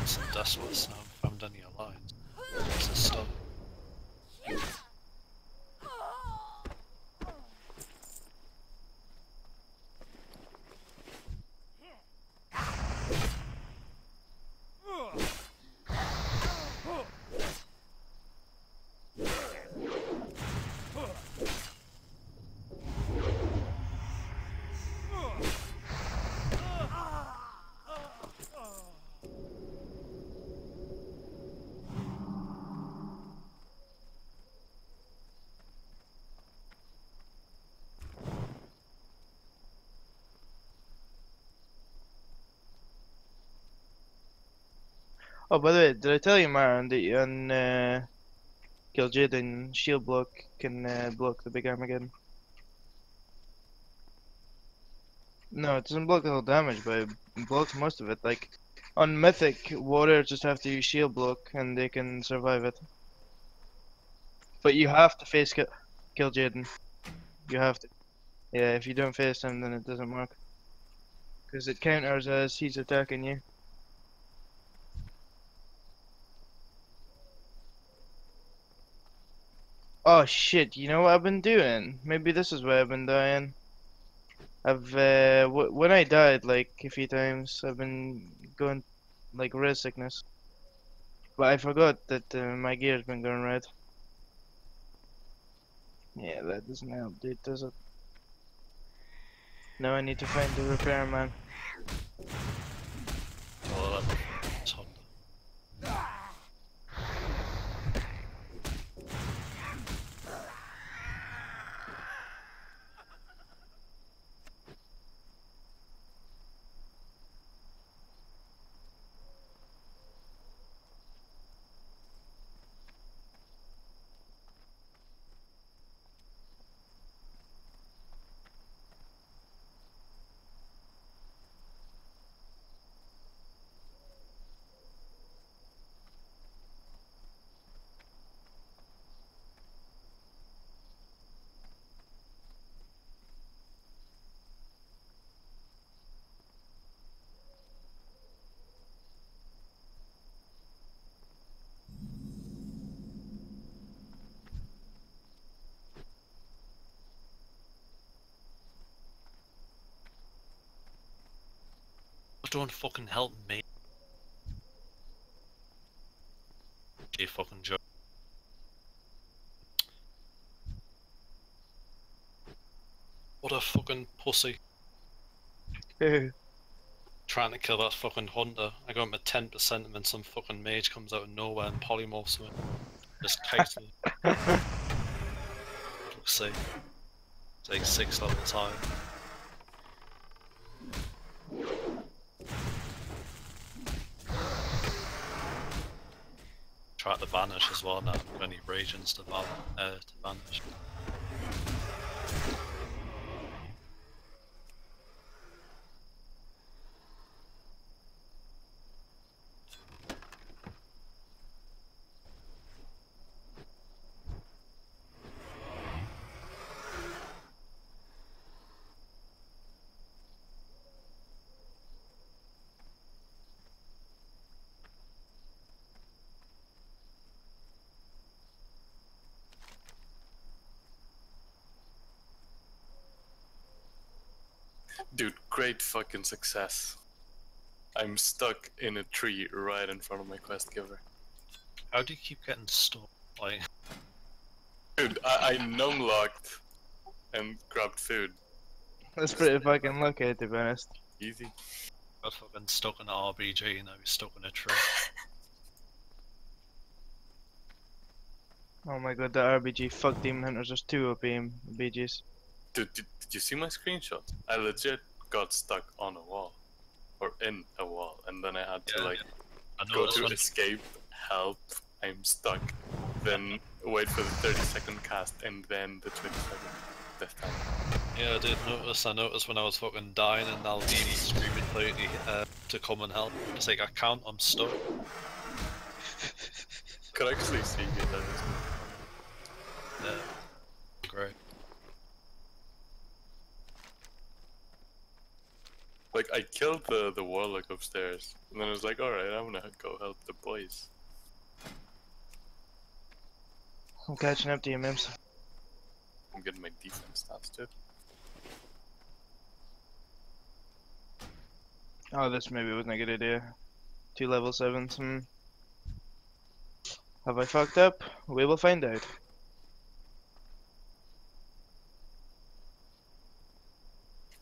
D: Some Desolate, I haven't found any alliance. It's a stuff.
B: Oh, by the way, did I tell you, Marin, that you on Gil'Jid and Shield Block can block the big Armageddon? No, it doesn't block the whole damage, but it blocks most of it. Like, on Mythic, Warriors just have to use Shield Block and they can survive it. But you have to face kill Jaden. You have to. Yeah, if you don't face him, then it doesn't work. Because it counters as he's attacking you. Oh shit, you know what I've been doing? Maybe this is why I've been dying. I've, when I died, like, a few times, I've been going, like, red sickness. But I forgot that my gear's been going red. Yeah, that doesn't help, dude, does it? Now I need to find the repairman.
D: Well, that's Honda. Don't fucking help me. You fucking joke. What a fucking pussy. Trying to kill that fucking hunter. I got him at 10% and then some fucking mage comes out of nowhere and polymorphs him. Just kites me. Looks safe. It's like 6 levels high. Try to vanish as well now. Got any regions to vanish.
C: Dude, great fucking success. I'm stuck in a tree right in front of my quest giver.
D: How do you keep getting stuck? Like,
C: Dude, I numb-locked and grabbed food.
B: That's pretty fucking lucky, to be honest.
C: Easy.
D: got fucking stuck in an RBG and now he's stuck in a tree.
B: Oh my god, that RBG, fuck Demon Hunters, there's 2 OP BGs.
C: Dude, did you see my screenshot? I legit got stuck on a wall. Or in a wall, and then I had to
D: I
C: go
D: noticed
C: to
D: when
C: escape, help, I'm stuck, then wait for the 30-second cast, and then the 20-second death time.
D: Yeah, I did notice. I noticed when I was fucking dying and Aldini screaming loudly to come and help. It's like, I can't, I'm stuck.
C: Could actually see you there.
D: Yeah. Great.
C: Like, I killed the warlock upstairs, and then I was like, alright, I'm gonna go help the boys.
B: I'm catching up to you, Mims.
C: I'm getting my defense stats too.
B: Oh, this maybe wasn't a good idea. 2 level 7s, Have I fucked up? We will find out.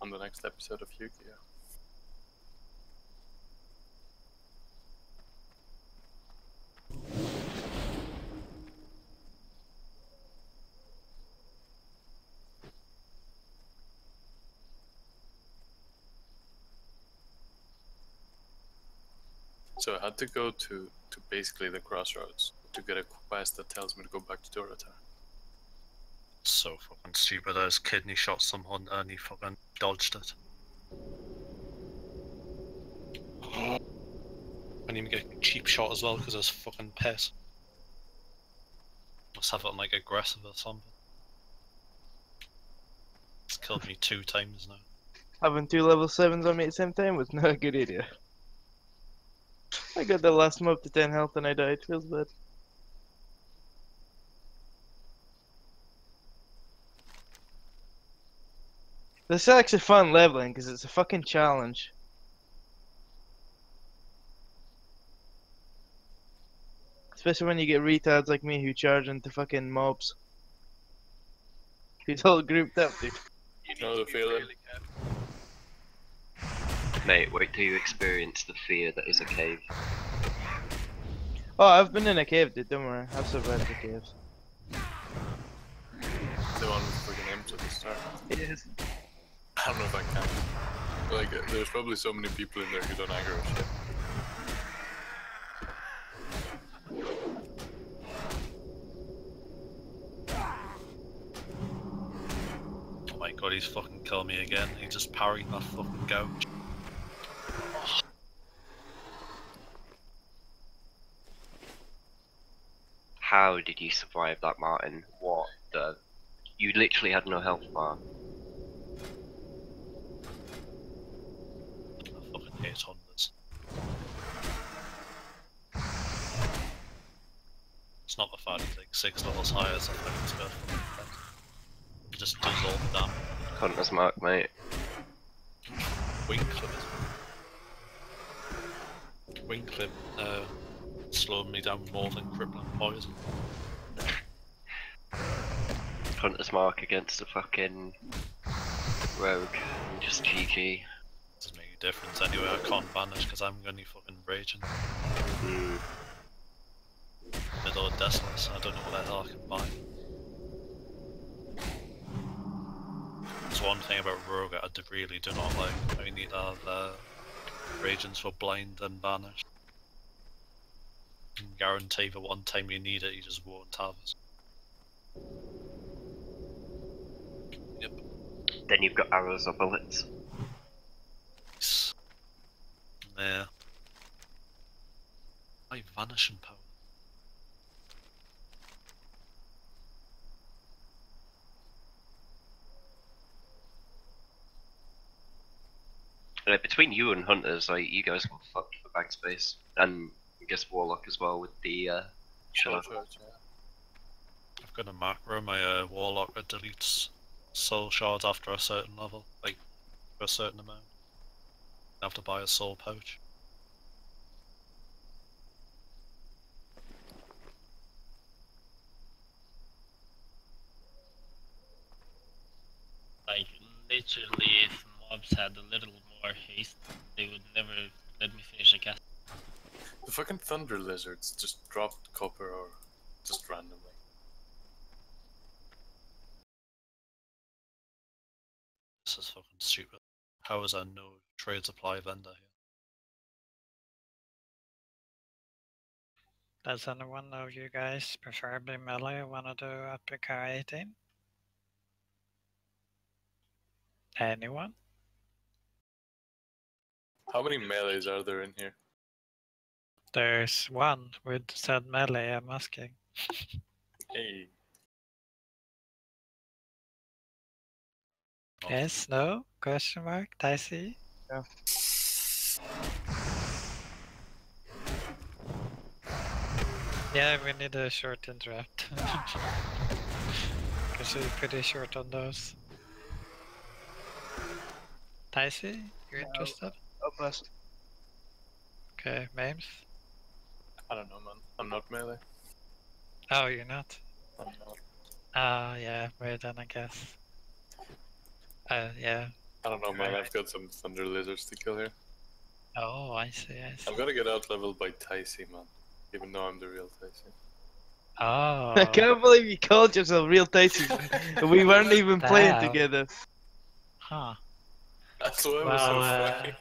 C: On the next episode of Yu-Gi-Oh! So I had to go to to basically the crossroads to get a quest that tells me to go back to Dorotar.
D: So fucking stupid. His kidney shot some hunter and he fucking dodged it. Can't even get a cheap shot as well because it's fucking piss. Must have it on like aggressive or something. It's killed me 2 times now.
B: Having 2 level 7s on me at the same time was not a good idea. I got the last mob to 10 health and I died. Feels bad. This is actually fun leveling because it's a fucking challenge. Especially when you get retards like me who charge into fucking mobs. Who's all grouped up, dude.
C: You know the feeling?
G: Mate, wait till you experience the fear that is a cave.
B: Oh, I've been in a cave, dude. Don't worry. I've survived the caves.
C: The one with freaking imps at the start.
B: Yes.
C: I don't know if I can. Like, there's probably so many people in there who don't aggro shit.
D: Oh my god, he's fucking killed me again. He just parried my fucking gouge.
G: How did you survive that, Martin? What the? You literally had no health bar.
D: I fucking hate hunters. It's not the fact he's like 6 levels higher as I think it's good. He just does all the damage.
G: Hunter's mark, mate.
D: Wing clip is... Wing clip slowed me down more than crippling poison.
G: Hunter's mark against a fucking rogue. Just GG.
D: Doesn't make a difference anyway, I can't vanish because I'm gonna be fucking raging. Middle of Desolate, I don't know what the hell I can buy. There's one thing about Rogue I really do not like. I need to have Ragings for Blind and Banish. I can guarantee the one time you need it, you just won't have it. Yep.
G: Then you've got arrows or bullets.
D: Nice. There. My vanishing power.
G: Between you and Hunters, like, you guys got fucked for bag space. And I guess Warlock as well with the shutter.
D: I've got a macro, my Warlock that deletes soul shards after a certain level, like for a certain amount. I have to buy a soul pouch.
F: Like, literally, if mobs had a little more haste, they would never let me finish a cast.
C: The fucking thunder lizards just dropped copper or just randomly.
D: This is fucking stupid. How is there no trade supply vendor here?
I: Does anyone of you guys, preferably melee, wanna do Epica 18? Anyone?
C: How many melees are there in here?
I: There's one with said melee, I'm asking.
C: Hey.
I: Yes, no? Question mark? Dicey?
B: Yeah.
I: Yeah, we need a short interrupt. Because we're pretty short on those. Dicey, you're interested?
B: Up west.
I: Okay, Mames?
C: I don't know, man. I'm not melee.
I: Oh, you're not?
C: I'm not.
I: Yeah, wait then I guess. Yeah.
C: I don't know, man. I've got some thunder lizards to kill here.
I: Oh, I see, I see.
C: I'm gonna get out leveled by Ticey, man. Even though I'm the real Ticey.
I: Oh.
B: I can't believe you called yourself real Tasty. We weren't even playing
I: Damn.
B: together.
I: Huh.
C: That's why I was
I: Well,
C: so funny.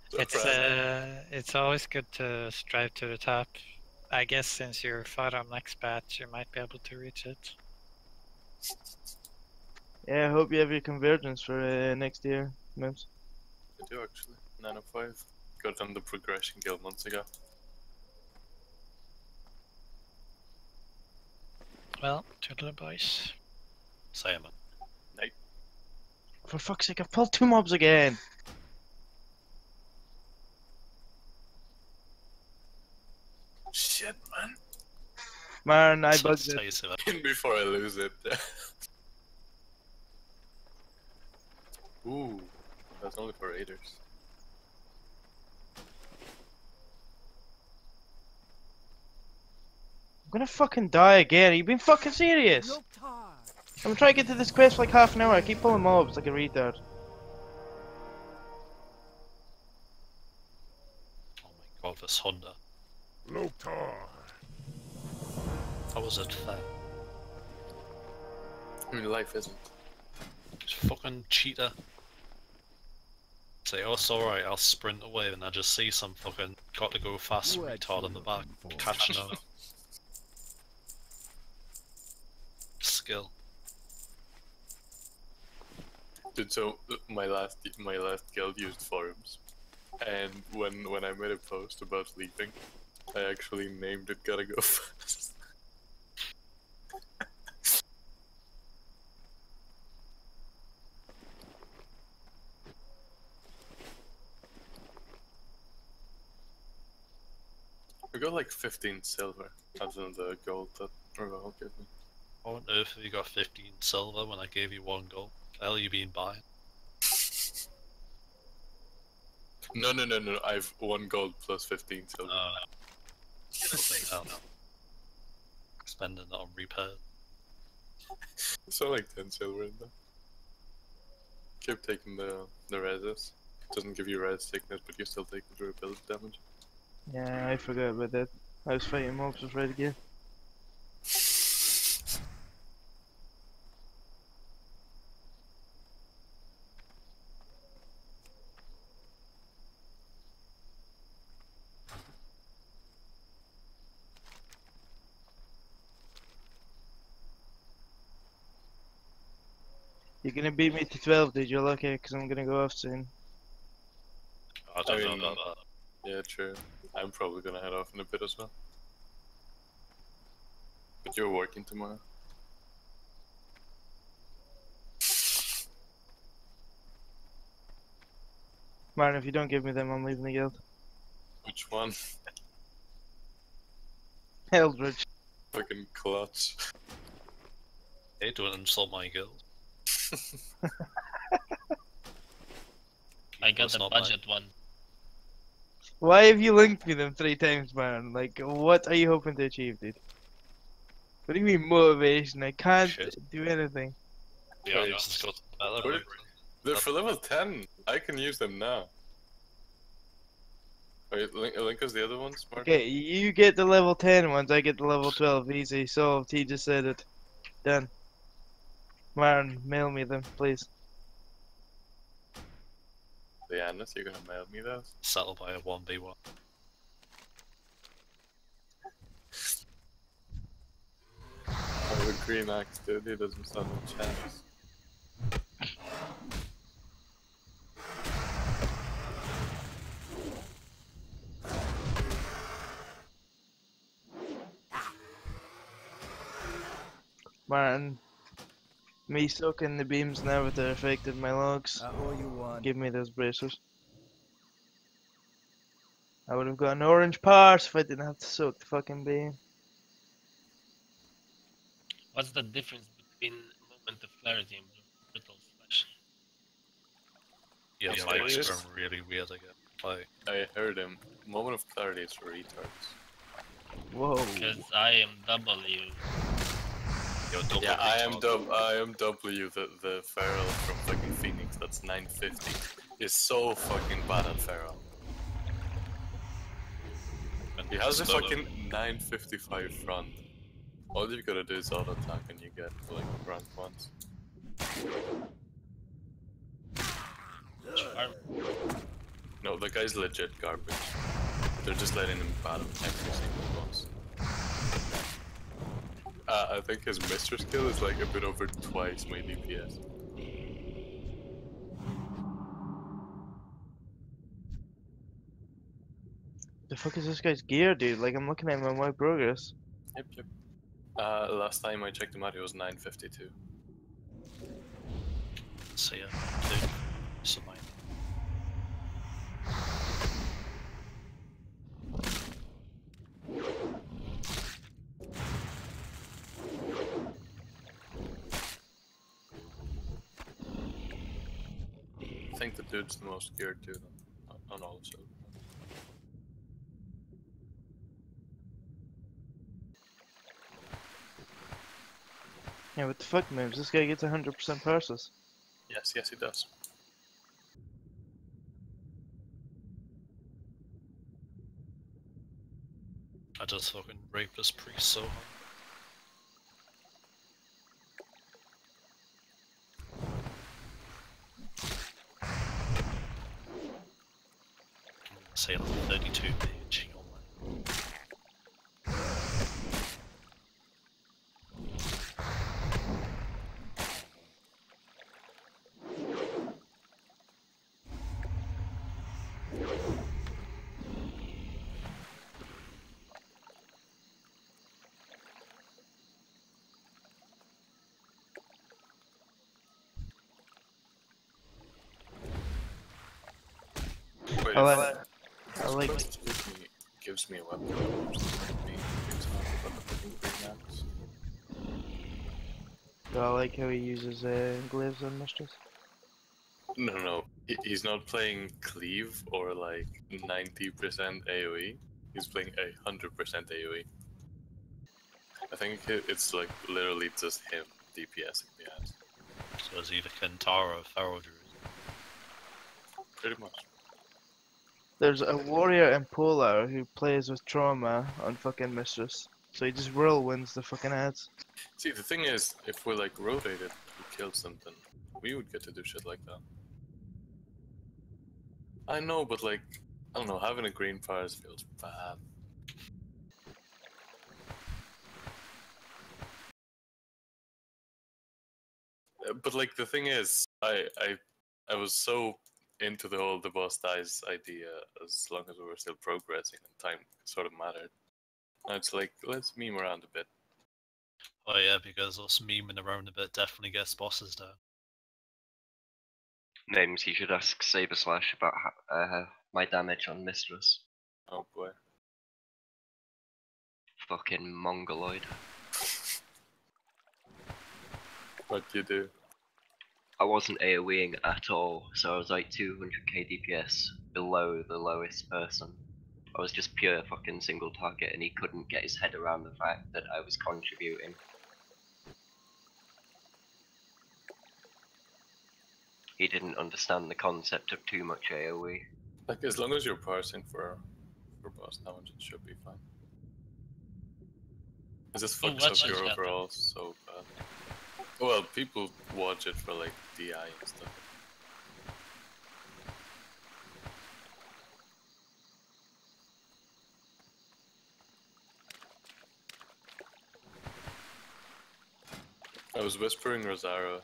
C: So proud.
I: it's always good to strive to the top, I guess since you're Faram next batch, you might be able to reach it.
B: Yeah, I hope you have your convergence for next year, Mims.
C: I do actually. 905. Got on the progression guild months ago.
I: Well, toodle boys.
D: Same.
B: For fuck's sake, I've pulled 2 mobs again!
C: Shit, man.
B: Man, I bugged it.
C: Before I lose it. Ooh, that's only for raiders.
B: I'm gonna fucking die again. Are you being fucking serious?
H: Loktar.
B: I'm trying to get to this quest for like half an hour. I keep pulling mobs like a retard.
D: Oh my god, this Honda.
E: Loktar.
D: How was it fair?
C: I mean, life isn't.
D: Just fucking cheater. Say, oh, it's alright, I'll sprint away, and I just see some fucking got to go fast
H: What
D: retard
H: you
D: in the back,
H: looking for?
D: catching up. Skill.
C: Dude, so my last guild used forums, and when I made a post about leaving, I actually named it "Gotta Go Fast." We got like 15 silver, other than the gold that Ravel gave me.
D: How on earth have you got 15 silver when I gave you 1 gold? The hell you been buying?
C: No, I've 1 gold plus 15 silver.
D: Fucking hell. Spending it on repair.
C: So like 10 silver in there. Keep taking the reses. Doesn't give you res sickness, but you still take the durability damage.
B: Yeah, I forgot about that. I was fighting mobs with red gear. You're gonna beat me to 12, dude. You're lucky, because I'm gonna go off soon.
D: I don't know
C: mean,
D: about that.
C: Yeah, true. I'm probably gonna head off in a bit as well. But you're working tomorrow.
B: Martin, if you don't give me them, I'm leaving the guild.
C: Which one?
B: Eldritch.
C: Fucking clutch.
D: Hey, don't insult my guild.
F: I got
D: That's
F: the
D: not
F: budget one.
B: Why have you linked me them 3 times, man? Like, what are you hoping to achieve, dude? What do you mean motivation? I can't
D: Shit.
B: do anything.
D: Yeah,
C: Wait,
D: it's got better.
C: Wait, they're for level 10. I can use them now. Wait, link us the other ones, Mark?
B: Okay, you get the level 10 ones, I get the level 12. Easy, solved. He just said it. Done. Martin, mail me them, please.
C: Leannis, you're gonna mail me those?
D: Settle by a 1v1.
C: Oh, the green axe, dude. He doesn't stand a chance.
B: Martin, me soaking the beams never to affected my logs.
H: I owe you one.
B: Give me those bracers. I would have got an orange part if I didn't have to soak the fucking beam.
F: What's the difference between Moment of Clarity and Brittle Flesh?
D: Yeah,
C: Yeah,
D: my
C: it is.
D: are really weird again. Like,
C: I heard him. Moment of clarity is for retards.
B: Whoa.
F: Because I am W.
D: you're double
C: Yeah, I am
D: retard.
C: W, the feral from fucking Phoenix. That's 950. Is so fucking bad at feral.
D: And
C: He has a
D: double.
C: fucking 955 front. All you gotta do is auto attack and you get like rank ones.
F: Charm.
C: No, the guy's legit garbage. They're just letting him battle every single boss. I think his Mr. skill is like a bit over twice my DPS.
B: The fuck is this guy's gear, dude? Like, I'm looking at him on my progress.
C: Yep, yep. Last time I checked him out, he was 952.
D: So yeah, dude. So mine.
C: I think the dude's the most geared too, on all of them.
B: Yeah, what the fuck moves? This guy gets 100% passes.
C: Yes, yes, he does.
D: I just fucking rape this priest so hard. Say I'm 32 page.
C: Wait,
B: I
C: if
B: like. I like.
C: quest gives me a weapon, I'm just gonna be about the fucking green axe.
B: I like how he uses glaives on Mistress.
C: No, no, no. He's not playing cleave or like 90% AoE. He's playing 100% AoE. I think it's like literally just him DPSing the ass.
D: So it's either Kentaro or Feral Druid.
C: Pretty much.
B: There's a warrior in Polar who plays with trauma on fucking Mistress. So he just whirlwinds the fucking heads.
C: See, the thing is, if we're like rotated, we kill something, we would get to do shit like that. I know, but like, I don't know, having a green fires feels bad. But like, the thing is, I was so into the whole the boss dies idea as long as we were still progressing and time sort of mattered. Now it's like, let's meme around a bit.
D: Oh yeah, because us memeing around a bit definitely gets bosses down.
G: Names, you should ask Saber Slash about my damage on Mistress.
C: Oh boy.
G: Fucking mongoloid.
C: What do you do?
G: I wasn't AoEing at all, so I was like 200k DPS below the lowest person. I was just pure fucking single target and he couldn't get his head around the fact that I was contributing. He didn't understand the concept of too much AoE.
C: Like, as long as you're parsing for boss damage, it should be fine. It just fucks
F: watch
C: up your
F: it,
C: overall so bad. Well, people watch it for like DI and stuff. I was whispering Rosario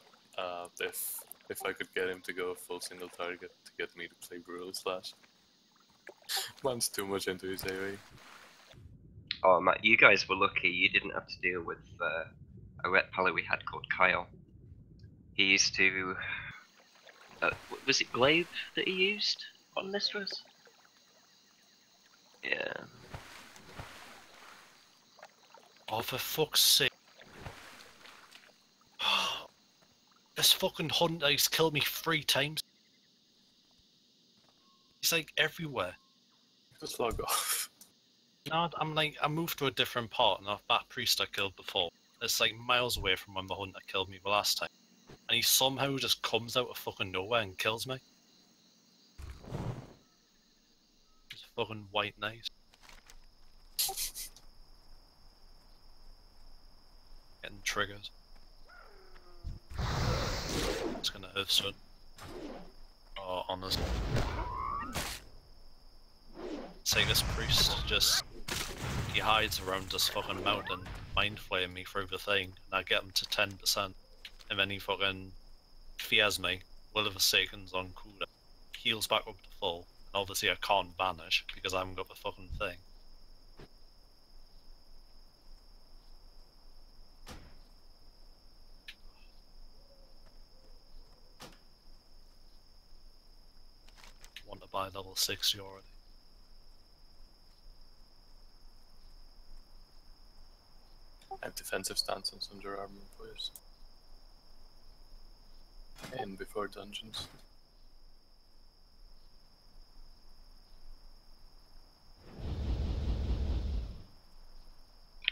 C: if I could get him to go full single target to get me to play Brutal Slash. Man's too much into his AoE.
G: Oh, Matt, you guys were lucky. You didn't have to deal with a ret pally we had called Kyle. He used to... was it Glaive that he used on Mistress? Yeah.
D: Oh, for fuck's sake. This fucking hunter, he's killed me 3 times. He's like everywhere.
C: Just log off.
D: No, I'm like, I moved to a different part and that priest I killed before. It's like miles away from when the hunter killed me the last time. And he somehow just comes out of fucking nowhere and kills me. He's fucking white nice. Getting triggered. It's gonna have soon. Oh, honestly. Say this priest just he hides around this fucking mountain, mind flaying me through the thing, and I get him to 10%, and then he fucking fears me, will of a seconds on cooldown, heals back up to full, and obviously I can't vanish because I haven't got the fucking thing. Want to buy level 60 already.
C: I have defensive stance on some armor players. And before dungeons.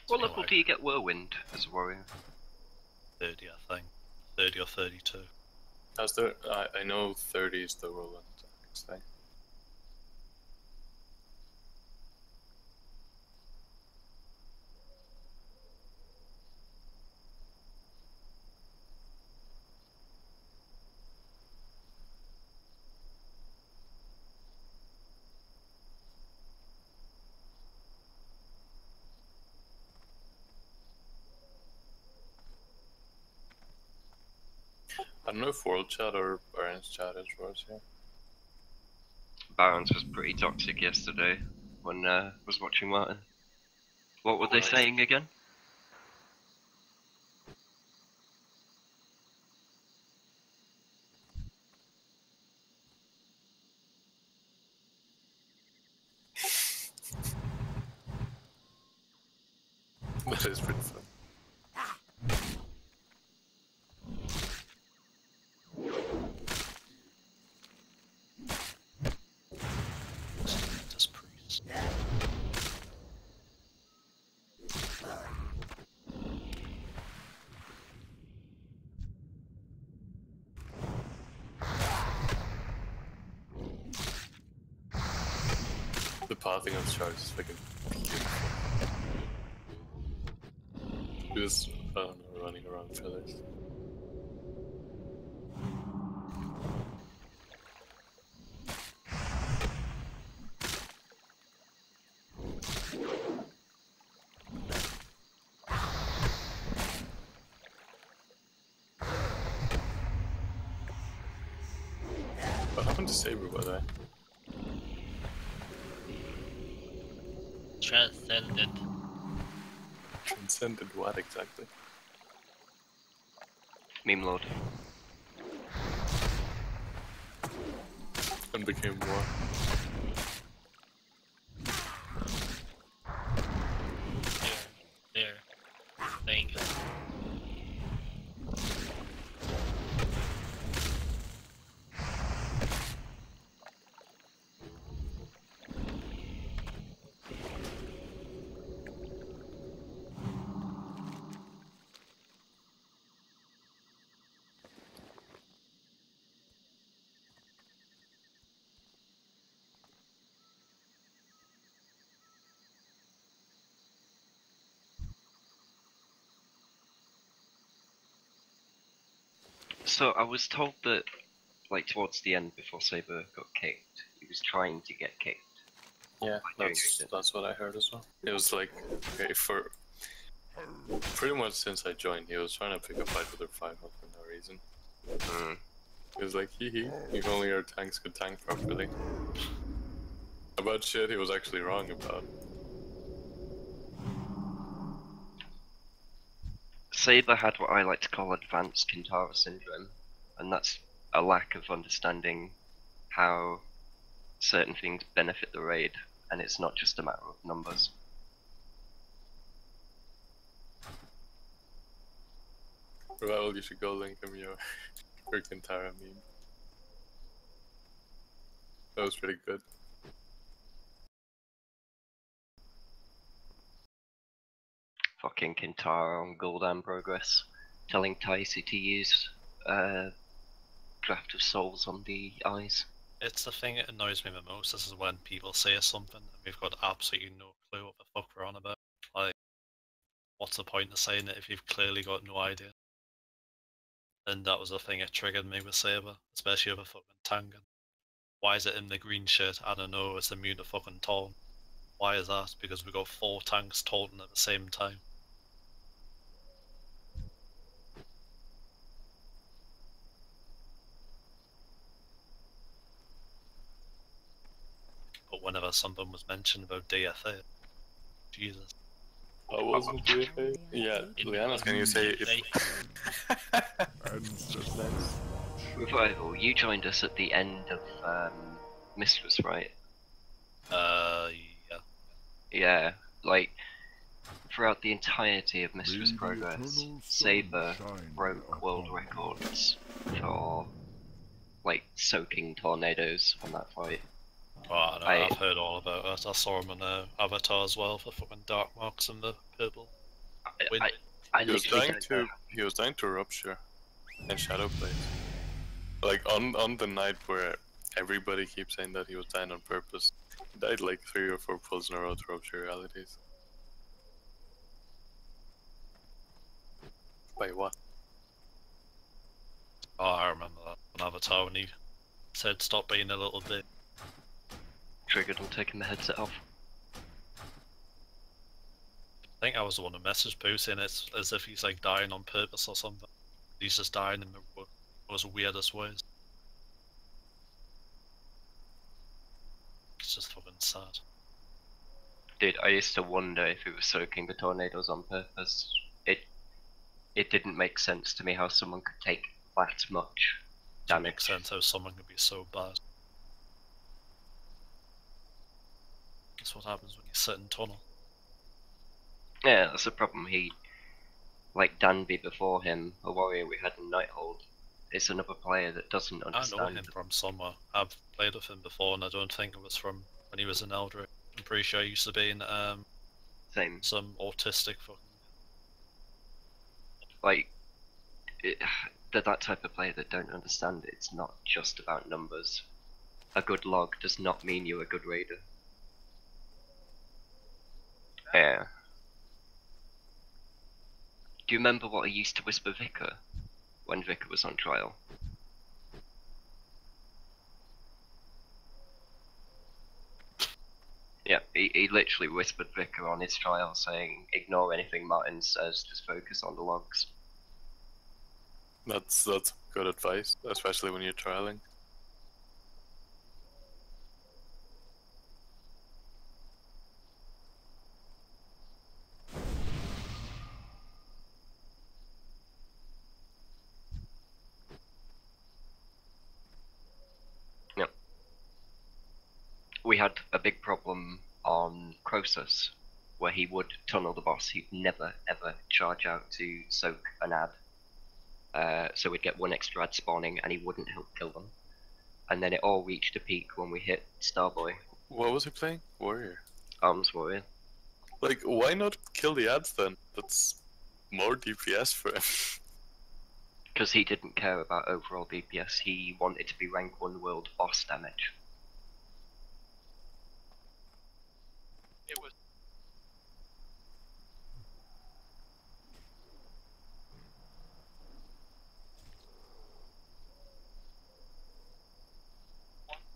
G: What level do you get Whirlwind as a warrior?
D: 30, I think. 30 or 32.
C: How's there? I know 30 is the Roland thing. I don't know if World Chat or Baron's Chat is worse here.
G: Barons was pretty toxic yesterday when I was watching Martin. What were they saying again?
C: That is pretty fun.
D: This priest.
C: The pathing of sharks is fucking beautiful. Just, I don't know, running around feathers. What happened to Saber, by the way?
F: Transcended.
C: Transcended what exactly?
G: Meme Lord.
C: And became what?
F: There. Thank you.
G: So I was told that, like towards the end, before Saber got kicked, he was trying to get kicked.
C: Yeah,
G: doing
C: that's what I heard as well. It was like, okay, for pretty much since I joined, he was trying to pick a fight with her 5 for no reason.
G: Mm.
C: He was like, hee hee, if only our tanks could tank properly. About shit he was actually wrong about.
G: Saber had what I like to call advanced Kintara syndrome, and that's a lack of understanding how certain things benefit the raid, and it's not just a matter of numbers.
C: Well, you should go link him your Kintara meme. That was pretty good.
G: Fucking Kintara on Gul'dan progress, telling Taisi to use Draft of Souls on the eyes.
D: It's the thing that annoys me the most. This is when people say something and we've got absolutely no clue what the fuck we're on about. Like, what's the point of saying it if you've clearly got no idea? And that was the thing that triggered me with Saber, especially with a fucking Tangan. Why is it in the green shit? I don't know, it's immune to fucking Taunt. Why is that? Because we got 4 tanks taunting at the same time. But whenever something was mentioned about DFA, Jesus.
C: I wasn't DFA. Yeah, Liana, can you say it?
G: Revival, you joined us at the end of Mistress, right?
D: Yeah.
G: Yeah, like throughout the entirety of Mistress Progress, Saber broke world records for like soaking tornadoes on that fight.
D: Oh, no, I've heard all about it. I saw him on Avatar as well for fucking dark marks and the purple.
C: He was trying to rupture and shadow plate. Like on the night where everybody keeps saying that he was dying on purpose, he died like 3 or 4 pulls in a row to rupture realities. By what?
D: Oh, I remember that on Avatar when he said stop being a little bit.
G: Triggered on taking the headset off.
D: I think I was the one who messaged Boo saying it's as if he's like dying on purpose or something. He's just dying in the most weirdest ways. It's just fucking sad.
G: Dude, I used to wonder if he was soaking the tornadoes on purpose. It didn't make sense to me how someone could take that much damage.
D: It makes sense how someone could be so bad. That's what happens when you sit in tunnel.
G: Yeah, that's the problem. He, like Danby before him, a warrior we had in Nighthold, is another player that doesn't understand.
D: I know him from somewhere. I've played with him before, and I don't think it was from when he was in Eldritch. I'm pretty sure he used to be in
G: Same.
D: Some autistic fucking.
G: Like, they're that type of player that don't understand it's not just about numbers. A good log does not mean you're a good raider. Yeah. Do you remember what I used to whisper Vicar when Vicar was on trial? Yeah, he literally whispered Vicar on his trial saying, ignore anything Martin says, just focus on the logs.
C: That's good advice, especially when you're trialing.
G: Yep. We had a big problem on Croesus, where he would tunnel the boss. He'd never ever charge out to soak an ad. So we'd get 1 extra ad spawning and he wouldn't help kill them. And then it all reached a peak when we hit Starboy.
C: What was he playing? Warrior.
G: Arms Warrior.
C: Like, why not kill the ads then? That's more DPS for him.
G: Because he didn't care about overall DPS, he wanted to be rank 1 world boss damage.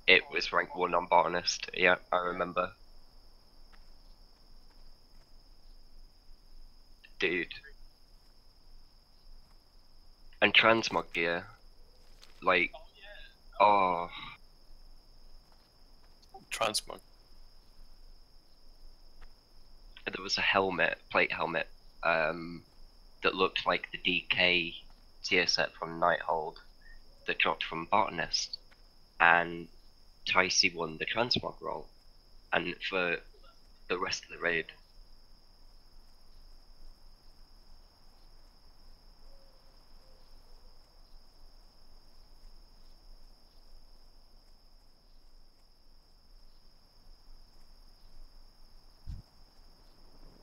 G: It was rank 1 on Botanist, yeah, I remember. Dude. And transmog gear, like, oh.
C: Transmog.
G: There was a helmet, plate helmet, that looked like the DK tier set from Nighthold that dropped from Botanist, and Ticey won the transmog role, and for the rest of the raid.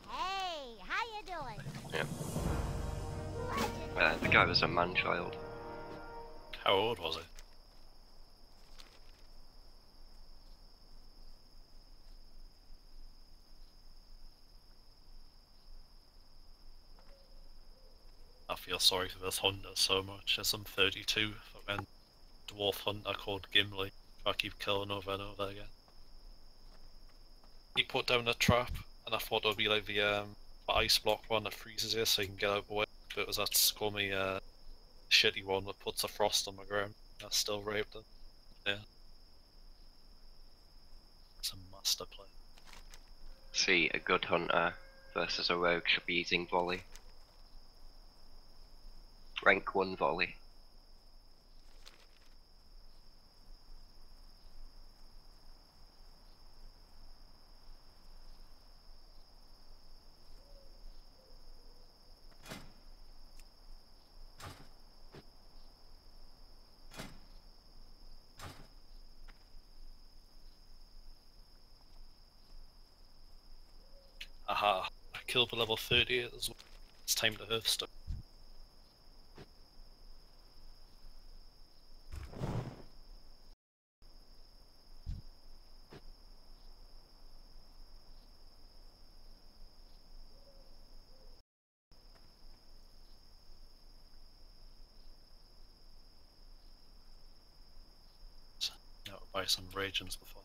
H: Hey, how you doing?
G: Yeah. The guy was a man-child.
D: How old was he? I feel sorry for this hunter so much. There's some 32 fucking dwarf hunter called Gimli who I keep killing over and over again. he put down a trap, and I thought it would be like the ice block one that freezes you so you can get out of the way. But it was that scummy shitty one that puts a frost on the ground. I still raped it. Yeah. It's a master play.
G: See, a good hunter versus a rogue should be using volley. Rank 1 volley.
D: Aha, I killed the level 38 as well. It's time to Hearthstone. Now I'll buy some Ragens before.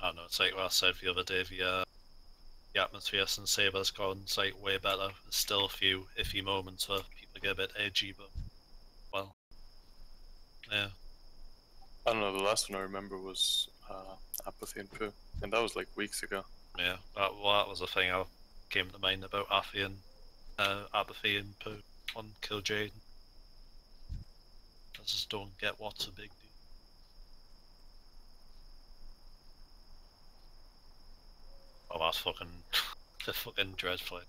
D: I don't know, it's like what I said the other day, the atmosphere and Saber's gone like way better. There's still a few iffy moments where people get a bit edgy, but well, yeah.
C: I don't know, the last one I remember was Apathy and Poo, and that was like weeks ago.
D: Yeah, that was the thing I came to mind about Apathy and Poo on Kill Jaden. I just don't get what's a big deal. Oh, that's fucking the fucking dreadful.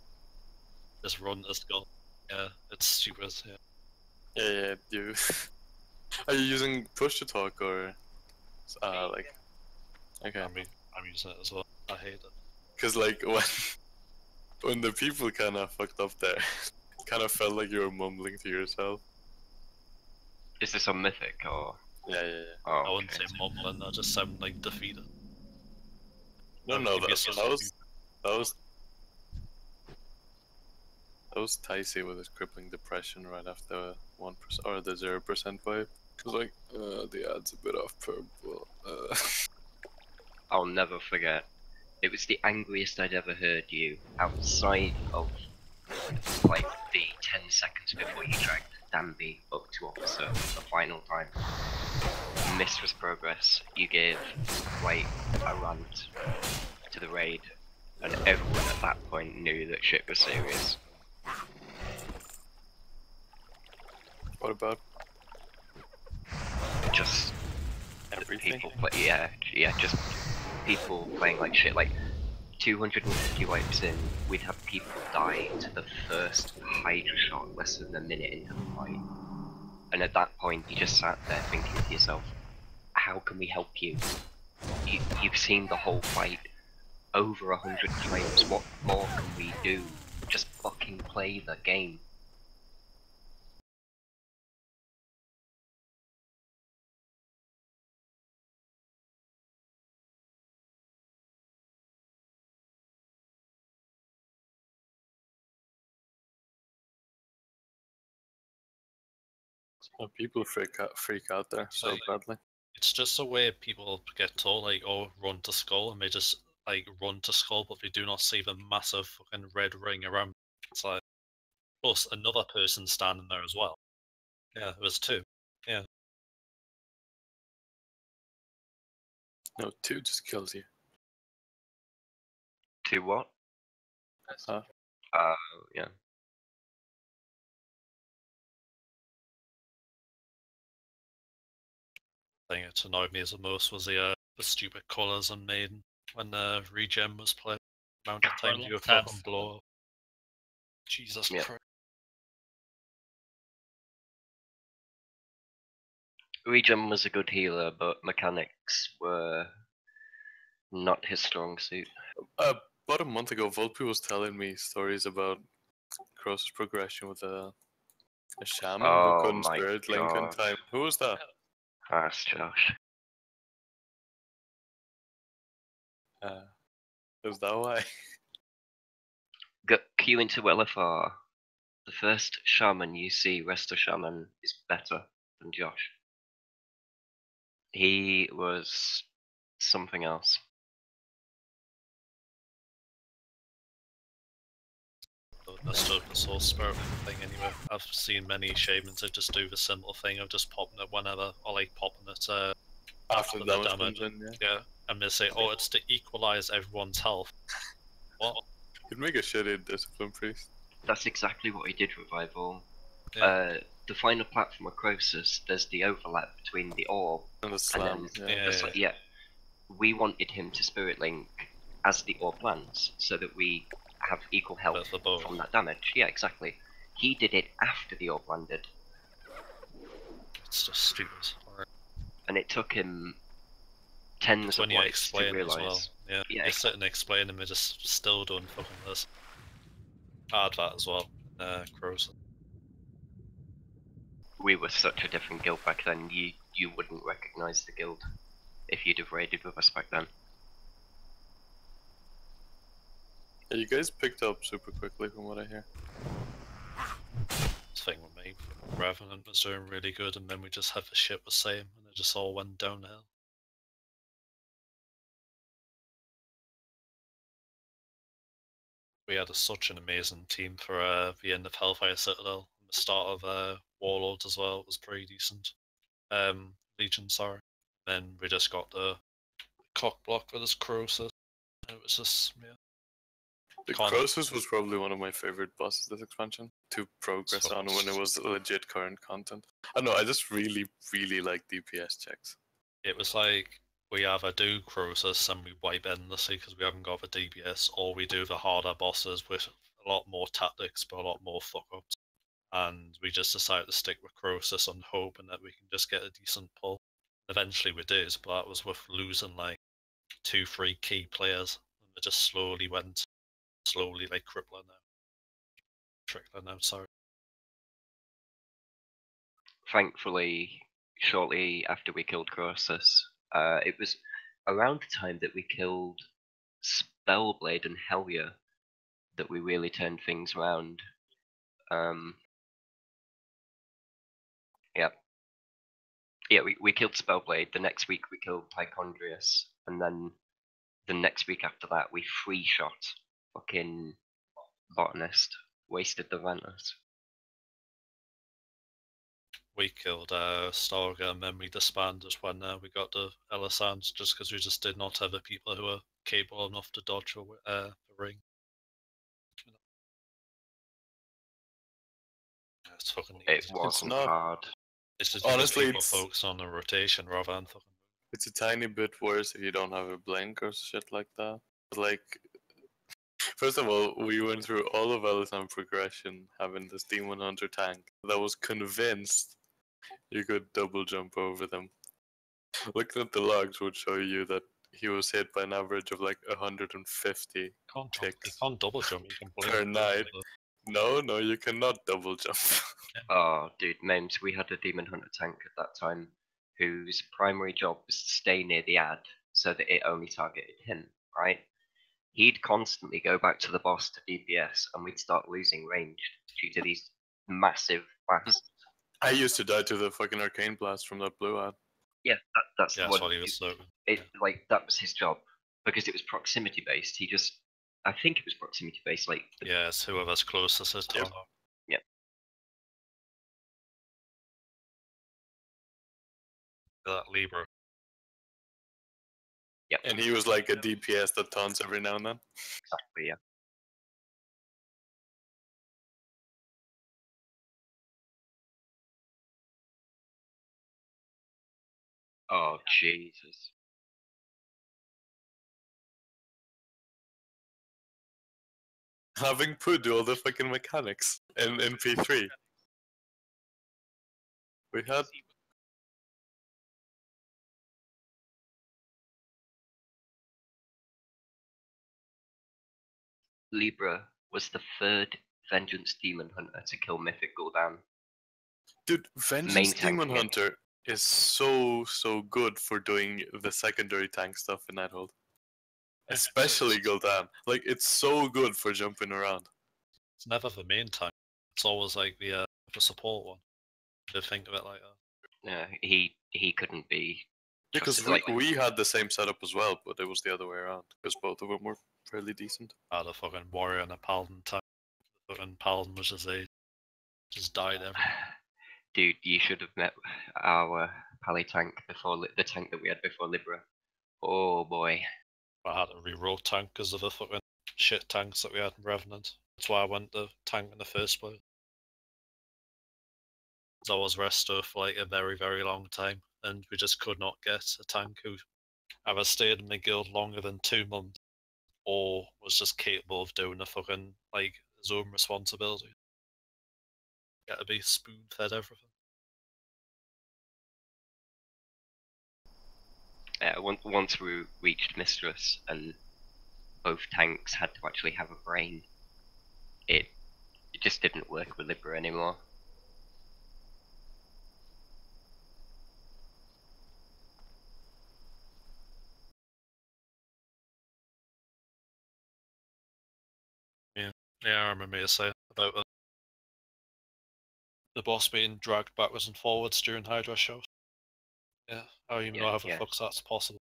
D: Just run this gun. Yeah, it's stupid. Yeah.
C: Yeah, you. Are you using push to talk or like? Okay.
D: I'm using it as well. I hate it.
C: Cause like when the people kind of fucked up there, it kind of felt like you were mumbling to yourself.
G: Is this on Mythic or?
C: Yeah, yeah, yeah.
G: Oh,
D: I wouldn't
G: okay.
D: say mumbling. I just sound like defeated.
C: No, that was Ticey with his crippling depression right after 1% or the 0% vibe. It was like, the ad's a bit off purple.
G: I'll never forget. It was the angriest I'd ever heard you outside of like the 10 seconds before you dragged Danby up to officer the final time. Mistress progress, you gave like a rant to the raid, and everyone at that point knew that shit was serious.
C: What about?
G: Just
C: everything?
G: Just people playing like shit. Like 250 wipes in, we'd have people die to the first Hydra shot less than a minute into the fight. And at that point, you just sat there thinking to yourself, how can we help you? You've seen the whole fight over 100 times, what more can we do? Just fucking play the game.
C: People freak out there so badly.
D: It's just a way people get told, like, oh, run to skull, and they just like run to skull, but they do not see the massive fucking red ring around. It's like, plus another person standing there as well. Yeah, there was two. Yeah.
C: No, 2 just kills you.
G: 2 what? Yeah.
D: The thing that annoyed me as the most was the stupid colours on Maiden when the regen was played. Amount of times you fucking blow up. Jesus Christ.
G: Regen was a good healer, but mechanics were not his strong suit.
C: About a month ago, Volpe was telling me stories about Cross's progression with a shaman who
G: Oh
C: couldn't
G: my
C: spirit link in
G: god.
C: time. Who was that?
G: That's Josh.
C: Is that why?
G: Go queue into LFR. The first shaman you see, Resto Shaman, is better than Josh. He was something else.
D: I still the soul spirit thing anyway. I've seen many shamans that just do the simple thing of just popping it whenever, or like popping it
C: After
D: for
C: the
D: the
C: damage
D: damage.
C: comes in, yeah.
D: Yeah, and they say, oh, it's to equalize everyone's health. What?
C: You'd make a shitty discipline priest.
G: That's exactly what he did with Revival.
D: Yeah.
G: The final platform of Croesus, there's the overlap between the orb
C: And the
G: and
C: slam.
G: then
C: Yeah.
G: yeah. We wanted him to spirit link as the orb lands, so that we have equal health
D: With the bow.
G: from that damage. Yeah, exactly. He did it after the orb landed,
D: It's just stupid. Or
G: and it took him tens
D: it's
G: of
D: when you
G: lights to
D: explain as
G: realize.
D: well. Yeah,
G: Yeah,
D: you sit and explain and we just still don't fucking listen. I had that as well. Crows.
G: we were such a different guild back then. You wouldn't recognize the guild if you'd have raided with us back then.
C: Yeah, you guys picked up super quickly from what I hear.
D: Thing with me, Revenant was doing really good, and then we just had the shit the same, and it just all went downhill. We had such an amazing team for the end of Hellfire Citadel, and the start of Warlords as well. It was pretty decent. Legion, sorry. Then we just got the cock block with his Croesus. It was just
C: The
D: Can't-
C: Croesus was probably one of my favorite bosses this expansion to progress on when it was legit current content. I don't know, I just really, really like DPS checks.
D: It was like we either do Croesus and we wipe endlessly because we haven't got the DPS, or we do the harder bosses with a lot more tactics but a lot more fuck ups. And we just decided to stick with Croesus and hoping that we can just get a decent pull. Eventually we did, but that was with losing like 2-3 key players. And it just slowly like trickling out, sorry.
G: Thankfully, shortly after we killed Croesus, it was around the time that we killed Spellblade and Hellier that we really turned things around. Yeah, we killed Spellblade. The next week we killed Tychondrius, and then the next week after that we free shot fucking Botanist, wasted the Ventus.
D: We killed Starga and then we disbanded when we got the Elisans just because we just did not have the people who were capable enough to dodge the ring. It's fucking
G: It
D: easy.
G: wasn't
C: not-
G: hard.
D: It's just
C: Honestly,
D: people
C: it's-
D: focus on the rotation rather than fucking.
C: It's a tiny bit worse if you don't have a blink or shit like that. Like, first of all, we went through all of Alisam progression having this Demon Hunter tank that was convinced you could double jump over them. Looking at the logs would show you that he was hit by an average of like 150
D: You
C: ticks
D: can't double jump, you can blink.
C: per night. No, you cannot double jump.
G: Oh, dude, Memes, we had a Demon Hunter tank at that time whose primary job was to stay near the ad so that it only targeted him, right? He'd constantly go back to the boss to DPS and we'd start losing range due to these massive blasts.
C: I used to die to the fucking arcane blast from that blue ad.
G: Yeah, that's
D: Yeah,
G: the
D: that's
G: one.
D: what he was doing.
G: Like, that was his job because it was proximity based. I think it was proximity based, like,
D: Yeah, it's whoever's closest is
C: Yep.
D: target.
G: Yep.
D: That Libra.
G: Yep.
C: And he was like a DPS that taunts every now and then.
G: Exactly, yeah. Oh, Jesus.
C: Having Poo do all the fucking mechanics in P3. We had
G: Libra was the third Vengeance Demon Hunter to kill Mythic Gul'dan.
C: Dude,
G: Main
C: Vengeance
G: tank
C: Demon
G: again.
C: Hunter is so good for doing the secondary tank stuff in Nighthold. Especially Gul'dan. Like, it's so good for jumping around.
D: It's never the main tank. It's always like the support one. If you think of it like that.
G: Yeah, he couldn't be.
C: Because
G: trusted,
C: we had the same setup as well, but it was the other way around. Because both of them were fairly decent.
D: Had a fucking warrior and a paladin tank. The fucking paladin was just died every.
G: Dude, you should have met our Pally tank before the tank that we had before Libra. Oh boy.
D: I had to reroll tank because of the fucking shit tanks that we had in Revenant. That's why I went to tank in the first place. I was resto for like a very, very long time, and we just could not get a tank who either stayed in the guild longer than 2 months, or was just capable of doing a fucking like his own responsibility. Got to be spoon fed everything.
G: Once we reached Mistress and both tanks had to actually have a brain, it just didn't work with Libra anymore.
D: Yeah, I remember you saying about the boss being dragged backwards and forwards during Hydra shows. Yeah, I don't even know how the fuck that's possible.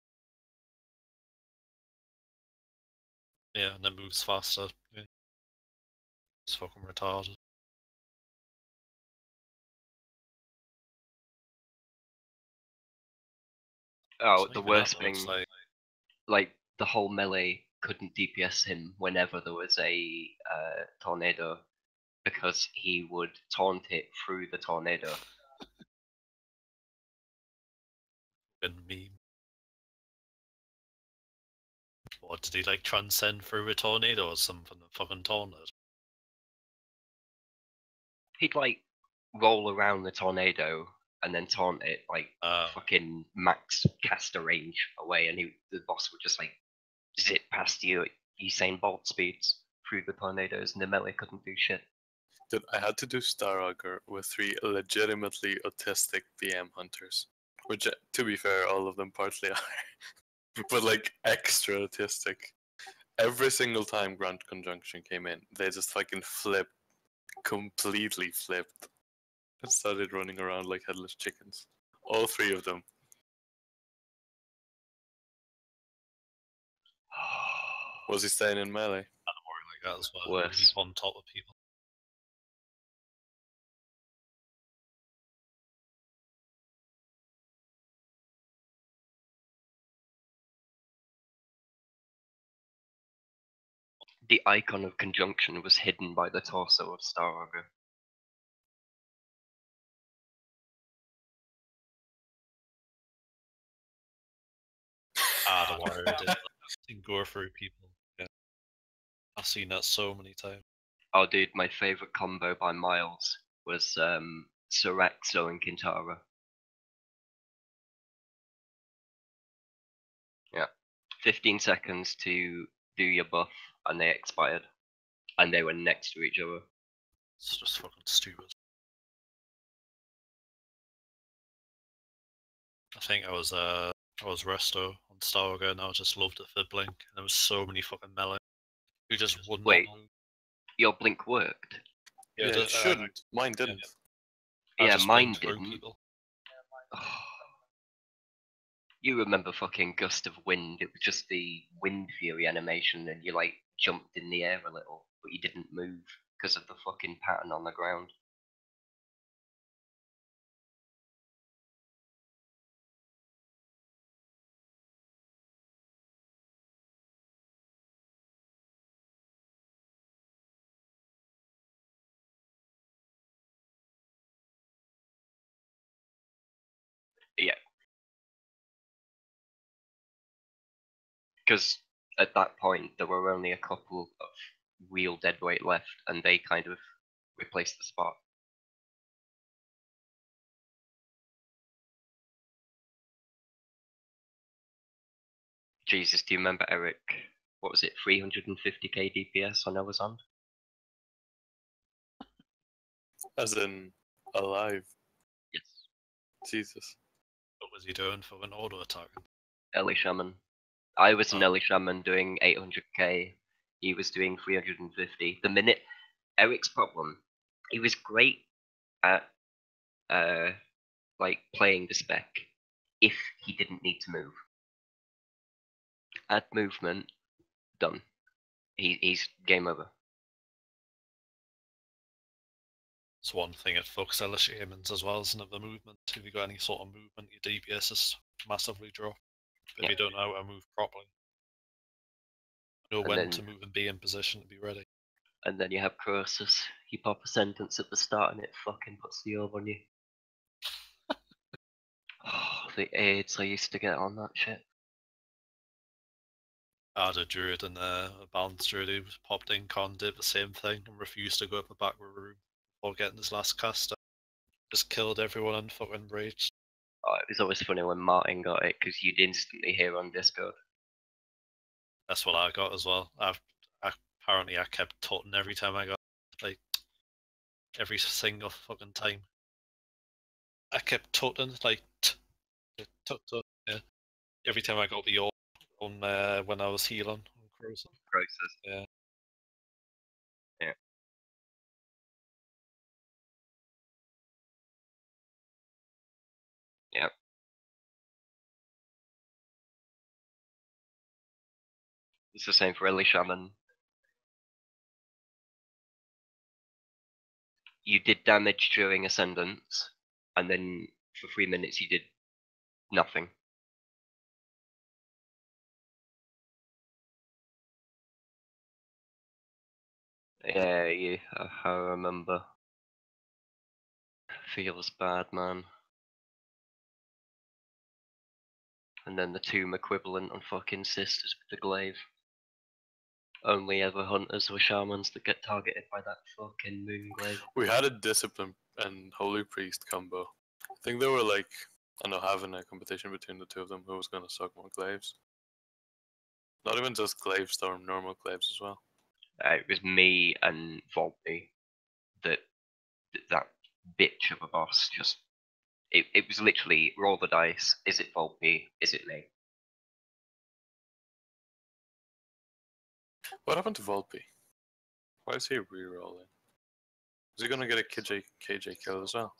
D: Yeah, and it moves faster. Yeah. It's fucking retarded.
G: Oh,
D: So
G: the
D: even
G: worst
D: that, it's
G: thing, like the whole melee couldn't DPS him whenever there was a tornado, because he would taunt it through the tornado.
D: Good meme. What, did he like transcend through a tornado or something and fucking taunt it?
G: He'd like roll around the tornado and then taunt it like fucking max caster range away, and the boss would just like zip past you at Usain Bolt speeds through the tornadoes, and the melee couldn't do shit.
C: Dude, I had to do Star Augur with 3 legitimately autistic PM hunters. Which, to be fair, all of them partly are. But like, extra autistic. Every single time Grant Conjunction came in, they just fucking flipped. Completely flipped. And started running around like headless chickens. All 3 of them. Was he staying in melee?
D: I don't worry like that as well.
G: Worse.
D: He's on top of people.
G: The icon of conjunction was hidden by the torso of Star Augur.
D: The warrior did go through people. Yeah. I've seen that so many times.
G: Oh dude, my favourite combo by miles was Seraxo and Kintara. Yeah. 15 seconds to do your buff, and they expired. And they were next to each other.
D: It's just fucking stupid. I think I was resto on Star Augur, and I just loved it for Blink. And there was so many fucking melee who just wouldn't.
G: Wait, your blink worked?
C: Yeah, it shouldn't. Mine didn't.
G: Yeah, mine
D: through
G: didn't.
D: people.
G: You remember fucking Gust of Wind? It was just the Wind Fury animation, and you like jumped in the air a little, but you didn't move because of the fucking pattern on the ground. Yeah. Because at that point, there were only a couple of real deadweight left, and they kind of replaced the spot. Jesus, do you remember Eric what was it, 350k DPS on Elizon.
C: As in alive.
G: Yes.
C: Jesus.
D: What was he doing for an auto attack?
G: Ellie Shaman. I was an
D: Oh.
G: Ellie Shaman doing 800k. He was doing 350. The minute Eric's problem, he was great at like playing the spec if he didn't need to move. Add movement, done. He's game over.
D: It's one thing at Fox Shamans as well, isn't it? The movement. If you got any sort of movement, your DPS is massively drop. If you don't know how to move properly. Know
G: And
D: when
G: then-
D: to move and be in position to be ready.
G: And then you have Croesus. You pop a sentence at the start and it fucking puts the orb on you. Oh, the AIDS I used to get on that shit.
D: I had a druid and a balanced druid who popped in, con did the same thing and refused to go up the back room before getting his last caster. Just killed everyone and fucking raged.
G: Oh, it was always funny when Martin got it because you'd instantly hear on Discord.
D: That's what I got as well. Apparently I kept tutting every time I got, like, every single fucking time. I kept tutting, like, tut, yeah. Every time I got the orb on when I was healing on Croesus. Yeah.
G: Yeah. Yeah. It's the same for Ellie Shaman. You did damage during Ascendance, and then for 3 minutes you did nothing. Yeah, I remember. Feels bad, man. And then the tomb equivalent on fucking Sisters with the glaive. Only ever hunters or shamans that get targeted by that fucking moon glaive.
C: We had a discipline and holy priest combo. I think they were like, I don't know, having a competition between the two of them who was gonna suck more glaives. Not even just glaives, though, normal glaives as well.
G: It was me and Volpe that bitch of a boss just. It was literally roll the dice. Is it Volpe? Is it me?
C: What happened to Volpe? Why is he rerolling? Is he gonna get a KJ kill as well?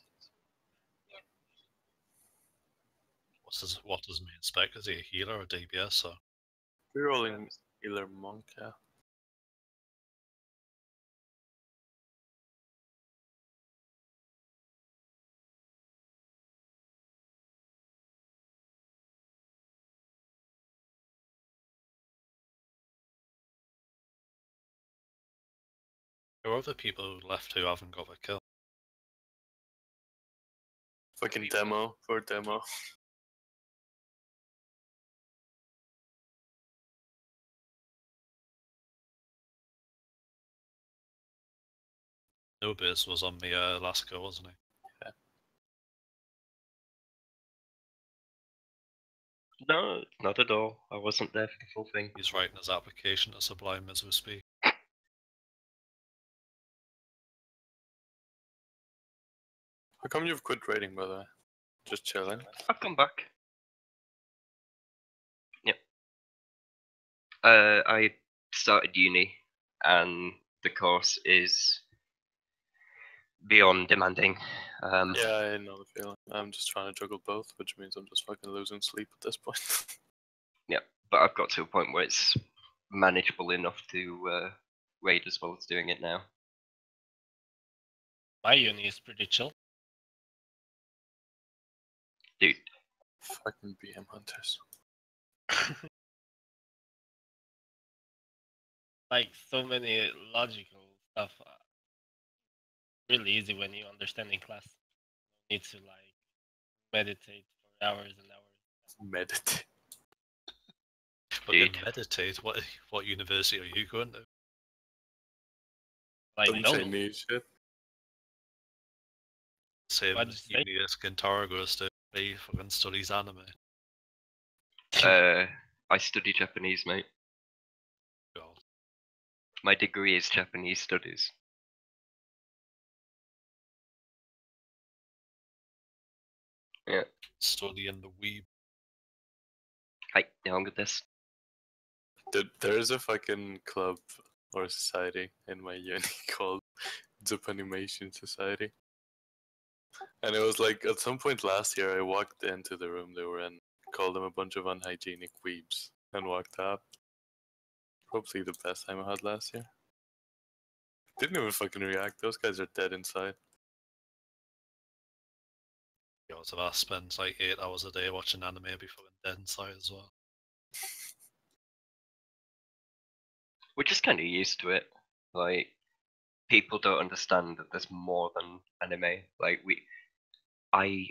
D: What does main spec? Is he a healer or DPS or?
C: Rerolling healer monk, yeah.
D: There are other people who left who haven't got a kill.
C: Fucking demo for demo.
D: Nobiz was on the last go, wasn't he?
G: No, not at all. I wasn't there for the full thing.
D: He's writing his application to Sublime as we speak.
C: How come you've quit raiding, by the way? Just chilling?
G: I've come back. Yep. I started uni, and the course is beyond demanding.
C: Yeah, I know the feeling. I'm just trying to juggle both, which means I'm just fucking losing sleep at this point.
G: Yeah, but I've got to a point where it's manageable enough to raid as well as doing it now.
F: My uni is pretty chill.
G: Dude.
C: Fucking BM hunters.
F: Like so many logical stuff. Really easy when you understand in class. You need to like meditate for hours and hours.
C: Meditate.
D: Fucking meditate. What university are you going to?
F: Like
C: Some
F: no.
C: Chinese shit.
D: Same
F: What'd you say?
D: uni as Kentaro goes to. He fucking studies anime.
G: I study Japanese, mate. My degree is Japanese studies. Yeah.
D: Studying the weeb.
G: Hi, jag this.
C: Dude, there is a fucking club or society in my uni called Japanimation Society. And it was like at some point last year I walked into the room they were in, called them a bunch of unhygienic weebs, and walked out. Probably the best time I had last year. Didn't even fucking react, those guys are dead inside.
D: Yo, so I spend like 8 hours a day watching anime, I'd be fucking dead inside as well.
G: We're just kind of used to it. Like, people don't understand that there's more than anime. Like,
D: I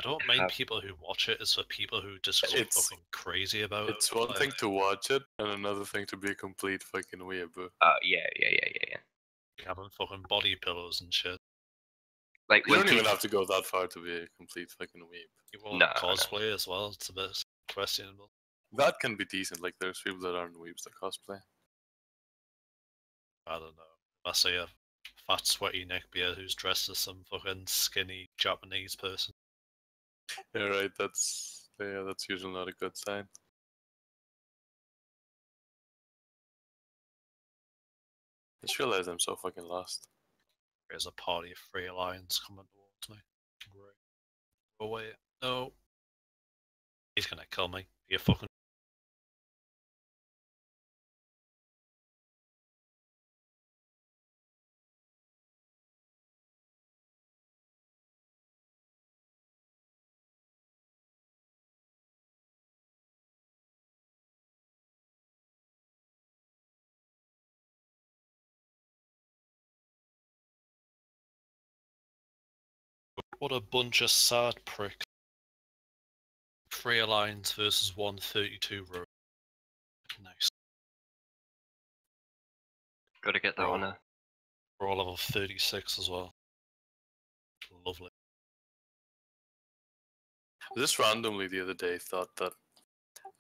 D: don't mind
G: have-
D: people who watch it, it's for people who just go
C: It's-
D: fucking crazy about it.
C: It's one
D: Like,
C: thing to watch it and another thing to be a complete fucking weeaboo.
G: yeah.
D: having fucking body pillows and shit.
G: Like,
C: You
G: when
C: don't even
G: people,
C: have to go that far to be a complete fucking weeb.
D: You want
G: Nah,
D: cosplay as well, it's a bit questionable.
C: That can be decent, like there's people that aren't weebs that cosplay.
D: I don't know. If I see a fat, sweaty neckbeard who's dressed as some fucking skinny Japanese person.
C: Yeah, right, that's usually not a good sign. I just realized I'm so fucking lost.
D: There's a party of free alliance coming towards me. Great. Oh wait, no. He's gonna kill me. You fucking. What a bunch of sad pricks. Free alliance versus 132 row. Nice.
G: gotta get that
D: Bro.
G: honor.
D: We're all level 36 as well. Lovely.
C: Just randomly the other day thought that,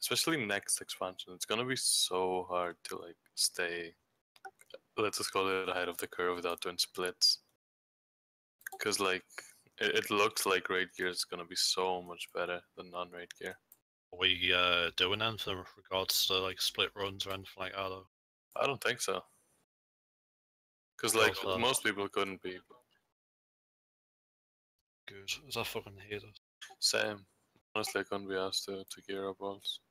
C: especially next expansion, it's gonna be so hard to like stay, let's just call it ahead of the curve without doing splits. Cause like, it looks like raid gear is gonna be so much better than non-raid gear.
D: Are we doing anything with regards to like split runs or anything like that though?
C: I don't think so. Cause
D: Go
C: like,
D: for that.
C: most people couldn't be.
D: Good. As I fucking hate it.
C: Same. Honestly, I couldn't be asked to gear up balls.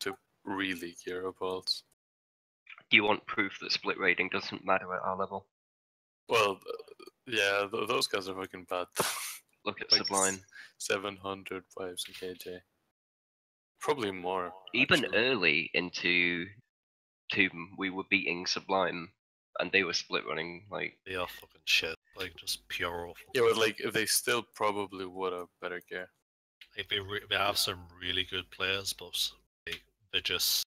C: To really gear up balls.
G: Do you want proof that split raiding doesn't matter at our level?
C: Well, yeah, those guys are fucking bad.
G: Look at
C: Like,
G: Sublime.
C: 700 vibes in KJ. Probably more.
G: Even
C: actually.
G: early into Tomb, we were beating Sublime, and they were split running. Like,
D: They are fucking shit. Like just pure awful.
C: Yeah, but like, they still probably would have better gear.
D: Like they have some really good players, but they're just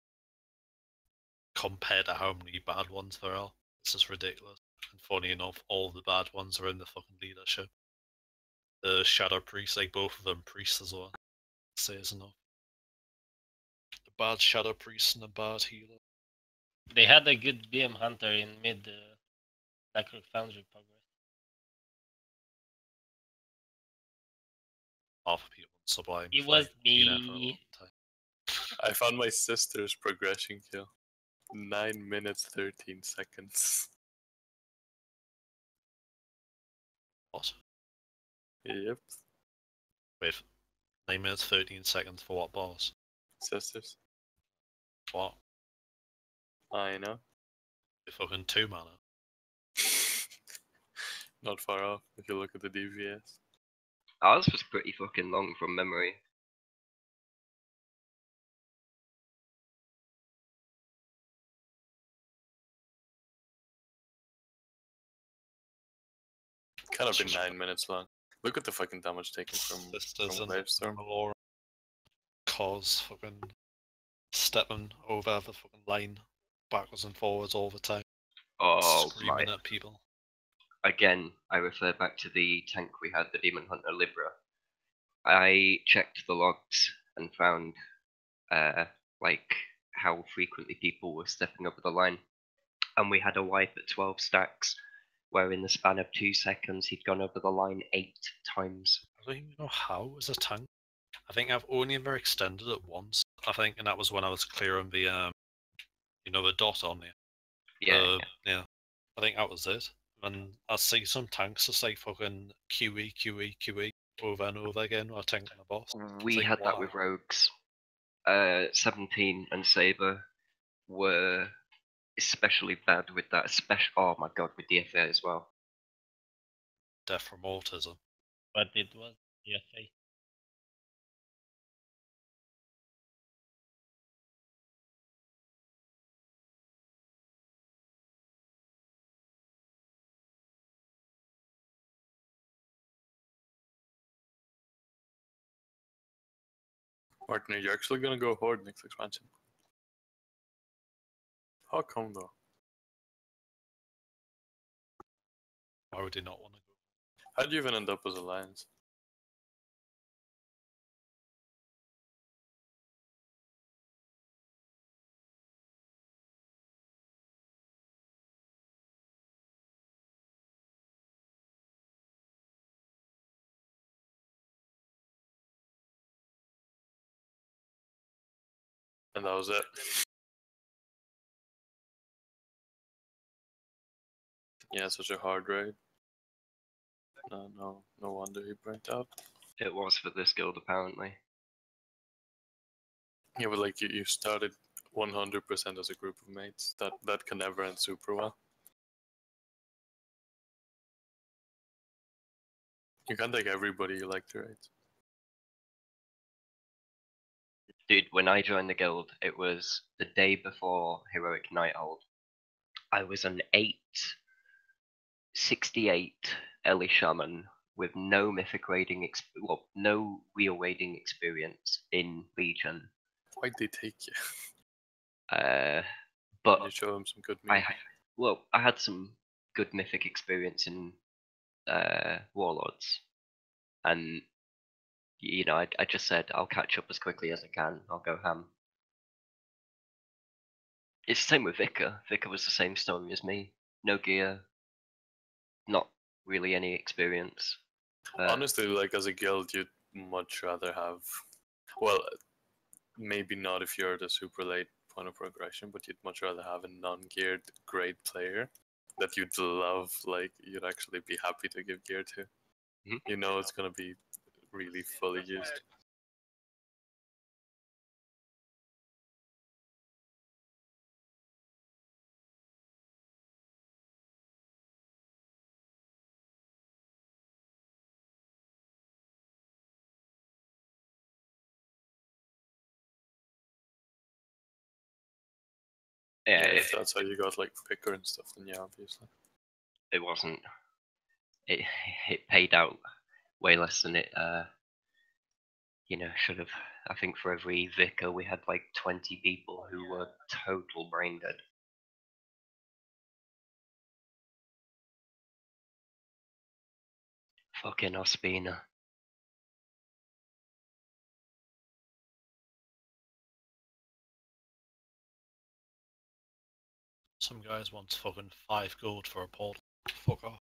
D: compared to how many bad ones there are, it's just ridiculous. And funny enough, all the bad ones are in the fucking leadership. The Shadow Priest, like both of them priests as well. Says enough. A bad Shadow Priest and a bad healer.
F: They had a good BM Hunter in mid Blackrock Foundry progress.
D: Half of people in Sublime.
F: It
D: play
F: was
D: Gina for a
F: me.
D: long time.
C: I found my sister's progression kill. 9 minutes 13 seconds.
D: What?
C: Yep,
D: Wait, 9 minutes 13 seconds for what boss?
C: sisters.
D: What?
C: I know.
D: The fucking 2 mana.
C: Not far off if you look at the DVS.
G: ours was pretty fucking long from memory.
C: Kind of been 9 minutes long. Look at the fucking damage taken from
D: Sisters and
C: Wavestorm.
D: Malora. Cause fucking stepping over the fucking line backwards and forwards all the time.
G: Oh
D: Screaming
G: my!
D: at people.
G: Again, I refer back to the tank we had, the Demon Hunter Libra. I checked the logs and found, like, how frequently people were stepping over the line. and we had a wipe at 12 stacks, where in the span of 2 seconds he'd gone over the line 8 times.
D: I don't even know how as a tank. I think I've only ever extended it once. I think, and that was when I was clearing the the dot on there.
G: Yeah.
D: I think that was it. And I see some tanks just like fucking QE over and over again while tanking the boss.
G: We
D: like,
G: had that
D: why?
G: with rogues. 17 and Saber were especially bad with that. Oh my god, with DFA as well.
D: Death from autism.
F: But it was DFA.
C: Martin, are you actually gonna go horde next expansion? How come though?
D: Why would he not want to go?
C: How would you even end up as Alliance? And that was it. Yeah, such a hard raid. No wonder he burnt out.
G: It was for this guild apparently.
C: Yeah, but like you started 100% as a group of mates. That can never end super well. You can't take everybody you like to raid.
G: Dude, when I joined the guild, it was the day before Heroic Nighthold. I was an 868 Ellie Shaman with no mythic raiding, no real raiding experience in Legion.
C: Why'd they take you?
G: But
C: you show them some good meat.
G: I had some good mythic experience in Warlords, and I just said I'll catch up as quickly as I can. I'll go ham. It's the same with Vicar. Vicar was the same story as me. No gear, not really any experience.
C: Honestly, like as a guild, you'd much rather have. Well, maybe not if you're the super late point of progression, but you'd much rather have a non-geared great player that you'd love. Like you'd actually be happy to give gear to.
G: Mm-hmm.
C: You know, it's gonna be really fully used.
G: Yeah,
C: If that's how you got like picker and stuff, then yeah, obviously.
G: It wasn't. It paid out way less than it should have. I think for every Vicar we had like 20 people who were total brain dead. Fucking Ospina.
D: Some guys want fucking 5 gold for a portal. Fuck off.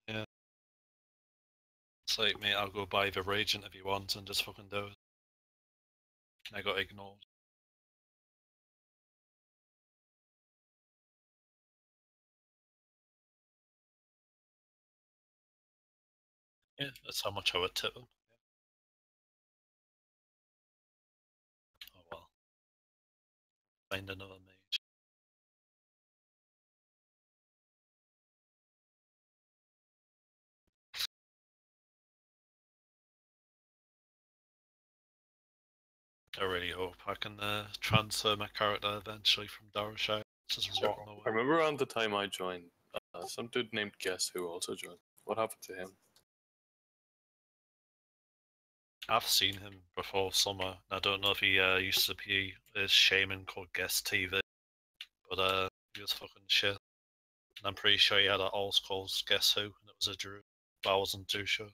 D: Yeah. It's like, mate, I'll go buy the Ragent if you want and just fucking do it. And I got ignored. Yeah, that's how much I would tip them. Oh well. Find another mage. I really hope I can transfer my character eventually from Darashire. Just rotting away.
C: I remember around the time I joined, some dude named Guess Who also joined. What happened to him?
D: I've seen him before summer. I don't know if he used to be a shaman called Guest TV, but he was fucking shit. And I'm pretty sure he had an alt called Guess Who, and it was a druid, but I wasn't too sure.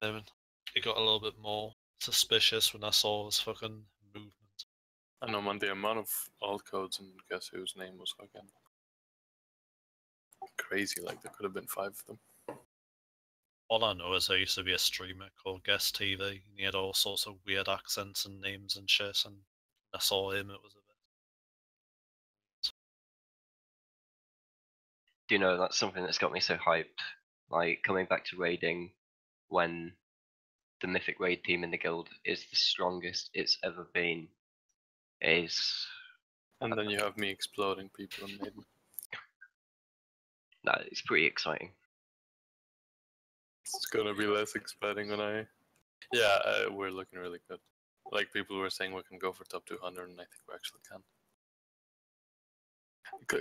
D: Then it got a little bit more suspicious when I saw his fucking movement.
C: I know, man, the amount of alt codes and guess whose name was fucking crazy. Like, there could have been 5 of them.
D: All I know is there used to be a streamer called Guest TV, and he had all sorts of weird accents and names and shit, and I saw him, it was a bit.
G: Do you know, that's something that's got me so hyped. Like, coming back to raiding when the Mythic Raid team in the guild is the strongest it's ever been is...
C: And then you have me exploding people in Maiden.
G: No, it's pretty exciting.
C: It's gonna be less exciting when I... Yeah, we're looking really good. Like, people were saying we can go for top 200, and I think we actually can.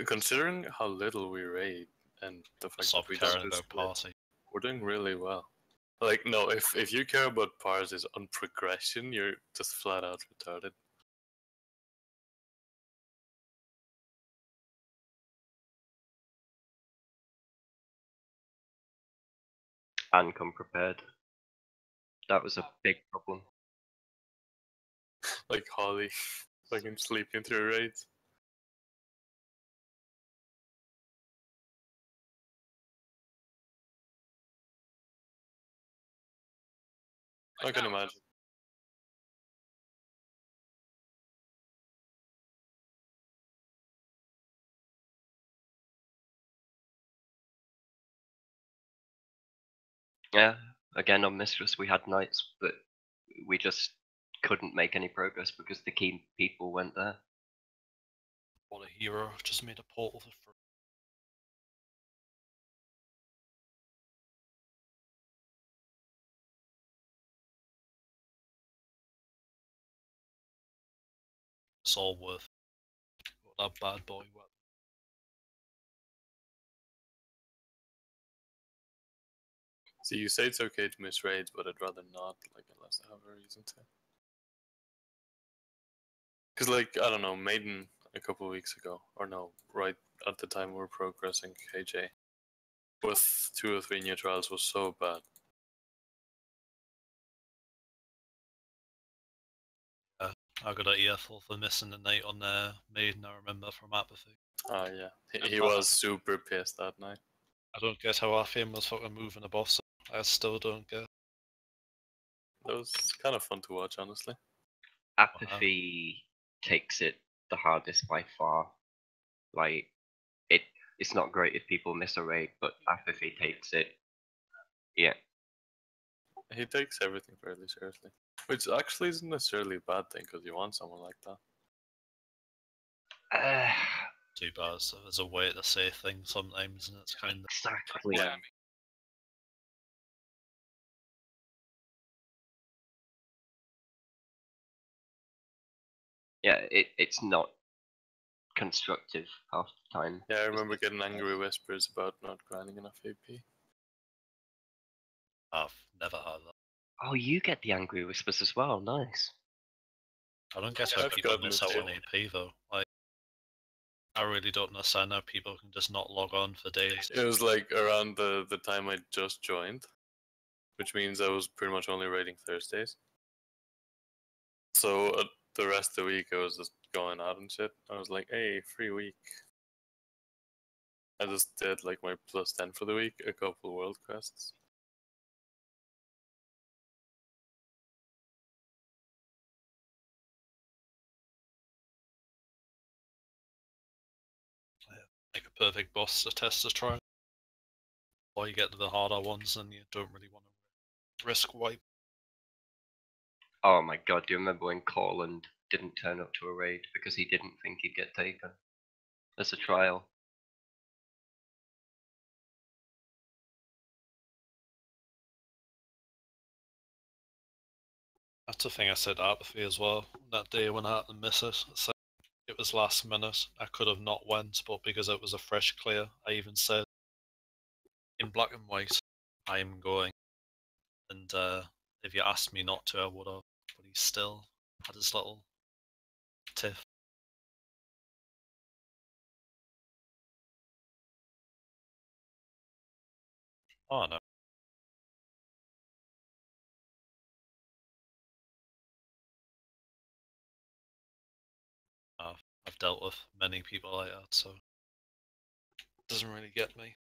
C: Considering how little we raid, and the fact
D: Stop
C: that we
D: caring
C: don't do
D: about
C: split,
D: party.
C: we're doing really well. Like, no, if you care about parses on progression, you're just flat out retarded.
G: And come prepared. That was a big problem.
C: Like Holly, fucking sleeping through raids. I can imagine.
G: Yeah, again on Mistress we had knights, but we just couldn't make any progress because the key people went there.
D: What a hero, just made a portal for free. It's all worth it. What that bad boy weapon.
C: So you say it's okay to miss raids, but I'd rather not, like, unless I have a reason to. Because, like, I don't know, Maiden a couple of weeks ago, or no, right at the time we were progressing KJ, with 2 or 3 new trials was so bad.
D: I got an earful for missing the night on Maiden, I remember, from Apathy.
C: Ah, yeah. He was super pissed that night.
D: I don't get how our fame was fucking moving a boss. I still don't get.
C: That was kind of fun to watch, honestly.
G: Apathy takes it the hardest by far. Like, it's not great if people miss a raid, but Apathy takes it. Yeah.
C: He takes everything fairly seriously. Which actually isn't necessarily a bad thing, because you want someone like that.
D: Too bad, so there's a way to say things sometimes, and it's kind of.
G: Exactly.
C: Yeah.
G: Yeah, it's not constructive half the time.
C: Yeah, I remember getting angry whispers about not grinding enough AP.
D: I've never had that.
G: Oh, you get the angry whispers as well. Nice.
D: I don't get how
C: I've
D: people
C: gotten
D: miss
C: it
D: out
C: too.
D: on AP though. Like, I really don't understand how people can just not log on for days.
C: It was like around the time I just joined, which means I was pretty much only raiding Thursdays. So the rest of the week I was just going out and shit. I was like, hey, free week. I just did like my plus 10 for the week, a couple world quests.
D: Like a perfect boss to test the trial. Or you get to the harder ones and you don't really want to risk wipe.
G: Oh my god, do you remember when Corland didn't turn up to a raid because he didn't think he'd get taken as a trial?
D: That's the thing I said to Apathy as well. That day when I had to miss it, it's like, it was last minute. I could have not went, but because it was a fresh clear, I even said in black and white, I am going. And if you asked me not to, I would have. But he still had his little tiff. Oh no. dealt with many people like that, so it doesn't really get me.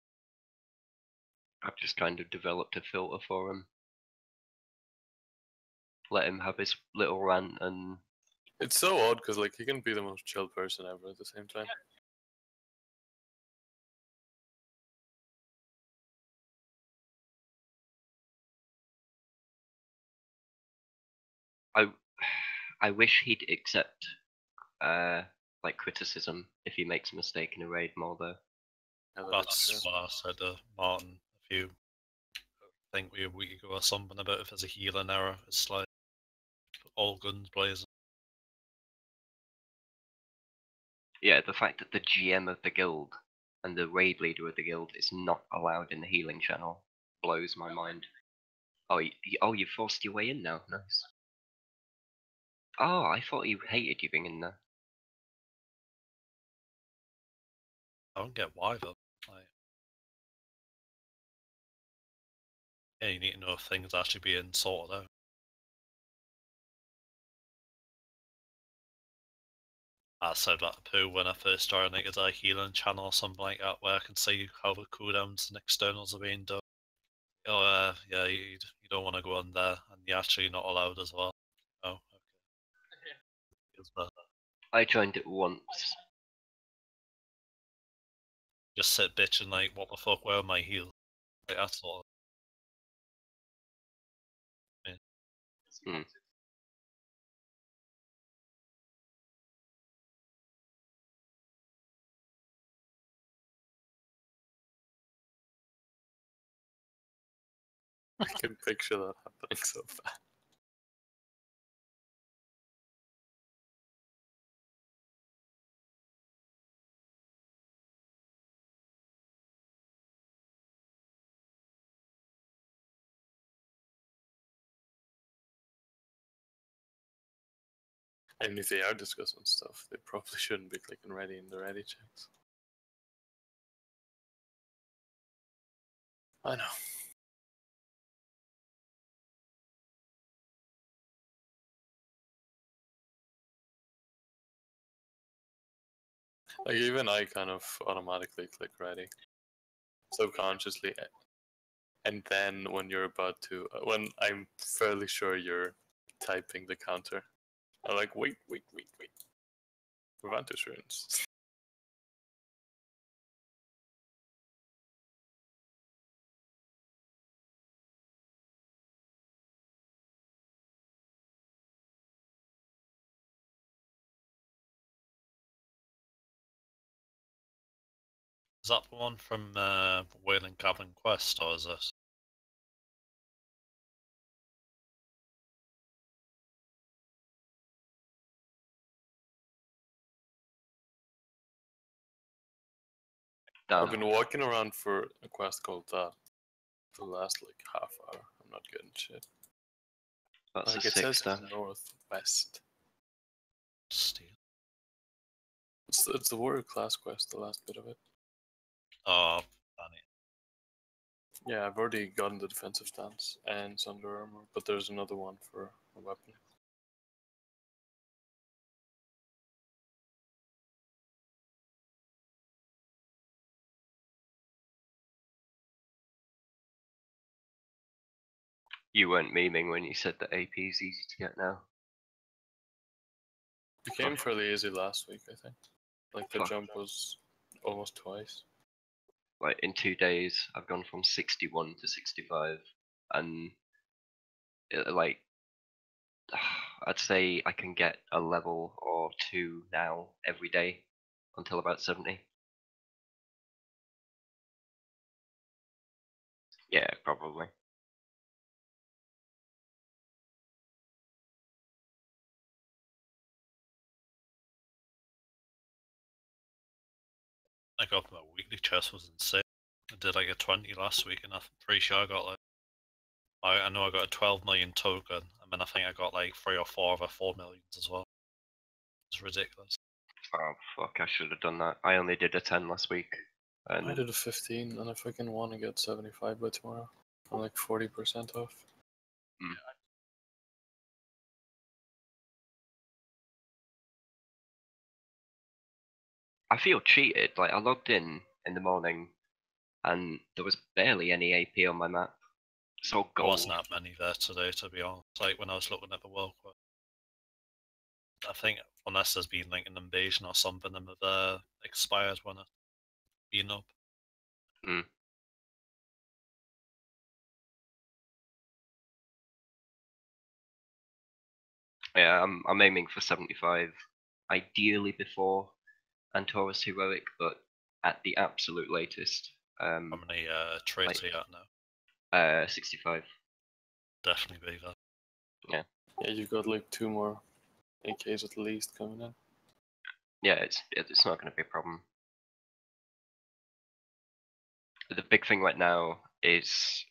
G: I've just kind of developed a filter for him. Let him have his little rant, and
C: It's so odd because like he can be the most chill person ever at the same time.
G: I wish he'd accept like criticism if he makes a mistake in a raid more though.
C: Yeah,
D: That's what I said to Martin a few, I think a week ago or something, about if there's a healing error, it's like all guns blazing.
G: Yeah, the fact that the GM of the guild and the raid leader of the guild is not allowed in the healing channel blows my mind. Oh, you forced your way in now. Nice. Oh, I thought you hated you being in there.
D: I don't get why though. Like, yeah, you need to know if things are actually being sorted out. I said that too when I first started, like, it's a healing channel or something like that, where I can see how the cooldowns and externals are being done. Oh, yeah, you don't want to go on there, and you're actually not allowed as well. Oh, okay. Feels better.
G: I joined it once.
D: Just sit bitching like, what the fuck, where are my heals? Like, that's all. Yeah.
G: Hmm.
C: I can picture that happening so fast. And if they are discussing stuff, they probably shouldn't be clicking ready in the ready checks. I know. Like even I kind of automatically click ready, subconsciously, and then when you're about to, when I'm fairly sure you're typing the counter, I'm like, wait. Prevent runes.
D: Is that the one from Wailing Cabin Quest, or is this?
G: Damn.
C: I've been walking around for a quest called that for the last like half hour. I'm not getting shit.
G: That's
C: Like
G: a
C: it says
G: 6-star.
C: northwest.
D: Steel.
C: It's the warrior class quest, the last bit of it.
D: Oh, funny.
C: Yeah, I've already gotten the defensive stance and under armor, but there's another one for a weapon.
G: You weren't memeing when you said that AP is easy to get now.
C: Became fairly easy last week, I think. Like the
G: Fuck.
C: jump was almost twice.
G: Like in 2 days, I've gone from 61 to 65, and like I'd say I can get a level or 2 now every day until about 70. Yeah, probably.
D: I got my weekly chest was insane. I did like a 20 last week, and I'm pretty sure I got like, I know I got a 12 million token, and then I think I got like 3 or 4 of a 4 millions as well. It's ridiculous.
G: Oh fuck, I should have done that. I only did a 10 last week. And
C: I did a 15, and if I can want to get 75 by tomorrow, I'm like 40% off.
G: I feel cheated. Like, I logged in the morning, and there was barely any AP on my map. So
D: There
G: gold.
D: wasn't that many there today, to be honest. Like when I was looking at the world quest, I think unless there's been like an invasion or something, and they've expired when it's been up.
G: Hmm. Yeah, I'm aiming for 75, ideally before Antorus Heroic, but at the absolute latest,
D: How many traits
G: like-
D: are you at now?
G: 65.
D: Definitely be that.
C: Yeah, you've got like 2 more AKs at least coming in.
G: Yeah, it's not going to be a problem. The big thing right now is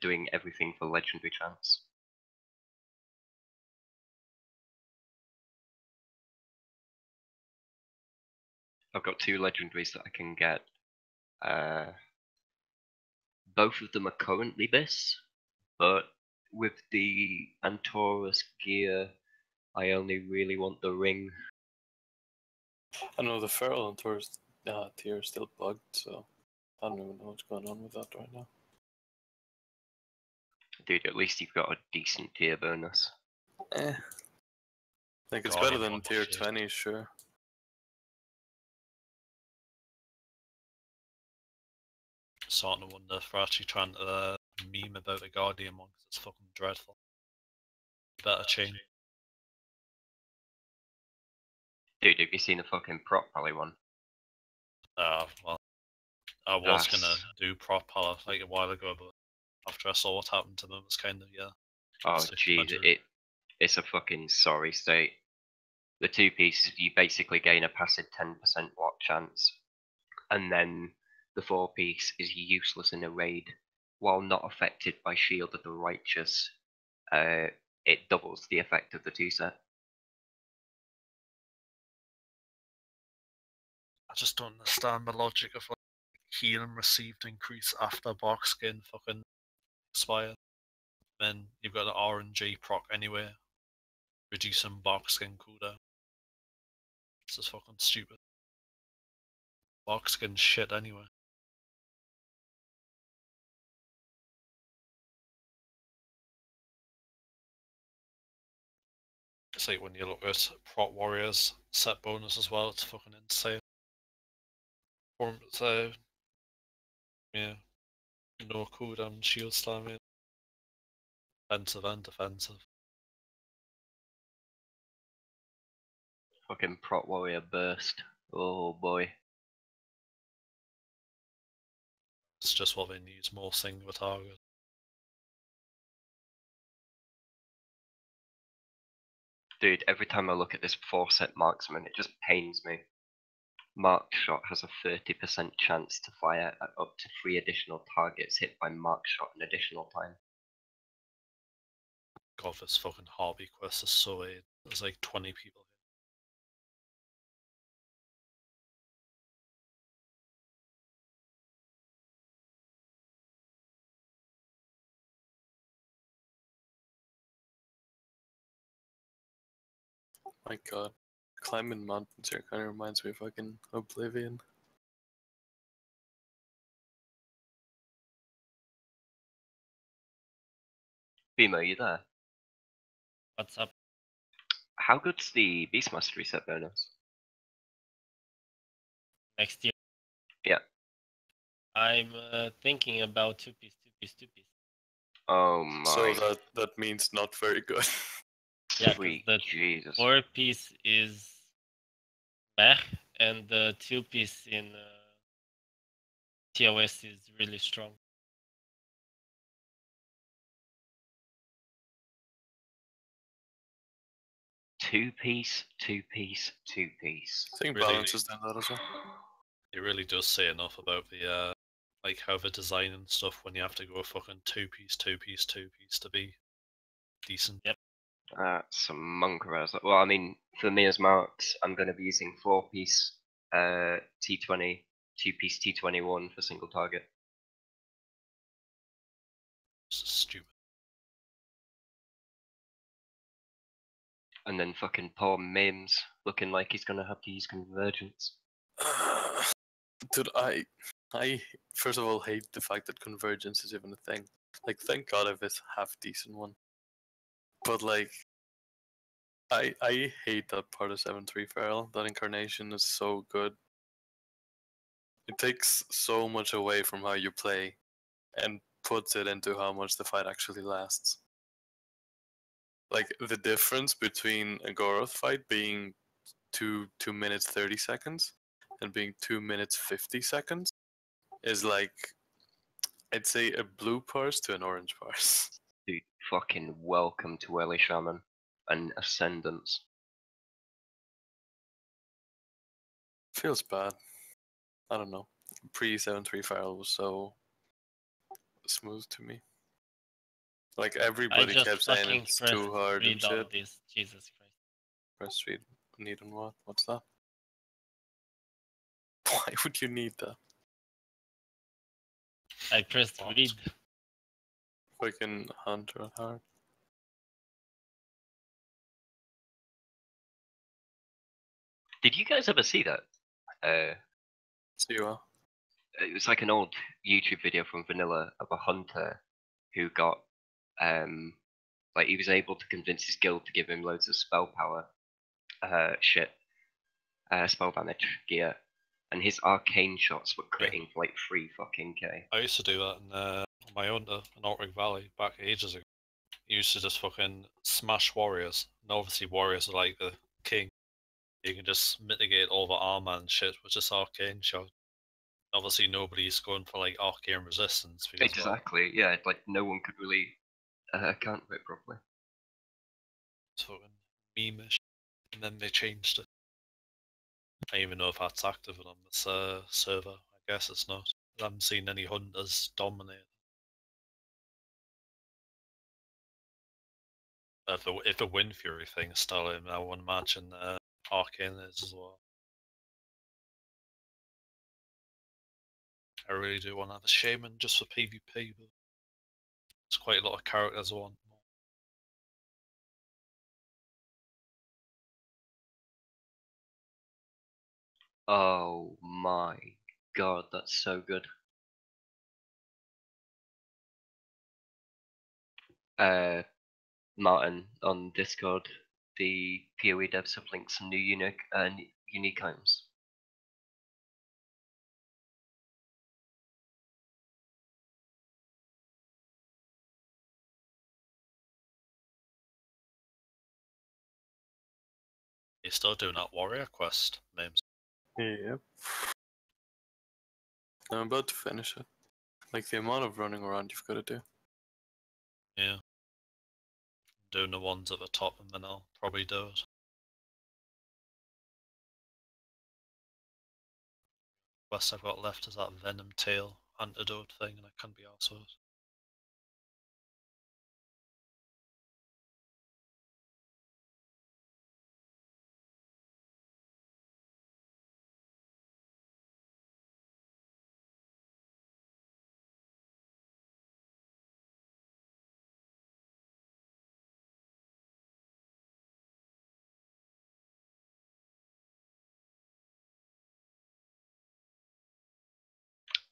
G: doing everything for legendary chance. I've got 2 legendaries that I can get. Both of them are currently bis, but with the Antorus gear, I only really want the ring.
C: I know the Feral and Tourist tier is still bugged, so I don't even know what's going on with that right now.
G: Dude, at least you've got a decent tier bonus.
C: Like, it's
D: Guardian
C: better than
D: one
C: tier
D: shit.
C: 20, sure.
D: Starting to wonder if we're actually trying to meme about the Guardian one because it's fucking dreadful. Better change.
G: Dude, have you seen the fucking prop rally one?
D: Well, I was gonna do prop power like a while ago, but after I saw what happened to them, it's kind of
G: Oh
D: stick to my
G: jeez,
D: dude.
G: it's a fucking sorry state. The 2 pieces, you basically gain a passive 10% block chance, and then the 4 piece is useless in a raid, while not affected by Shield of the Righteous. It doubles the effect of the 2 set.
D: I just don't understand the logic of like healing received increase after box skin fucking expired. Then you've got the RNG proc anyway, reducing box skin cooldown. This is fucking stupid. Box skin shit anyway. It's like when you look at prop warriors set bonus as well, it's fucking insane. So yeah, no cooldown shield slamming, offensive and defensive.
G: Fucking prot warrior burst. Oh boy.
D: It's just what they need, more singular target.
G: Dude, every time I look at this 4 set marksman, it just pains me. Mark shot has a 30% chance to fire at up to 3 additional targets hit by mark shot an additional time.
D: God, this fucking hobby quest is so weird. There's like 20 people.
C: My god. Climbing mountains here kind of reminds me of fucking Oblivion.
G: Bimo, are you there?
F: What's up?
G: How good's the Beastmaster reset bonus?
F: Next year,
G: Yeah.
F: I'm thinking about 2 piece, 2 piece, 2 piece.
G: Oh my.
C: So that means not very good.
F: Yeah, 'cause
G: Sweet
F: the
G: Jesus.
F: 4 piece is meh, and the 2 piece in TOS is really strong.
G: Two piece, 2 piece.
C: I think
D: Really?
C: balance is doing that as well.
D: It really does say enough about the like how the design and stuff when you have to go fucking 2 piece, 2 piece, 2 piece to be decent.
F: Yep.
G: Some monk arousal. Well, I mean, for me as marks, I'm going to be using 4 piece T20, 2 piece T21 for single target.
D: This is stupid.
G: And then fucking poor Mims looking like he's going to have to use convergence.
C: Dude, I first of all hate the fact that convergence is even a thing. Like, thank God if it's half decent one. But like, I hate that part of 7-3 Feral. That incarnation is so good. It takes so much away from how you play, and puts it into how much the fight actually lasts. Like the difference between a Goroth fight being 2 minutes 30 seconds and being 2 minutes 50 seconds is like, I'd say, a blue parse to an orange parse.
G: Dude, fucking welcome to Early Shaman and Ascendance.
C: Feels bad. I don't know. Pre 7-3 Feral was so smooth to me. Like
F: I
C: everybody
F: just
C: kept saying
F: fucking
C: it's
F: pressed
C: too hard and
F: read all
C: shit.
F: this. Jesus Christ.
C: Press read. Need on what? What's that? Why would you need that?
F: I pressed
D: What?
F: read.
C: Fucking hunter hard.
G: Did you guys ever see that?
C: See you are.
G: It was like an old YouTube video from Vanilla of a hunter who got like he was able to convince his guild to give him loads of spell power, spell damage gear, and his arcane shots were critting for like 3 fucking K.
D: I used to do that on my own in Ortwig Valley back ages ago. You used to just fucking smash warriors, and obviously warriors are like the king. You can just mitigate all the armor and shit with just arcane shot. Obviously, nobody's going for like arcane resistance because well,
G: Exactly, yeah, like no one could really counter it properly.
D: it's fucking meme-ish. And then they changed it. I don't even know if that's active on this server. I guess it's not. I haven't seen any hunters dominate. If the Wind Fury thing is still in, I would imagine Arcane is as well. I really do want to have a shaman just for PvP, but there's quite a lot of characters I want.
G: Oh my god, that's so good. Martin on Discord, the PoE devs have linked some new unique items.
D: You're still doing that warrior quest, names.
C: Yep. I'm about to finish it. Like the amount of running around you've got to do.
D: Yeah. Doing the ones at the top and then I'll probably do it. Quest I've got left is that Venom Tail antidote thing, and I can't be arsed with it.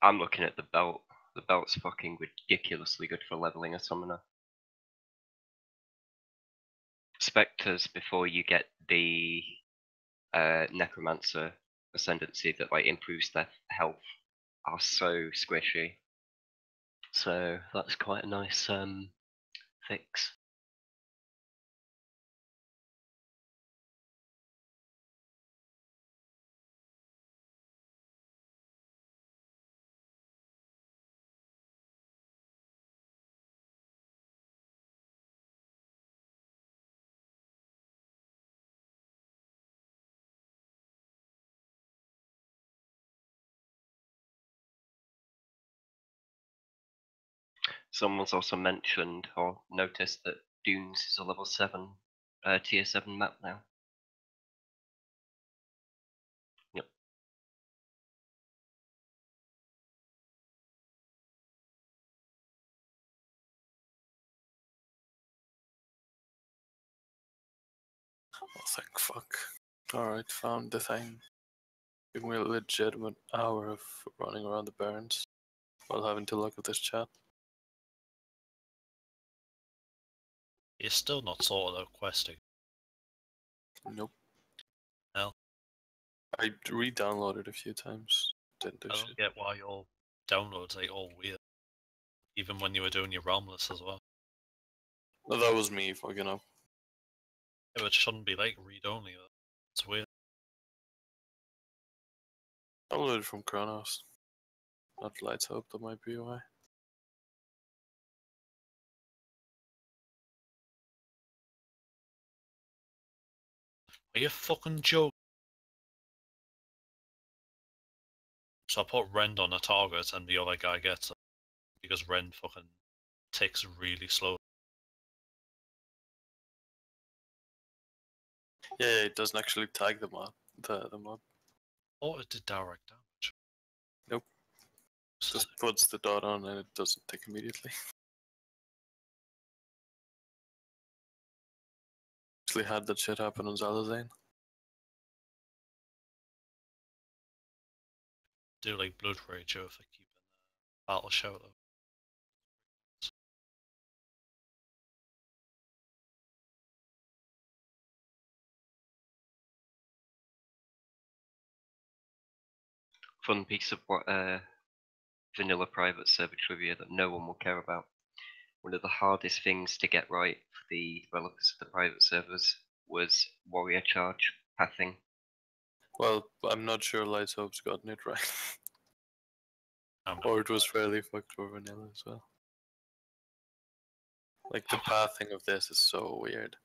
G: I'm looking at the belt. The belt's fucking ridiculously good for leveling a summoner. Spectres, before you get the Necromancer ascendancy that like improves their health, are so squishy. So that's quite a nice fix. Someone's also mentioned or noticed that Dunes is a level 7 tier 7 map now. Yep.
C: Oh, thank fuck. Alright, found the thing. Took me a legitimate hour of running around the barrens while having to look at this chat.
D: You're still not sorted out questing.
C: Nope.
D: Hell.
C: I re-downloaded a few times. Didn't do
D: I
C: shit.
D: don't get why your downloads like all weird. Even when you were doing your realmless as well.
C: No, that was me fucking up.
D: Yeah, but it shouldn't be like read-only. It's weird.
C: Downloaded from Kronos. Not Lights Hope, that might be why.
D: Are you fucking joking? So I put Rend on a target and the other guy gets it. Because Rend fucking ticks really slow.
C: Yeah, it doesn't actually tag the mob. The mob.
D: Or it did direct damage.
C: Nope. Just puts the dot on and it doesn't tick immediately. Actually had that shit happen on Zalazane.
D: Do like blood ratio for keeping the battle shout up.
G: Fun piece of what vanilla private server trivia that no one will care about. One of the hardest things to get right for the developers of the private servers was warrior charge pathing.
C: Well, I'm not sure Lights Hope's gotten it right. Or it was fairly fucked for vanilla as well. Like the pathing of this is so weird.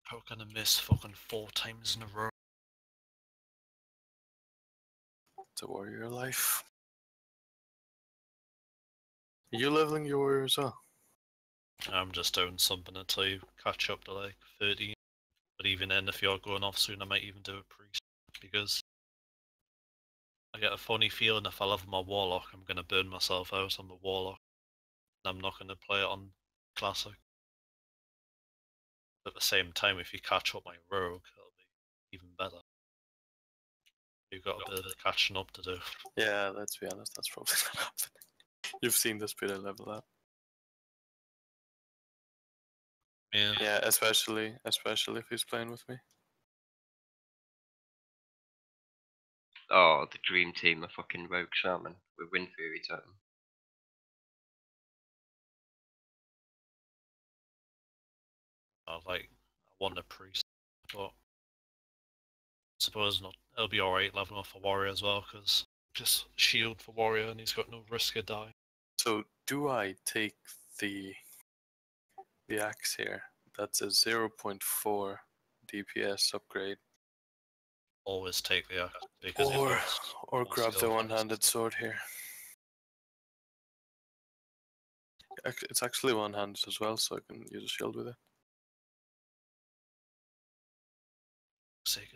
D: How can I miss fucking 4 times in a row?
C: It's a warrior life. Are you leveling your warrior as well?
D: I'm just doing something until you catch up to like 30. But even then, if you're going off soon, I might even do a priest. Because I get a funny feeling if I level my warlock, I'm going to burn myself out on the warlock. And I'm not going to play it on classic. But at the same time, if you catch up my rogue, it'll be even better. You've got a bit of catching up to do.
C: Yeah, let's be honest, that's probably not happening. You've seen this bit level up.
D: Yeah.
C: Yeah, especially if he's playing with me.
G: Oh, the dream team of fucking rogue shaman with wind fury totem.
D: I want a priest, but I suppose not. It'll be alright leveling up for warrior as well, because just shield for warrior and he's got no risk of die.
C: So do I take the axe here? That's a 0.4 DPS upgrade.
D: Always take the axe because
C: or grab the one-handed sword here. It's actually one-handed as well, so I can use a shield with it.
D: Sake,